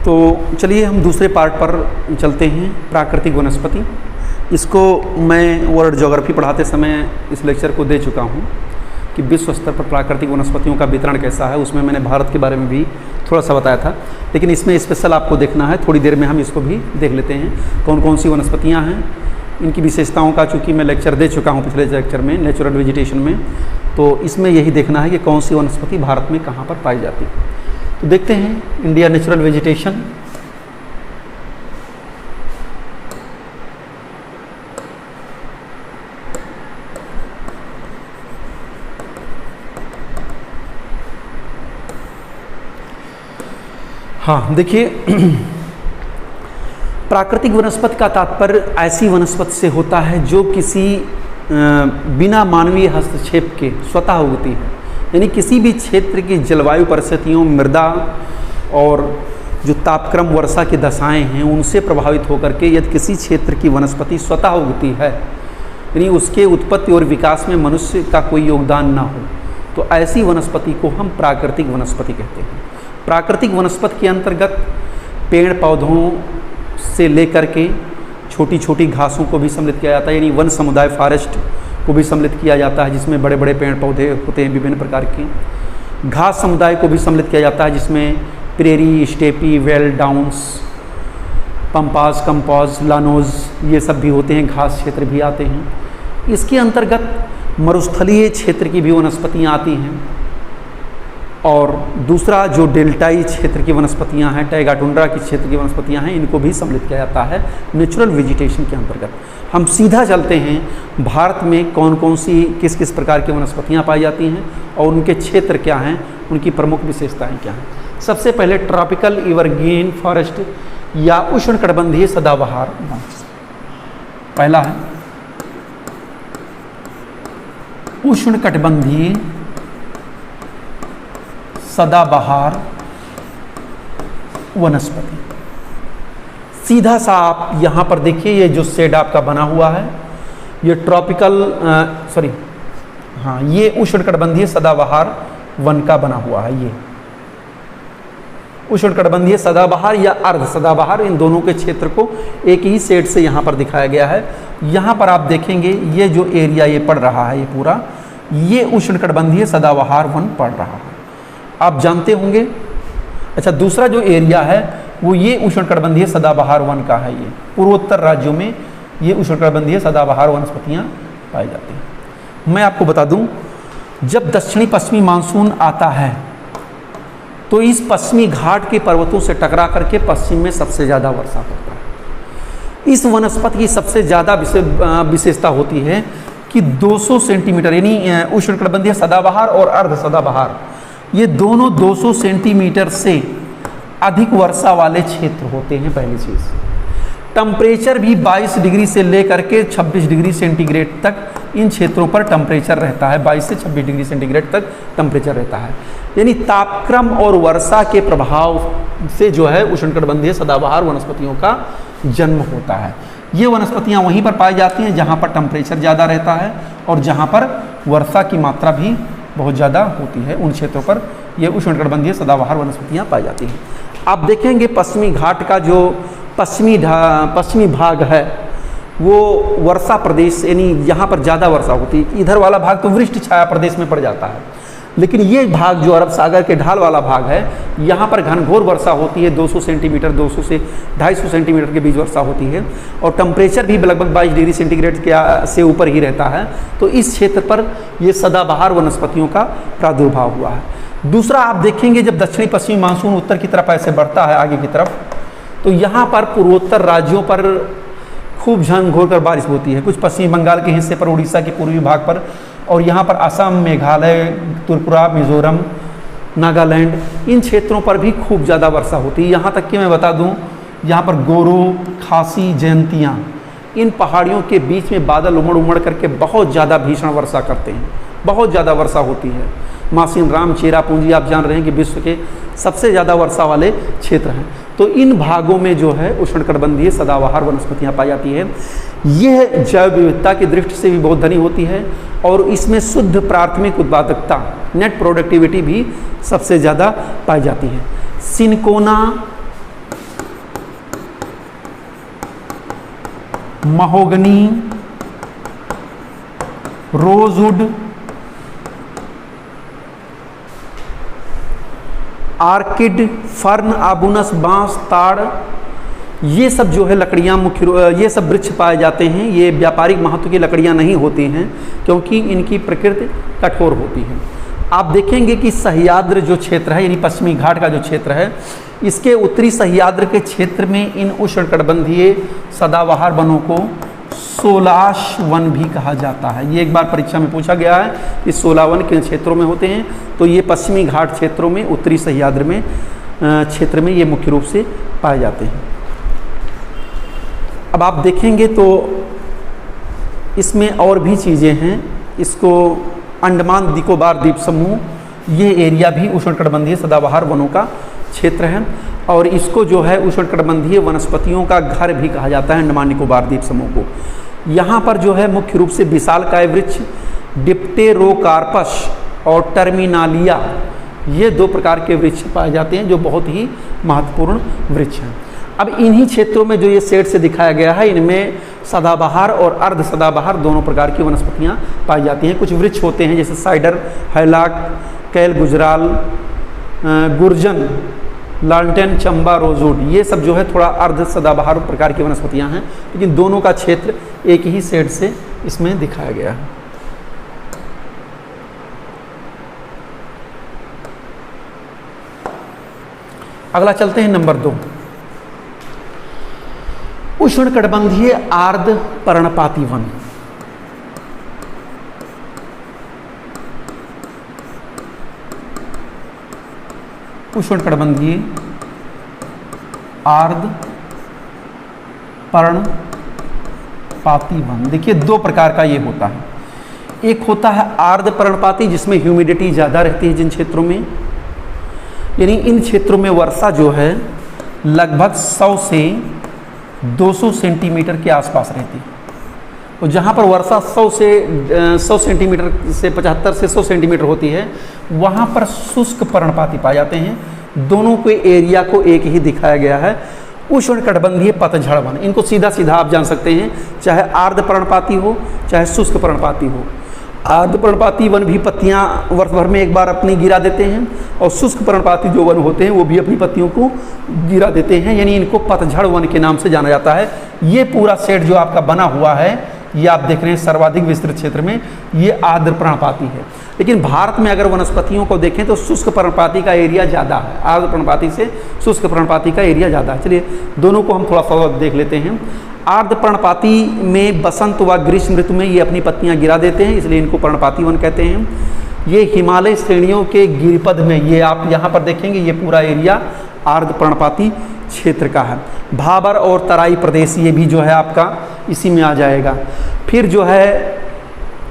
तो चलिए हम दूसरे पार्ट पर चलते हैं, प्राकृतिक वनस्पति। इसको मैं वर्ल्ड ज्योग्राफी पढ़ाते समय इस लेक्चर को दे चुका हूँ कि विश्व स्तर पर प्राकृतिक वनस्पतियों का वितरण कैसा है। उसमें मैंने भारत के बारे में भी थोड़ा सा बताया था, लेकिन इसमें स्पेशल आपको देखना है। थोड़ी देर में हम इसको भी देख लेते हैं कौन कौन सी वनस्पतियाँ हैं, इनकी विशेषताओं का। चूँकि मैं लेक्चर दे चुका हूँ पिछले लेक्चर में नेचुरल वेजिटेशन में, तो इसमें यही देखना है कि कौन सी वनस्पति भारत में कहाँ पर पाई जाती है। तो देखते हैं इंडिया नेचुरल वेजिटेशन। हाँ देखिए, प्राकृतिक वनस्पति का तात्पर्य ऐसी वनस्पति से होता है जो किसी बिना मानवीय हस्तक्षेप के स्वतः उगती है। यानी किसी भी क्षेत्र की जलवायु परिस्थितियों, मृदा और जो तापक्रम, वर्षा की दशाएं हैं, उनसे प्रभावित होकर के यदि किसी क्षेत्र की वनस्पति स्वतः उगती है, यानी उसके उत्पत्ति और विकास में मनुष्य का कोई योगदान ना हो, तो ऐसी वनस्पति को हम प्राकृतिक वनस्पति कहते हैं। प्राकृतिक वनस्पति के अंतर्गत पेड़ पौधों से लेकर के छोटी छोटी घासों को भी सम्मिलित किया जाता है, यानी वन समुदाय, फॉरेस्ट को भी सम्मिलित किया जाता है, जिसमें बड़े बड़े पेड़ पौधे होते हैं विभिन्न प्रकार के। घास समुदाय को भी सम्मिलित किया जाता है, जिसमें prairie, steppe, well, downs, pampas, compass, llanos, ये सब भी होते हैं। घास क्षेत्र भी आते हैं। इसके अंतर्गत मरुस्थलीय क्षेत्र की भी वनस्पतियाँ आती हैं। और दूसरा जो डेल्टाई क्षेत्र की वनस्पतियां हैं, टैगा टुंड्रा की क्षेत्र की वनस्पतियां हैं, इनको भी सम्मिलित किया जाता है नेचुरल वेजिटेशन के अंतर्गत। हम सीधा चलते हैं भारत में कौन कौन सी किस किस प्रकार की वनस्पतियां पाई जाती हैं और उनके क्षेत्र क्या हैं, उनकी प्रमुख विशेषताएं क्या हैं। सबसे पहले ट्रॉपिकल एवरग्रीन फॉरेस्ट या उष्णकटिबंधीय सदाबहार। पहला है उष्णकटिबंधीय सदाबहार वनस्पति। सीधा सा आप यहाँ पर देखिए, ये जो शेड आपका बना हुआ है, ये ट्रॉपिकल ये उष्णकटिबंधीय सदाबहार वन का बना हुआ है। ये उष्णकटिबंधीय सदाबहार या अर्ध सदाबहार, इन दोनों के क्षेत्र को एक ही शेड से यहाँ पर दिखाया गया है। यहाँ पर आप देखेंगे ये जो एरिया ये पड़ रहा है, ये पूरा ये उष्णकटिबंधीय सदाबहार वन पड़ रहा है, आप जानते होंगे। अच्छा, दूसरा जो एरिया है वो ये उष्णकटिबंधीय सदाबहार वन का है। ये पूर्वोत्तर राज्यों में ये उष्णकटिबंधीय सदाबहार वनस्पतियाँ पाई जाती हैं। मैं आपको बता दूं, जब दक्षिणी पश्चिमी मानसून आता है तो इस पश्चिमी घाट के पर्वतों से टकरा करके पश्चिम में सबसे ज़्यादा वर्षा होता है। इस वनस्पति की सबसे ज़्यादा विशेषता होती है कि 200 सेंटीमीटर, यानी उष्णकटिबंधीय सदाबहार और अर्ध सदाबहार, ये दोनों 200 सेंटीमीटर से अधिक वर्षा वाले क्षेत्र होते हैं। पहली चीज़, टेम्परेचर भी 22 डिग्री से लेकर के 26 डिग्री सेंटीग्रेड तक इन क्षेत्रों पर टेम्परेचर रहता है। 22 से 26 डिग्री सेंटीग्रेड तक टेम्परेचर रहता है, यानी तापक्रम और वर्षा के प्रभाव से जो है उष्णकटिबंधीय सदाबहार वनस्पतियों का जन्म होता है। ये वनस्पतियाँ वहीं पर पाई जाती हैं जहाँ पर टेम्परेचर ज़्यादा रहता है और जहाँ पर वर्षा की मात्रा भी बहुत ज़्यादा होती है। उन क्षेत्रों पर ये उष्णकटिबंधीय सदाबहार वनस्पतियाँ पाई जाती हैं। आप देखेंगे पश्चिमी घाट का जो पश्चिमी भाग है वो वर्षा प्रदेश, यानी यहाँ पर ज़्यादा वर्षा होती है। इधर वाला भाग तो वृष्टि छाया प्रदेश में पड़ जाता है, लेकिन ये भाग जो अरब सागर के ढाल वाला भाग है, यहाँ पर घनघोर वर्षा होती है। 200 सेंटीमीटर, 200 से 250 सेंटीमीटर के बीच वर्षा होती है और टेम्परेचर भी लगभग 22 डिग्री सेंटीग्रेड से ऊपर ही रहता है। तो इस क्षेत्र पर ये सदाबहार वनस्पतियों का प्रादुर्भाव हुआ है। दूसरा, आप देखेंगे जब दक्षिणी पश्चिमी मानसून उत्तर की तरफ ऐसे बढ़ता है आगे की तरफ, तो यहाँ पर पूर्वोत्तर राज्यों पर खूब घनघोर कर बारिश होती है। कुछ पश्चिमी बंगाल के हिस्से पर, उड़ीसा के पूर्वी भाग पर, और यहाँ पर असम, मेघालय, त्रिपुरा, मिजोरम, नागालैंड, इन क्षेत्रों पर भी खूब ज़्यादा वर्षा होती है। यहाँ तक कि मैं बता दूँ, यहाँ पर गोरो, खासी, जयंतियाँ, इन पहाड़ियों के बीच में बादल उमड़ करके बहुत ज़्यादा भीषण वर्षा करते हैं। बहुत ज़्यादा वर्षा होती है। मासिन राम, चेरापूंजी, आप जान रहे हैं कि विश्व के सबसे ज़्यादा वर्षा वाले क्षेत्र हैं। तो इन भागों में जो है उष्णकटिबंधीय सदाबहार वनस्पतियाँ पाई जाती है। यह जैव विविधता की दृष्टि से भी बहुत धनी होती है और इसमें शुद्ध प्राथमिक उत्पादकता नेट प्रोडक्टिविटी भी सबसे ज़्यादा पाई जाती है। Cinchona, mahogany, rosewood, orchid, fern, आबुनस, बांस, ताड़, ये सब जो है लकड़ियाँ ये सब वृक्ष पाए जाते हैं। ये व्यापारिक महत्व की लकड़ियाँ नहीं होती हैं क्योंकि इनकी प्रकृति कठोर होती है। आप देखेंगे कि सह्याद्र जो क्षेत्र है यानी पश्चिमी घाट का जो क्षेत्र है, इसके उत्तरी सह्याद्र के क्षेत्र में इन उष्णकटिबंधीय सदाबहार वनों को सोलाश वन भी कहा जाता है। ये एक बार परीक्षा में पूछा गया है कि 16 वन किन क्षेत्रों में होते हैं, तो ये पश्चिमी घाट क्षेत्रों में, उत्तरी सह्याद्र में क्षेत्र में ये मुख्य रूप से पाए जाते हैं। अब आप देखेंगे तो इसमें और भी चीज़ें हैं। इसको अंडमान निकोबार द्वीप समूह, ये एरिया भी उष्णकटिबंधीय सदाबहार वनों का क्षेत्र है और इसको जो है उष्णकटिबंधीय वनस्पतियों का घर भी कहा जाता है, अंडमान निकोबार द्वीप समूह को। यहाँ पर जो है मुख्य रूप से विशालकाय वृक्ष डिप्टेरोकार्पस और टर्मिनालिया, ये 2 प्रकार के वृक्ष पाए जाते हैं जो बहुत ही महत्वपूर्ण वृक्ष हैं। अब इन्हीं क्षेत्रों में जो ये शेड से दिखाया गया है, इनमें सदाबहार और अर्ध सदाबहार दोनों प्रकार की वनस्पतियाँ पाई जाती हैं। कुछ वृक्ष होते हैं जैसे साइडर, हैलाक, कैल गुजराल, गुर्जन, लालटेन, चंबा, रोजवुड, ये सब जो है थोड़ा अर्ध सदाबहार प्रकार की वनस्पतियाँ हैं, लेकिन दोनों का क्षेत्र एक ही शेड से इसमें दिखाया गया है। अगला चलते हैं नंबर 2, उष्णकटिबंधीय आर्द्र पर्णपाती वन। उष्णकटिबंधीय आर्द्र पर्णपाती वन, देखिए 2 प्रकार का ये होता है। एक होता है आर्द्र पर्णपाती जिसमें ह्यूमिडिटी ज़्यादा रहती है जिन क्षेत्रों में, यानी इन क्षेत्रों में वर्षा जो है लगभग 100 से 200 सेंटीमीटर के आसपास रहती है। और जहाँ पर वर्षा 100 सेंटीमीटर से 75 से 100 सेंटीमीटर होती है, वहाँ पर शुष्क पर्णपाती पाए जाते हैं। दोनों के एरिया को एक ही दिखाया गया है, उष्णकटिबंधीय पतझड़ वन। इनको सीधा सीधा आप जान सकते हैं, चाहे आर्द्र पर्णपाती हो चाहे शुष्क पर्णपाती हो। आर्द्र पर्णपाती वन भी पत्तियां वर्ष भर में एक बार अपनी गिरा देते हैं और शुष्क पर्णपाती जो वन होते हैं वो भी अपनी पत्तियों को गिरा देते हैं, यानी इनको पतझड़ वन के नाम से जाना जाता है। ये पूरा सेट जो आपका बना हुआ है, ये आप देख रहे हैं सर्वाधिक विस्तृत क्षेत्र में, ये आर्द्र पर्णपाती है। लेकिन भारत में अगर वनस्पतियों को देखें तो शुष्क पर्णपाती का एरिया ज़्यादा है, आर्द्र पर्णपाती से शुष्क पर्णपाती का एरिया ज़्यादा है। चलिए दोनों को हम थोड़ा सा देख लेते हैं। आर्द्र पर्णपाती में बसंत व ग्रीष्म ऋतु में ये अपनी पत्तियां गिरा देते हैं, इसलिए इनको पर्णपाती वन कहते हैं। ये हिमालय श्रेणियों के गिरिपद में, ये आप यहाँ पर देखेंगे, ये पूरा एरिया आर्द्र पर्णपाती क्षेत्र का है। भाबर और तराई प्रदेश ये भी जो है आपका इसी में आ जाएगा। फिर जो है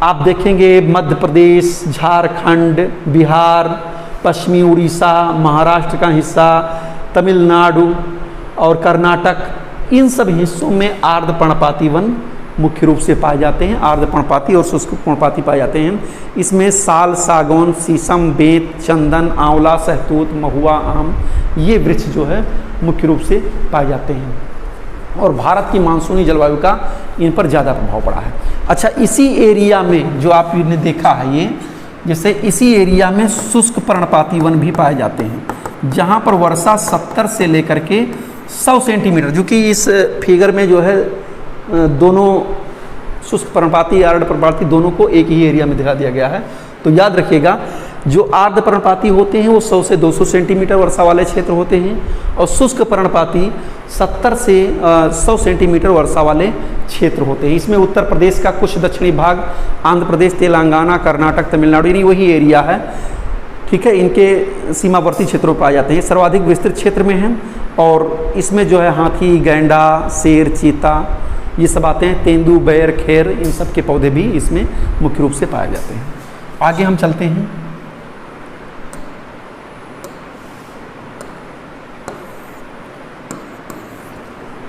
आप देखेंगे मध्य प्रदेश, झारखंड, बिहार, पश्चिमी उड़ीसा, महाराष्ट्र का हिस्सा, तमिलनाडु और कर्नाटक, इन सब हिस्सों में आर्द्र पर्णपाती वन मुख्य रूप से पाए जाते हैं। आर्द्र पर्णपाती और शुष्क पर्णपाती पाए जाते हैं। इसमें साल, सागौन, शीशम, बेंत, चंदन, आंवला, सहतूत, महुआ, आम, ये वृक्ष जो है मुख्य रूप से पाए जाते हैं और भारत की मानसूनी जलवायु का इन पर ज़्यादा प्रभाव पड़ा है। अच्छा, इसी एरिया में जो आपने देखा है, ये जैसे इसी एरिया में शुष्क पर्णपाती वन भी पाए जाते हैं, जहाँ पर वर्षा 70 से लेकर के 100 सेंटीमीटर, जो कि इस फिगर में जो है दोनों शुष्क पर्णपाती, आर्द्र पर्णपाती दोनों को एक ही एरिया में दिखा दिया गया है। तो याद रखिएगा, जो आर्द्र पर्णपाती होते हैं वो 100 से 200 सेंटीमीटर वर्षा वाले क्षेत्र होते हैं और शुष्क पर्णपाती 70 से 100 सेंटीमीटर वर्षा वाले क्षेत्र होते हैं। इसमें उत्तर प्रदेश का कुछ दक्षिणी भाग, आंध्र प्रदेश, तेलंगाना, कर्नाटक, तमिलनाडु, यानी वही एरिया है, ठीक है, इनके सीमावर्ती क्षेत्रों पाए जाते हैं। सर्वाधिक विस्तृत क्षेत्र में हैं और इसमें जो है हाथी, गैंडा, शेर, चीता, ये सब आते हैं। तेंदू, बैर, खेर, इन सब के पौधे भी इसमें मुख्य रूप से पाए जाते हैं। आगे हम चलते हैं।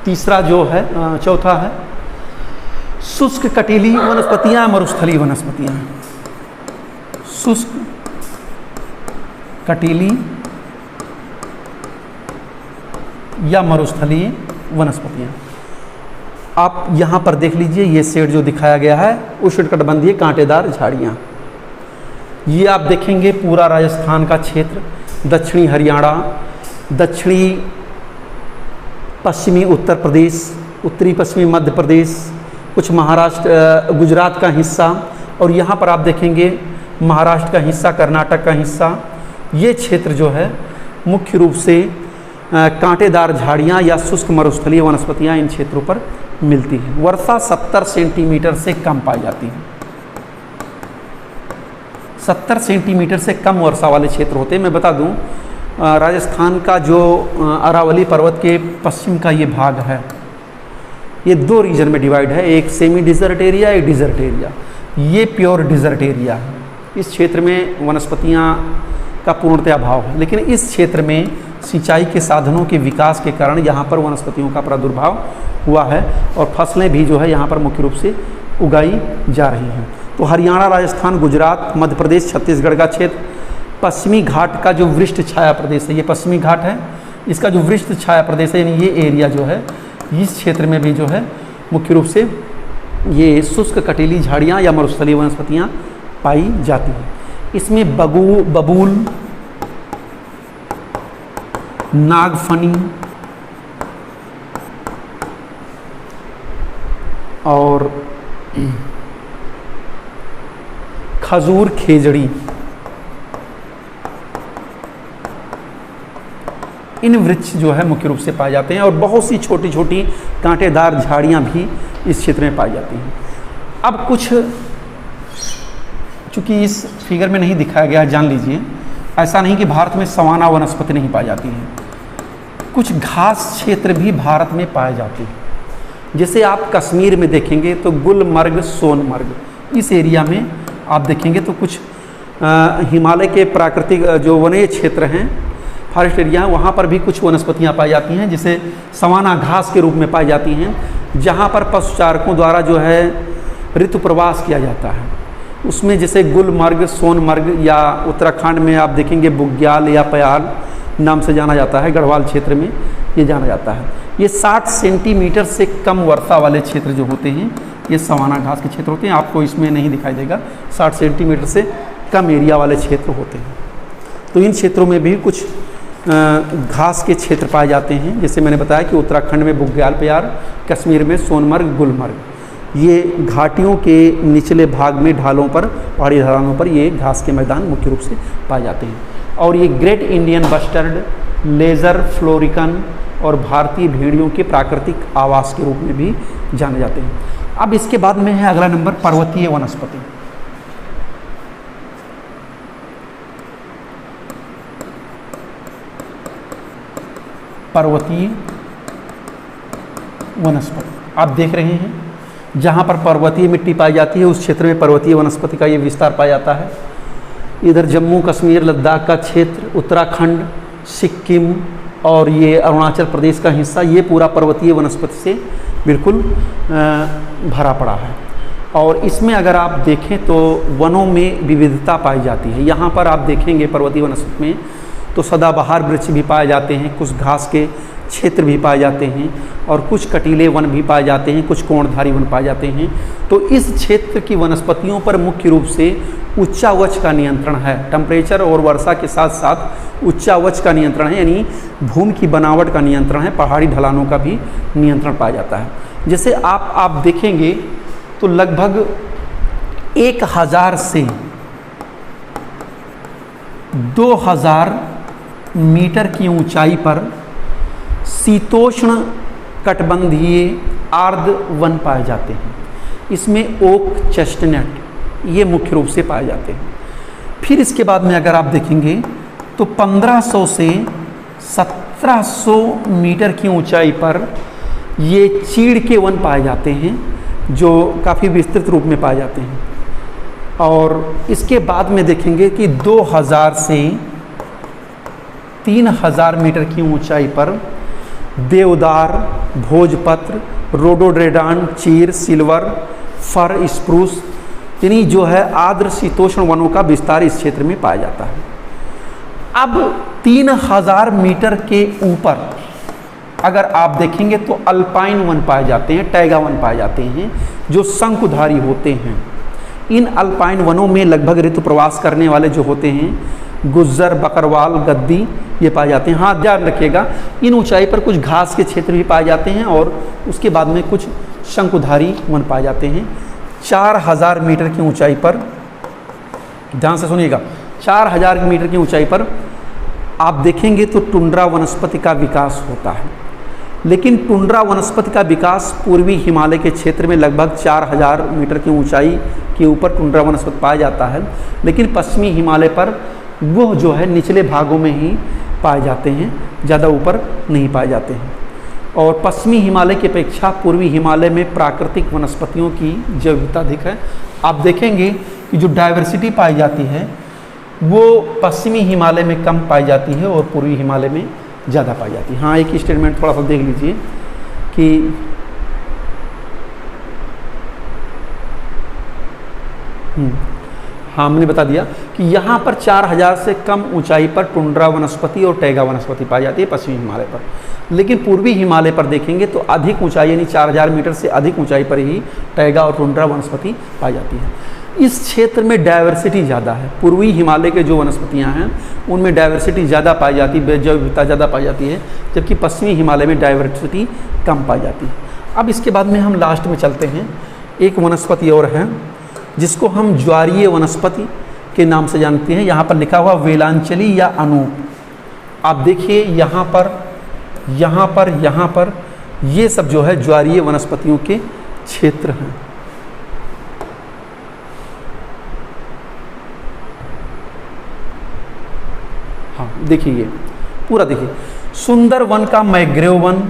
तीसरा जो है चौथा है शुष्क कटीली वनस्पतियाँ, मरुस्थलीय वनस्पतियाँ। शुष्क कटीली या मरुस्थलीय वनस्पतियाँ। आप यहाँ पर देख लीजिए, ये शेड जो दिखाया गया है उष्णकटिबंधीय कांटेदार झाड़ियाँ। ये आप देखेंगे पूरा राजस्थान का क्षेत्र, दक्षिणी हरियाणा, दक्षिणी पश्चिमी उत्तर प्रदेश, उत्तरी पश्चिमी मध्य प्रदेश, कुछ महाराष्ट्र गुजरात का हिस्सा, और यहाँ पर आप देखेंगे महाराष्ट्र का हिस्सा, कर्नाटक का हिस्सा। ये क्षेत्र जो है मुख्य रूप से कांटेदार झाड़ियाँ या शुष्क मरुस्थलीय वनस्पतियाँ इन क्षेत्रों पर मिलती हैं। वर्षा 70 सेंटीमीटर से कम पाई जाती है। 70 सेंटीमीटर से कम वर्षा वाले क्षेत्र होते हैं। मैं बता दूं, राजस्थान का जो अरावली पर्वत के पश्चिम का ये भाग है, ये 2 रीजन में डिवाइड है, एक सेमी डिजर्ट एरिया, एक डिजर्ट एरिया। ये प्योर डिजर्ट एरिया है। इस क्षेत्र में वनस्पतियाँ का पूर्णतः अभाव है, लेकिन इस क्षेत्र में सिंचाई के साधनों के विकास के कारण यहाँ पर वनस्पतियों का प्रादुर्भाव हुआ है और फसलें भी जो है यहाँ पर मुख्य रूप से उगाई जा रही हैं। तो हरियाणा, राजस्थान, गुजरात, मध्य प्रदेश, छत्तीसगढ़ का क्षेत्र, पश्चिमी घाट का जो वृष्ट छाया प्रदेश है, ये पश्चिमी घाट है, इसका जो वृष्ट छाया प्रदेश है, यानी ये एरिया जो है, इस क्षेत्र में भी जो है मुख्य रूप से ये शुष्क कटीली झाड़ियाँ या मरुस्थलीय वनस्पतियाँ पाई जाती हैं। इसमें बबूल, नागफनी और खजूर खेजड़ी, इन वृक्ष जो है मुख्य रूप से पाए जाते हैं, और बहुत सी छोटी छोटी कांटेदार झाड़ियाँ भी इस क्षेत्र में पाई जाती हैं। अब कुछ, चूँकि इस फिगर में नहीं दिखाया गया, जान लीजिए, ऐसा नहीं कि भारत में सवाना वनस्पति नहीं पाई जाती है, कुछ घास क्षेत्र भी भारत में पाए जाते हैं। जैसे आप कश्मीर में देखेंगे तो गुलमर्ग, सोनमर्ग, इस एरिया में आप देखेंगे तो कुछ हिमालय के प्राकृतिक जो वनीय क्षेत्र हैं, फॉरेस्ट एरिया, वहाँ पर भी कुछ वनस्पतियाँ पाई जाती हैं, जिसे सवाना घास के रूप में पाई जाती हैं, जहाँ पर पशुचारकों द्वारा जो है ऋतु प्रवास किया जाता है। उसमें जैसे गुलमर्ग, सोनमर्ग, या उत्तराखंड में आप देखेंगे बुग्याल या प्याल नाम से जाना जाता है, गढ़वाल क्षेत्र में ये जाना जाता है। ये 60 सेंटीमीटर से कम वर्षा वाले क्षेत्र जो होते हैं, ये सवाना घास के क्षेत्र होते हैं। आपको इसमें नहीं दिखाई देगा, 60 सेंटीमीटर से कम एरिया वाले क्षेत्र होते हैं। तो इन क्षेत्रों में भी कुछ घास के क्षेत्र पाए जाते हैं। जैसे मैंने बताया कि उत्तराखंड में बुग्याल प्यार, कश्मीर में सोनमर्ग, गुलमर्ग, ये घाटियों के निचले भाग में ढालों पर, पहाड़ी ढलानों पर ये घास के मैदान मुख्य रूप से पाए जाते हैं। और ये great Indian bustard, laser florican और भारतीय भेड़ियों के प्राकृतिक आवास के रूप में भी जाने जाते हैं। अब इसके बाद में है अगला नंबर, पर्वतीय वनस्पति। पर्वतीय वनस्पति आप देख रहे हैं, जहाँ पर पर्वतीय मिट्टी पाई जाती है उस क्षेत्र में पर्वतीय वनस्पति का ये विस्तार पाया जाता है। इधर जम्मू कश्मीर, लद्दाख का क्षेत्र, उत्तराखंड, सिक्किम और ये अरुणाचल प्रदेश का हिस्सा, ये पूरा पर्वतीय वनस्पति से बिल्कुल भरा पड़ा है। और इसमें अगर आप देखें तो वनों में विविधता पाई जाती है। यहाँ पर आप देखेंगे पर्वतीय वनस्पति में तो सदाबहार वृक्ष भी पाए जाते हैं, कुछ घास के क्षेत्र भी पाए जाते हैं, और कुछ कटीले वन भी पाए जाते हैं, कुछ कोणधारी वन पाए जाते हैं। तो इस क्षेत्र की वनस्पतियों पर मुख्य रूप से उच्चावच का नियंत्रण है। टेम्परेचर और वर्षा के साथ साथ उच्चावच का नियंत्रण है, यानी भूमि की बनावट का नियंत्रण है, पहाड़ी ढलानों का भी नियंत्रण पाया जाता है। जैसे आप देखेंगे तो लगभग 1000 से 2000 मीटर की ऊंचाई पर शीतोष्ण कटिबंधीय आर्द्र वन पाए जाते हैं। इसमें ओक, चेस्टनट ये मुख्य रूप से पाए जाते हैं। फिर इसके बाद में अगर आप देखेंगे तो 1500 से 1700 मीटर की ऊंचाई पर ये चीड़ के वन पाए जाते हैं, जो काफ़ी विस्तृत रूप में पाए जाते हैं। और इसके बाद में देखेंगे कि 2000 से 3000 मीटर की ऊंचाई पर देवदार, भोजपत्र, रोडोडेंड्रॉन, चीर, सिल्वर, फर, स्प्रूस, यानी जो है आर्द्र शीतोष्ण वनों का विस्तार इस क्षेत्र में पाया जाता है। अब 3000 मीटर के ऊपर अगर आप देखेंगे तो अल्पाइन वन पाए जाते हैं, टैगा वन पाए जाते हैं जो शंकुधारी होते हैं। इन अल्पाइन वनों में लगभग ऋतु प्रवास करने वाले जो होते हैं गुज्जर, बकरवाल, गद्दी ये पाए जाते हैं। हाँ, ध्यान रखिएगा इन ऊंचाई पर कुछ घास के क्षेत्र भी पाए जाते हैं और उसके बाद में कुछ शंकुधारी वन पाए जाते हैं। 4000 मीटर की ऊंचाई पर, ध्यान से सुनिएगा, 4000 मीटर की ऊंचाई पर आप देखेंगे तो टुंड्रा वनस्पति का विकास होता है। लेकिन टुंड्रा वनस्पति का विकास पूर्वी हिमालय के क्षेत्र में लगभग 4000 मीटर की ऊंचाई के ऊपर टुंड्रा वनस्पति पाया जाता है। लेकिन पश्चिमी हिमालय पर वो जो है निचले भागों में ही पाए जाते हैं, ज़्यादा ऊपर नहीं पाए जाते हैं। और पश्चिमी हिमालय की अपेक्षा पूर्वी हिमालय में प्राकृतिक वनस्पतियों की जैविकता अधिक है। आप देखेंगे कि जो डाइवर्सिटी पाई जाती है वो पश्चिमी हिमालय में कम पाई जाती है और पूर्वी हिमालय में ज़्यादा पाई जाती है। हाँ, एक स्टेटमेंट थोड़ा सा देख लीजिए कि हाँ, हमने बता दिया कि यहाँ पर 4000 से कम ऊंचाई पर टुंड्रा वनस्पति और टैगा वनस्पति पाई जाती है पश्चिमी हिमालय पर। लेकिन पूर्वी हिमालय पर देखेंगे तो अधिक ऊंचाई यानी 4000 मीटर से अधिक ऊंचाई पर ही टैगा और टुंड्रा वनस्पति पाई जाती है। इस क्षेत्र में डाइवर्सिटी ज़्यादा है। पूर्वी हिमालय के जो वनस्पतियाँ हैं उनमें डाइवर्सिटी ज़्यादा पाई जाती है, जैव विविधता ज़्यादा पाई जाती है, जबकि पश्चिमी हिमालय में डाइवर्सिटी कम पाई जाती है। अब इसके बाद में हम लास्ट में चलते हैं, एक वनस्पति और है जिसको हम ज्वारीय वनस्पति के नाम से जानते हैं। यहाँ पर लिखा हुआ वेलांचली या अनूप। आप देखिए यहाँ पर ये सब जो है ज्वारीय वनस्पतियों के क्षेत्र हैं। हाँ, देखिए ये पूरा देखिए, सुंदर वन का मैग्रोव वन,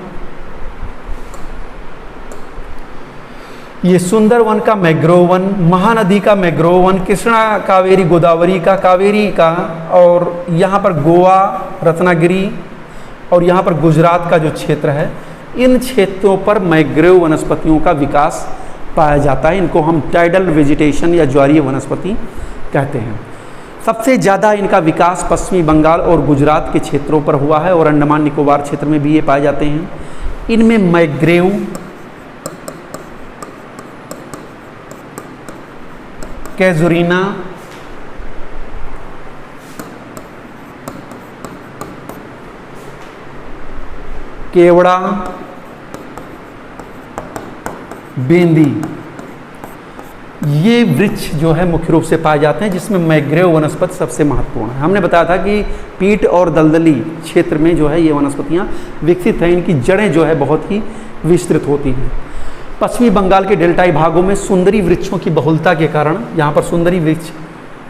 ये सुंदर वन का मैग्रोव वन, महानदी का मैग्रोव वन, कृष्णा कावेरी गोदावरी का, कावेरी का, और यहाँ पर गोवा, रत्नागिरी और यहाँ पर गुजरात का जो क्षेत्र है, इन क्षेत्रों पर मैग्रोव वनस्पतियों का विकास पाया जाता है। इनको हम टाइडल वेजिटेशन या ज्वारीय वनस्पति कहते हैं। सबसे ज़्यादा इनका विकास पश्चिमी बंगाल और गुजरात के क्षेत्रों पर हुआ है और अंडमान निकोबार क्षेत्र में भी ये पाए जाते हैं। इनमें मैग्रोव, कैजुरीना, केवड़ा, बेंदी, ये वृक्ष जो है मुख्य रूप से पाए जाते हैं, जिसमें मैग्रोव वनस्पति सबसे महत्वपूर्ण है। हमने बताया था कि पीट और दलदली क्षेत्र में जो है ये वनस्पतियाँ विकसित हैं। इनकी जड़ें जो है बहुत ही विस्तृत होती हैं। पश्चिमी बंगाल के डेल्टाई भागों में सुंदरी वृक्षों की बहुलता के कारण यहाँ पर सुंदरी वृक्ष,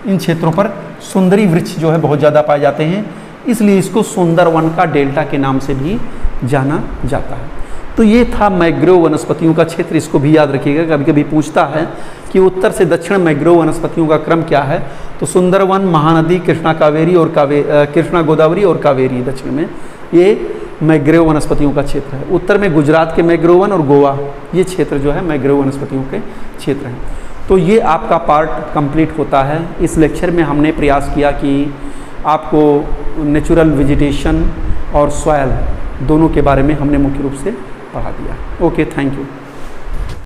इन क्षेत्रों पर सुंदरी वृक्ष जो है बहुत ज़्यादा पाए जाते हैं, इसलिए इसको सुंदर वन का डेल्टा के नाम से भी जाना जाता है। तो ये था मैग्रोव वनस्पतियों का क्षेत्र, इसको भी याद रखिएगा। कभी कभी पूछता है कि उत्तर से दक्षिण मैग्रोव वनस्पतियों का क्रम क्या है, तो सुंदरवन, महानदी, कृष्णा कावेरी और कृष्णा गोदावरी और कावेरी दक्षिण में ये मैग्रोव वनस्पतियों का क्षेत्र है। उत्तर में गुजरात के मैग्रोव वन और गोवा, ये क्षेत्र जो है मैग्रोव वनस्पतियों के क्षेत्र हैं। तो ये आपका पार्ट कंप्लीट होता है। इस लेक्चर में हमने प्रयास किया कि आपको नेचुरल वेजिटेशन और सॉयल दोनों के बारे में हमने मुख्य रूप से पढ़ा दिया। Okay, thank you.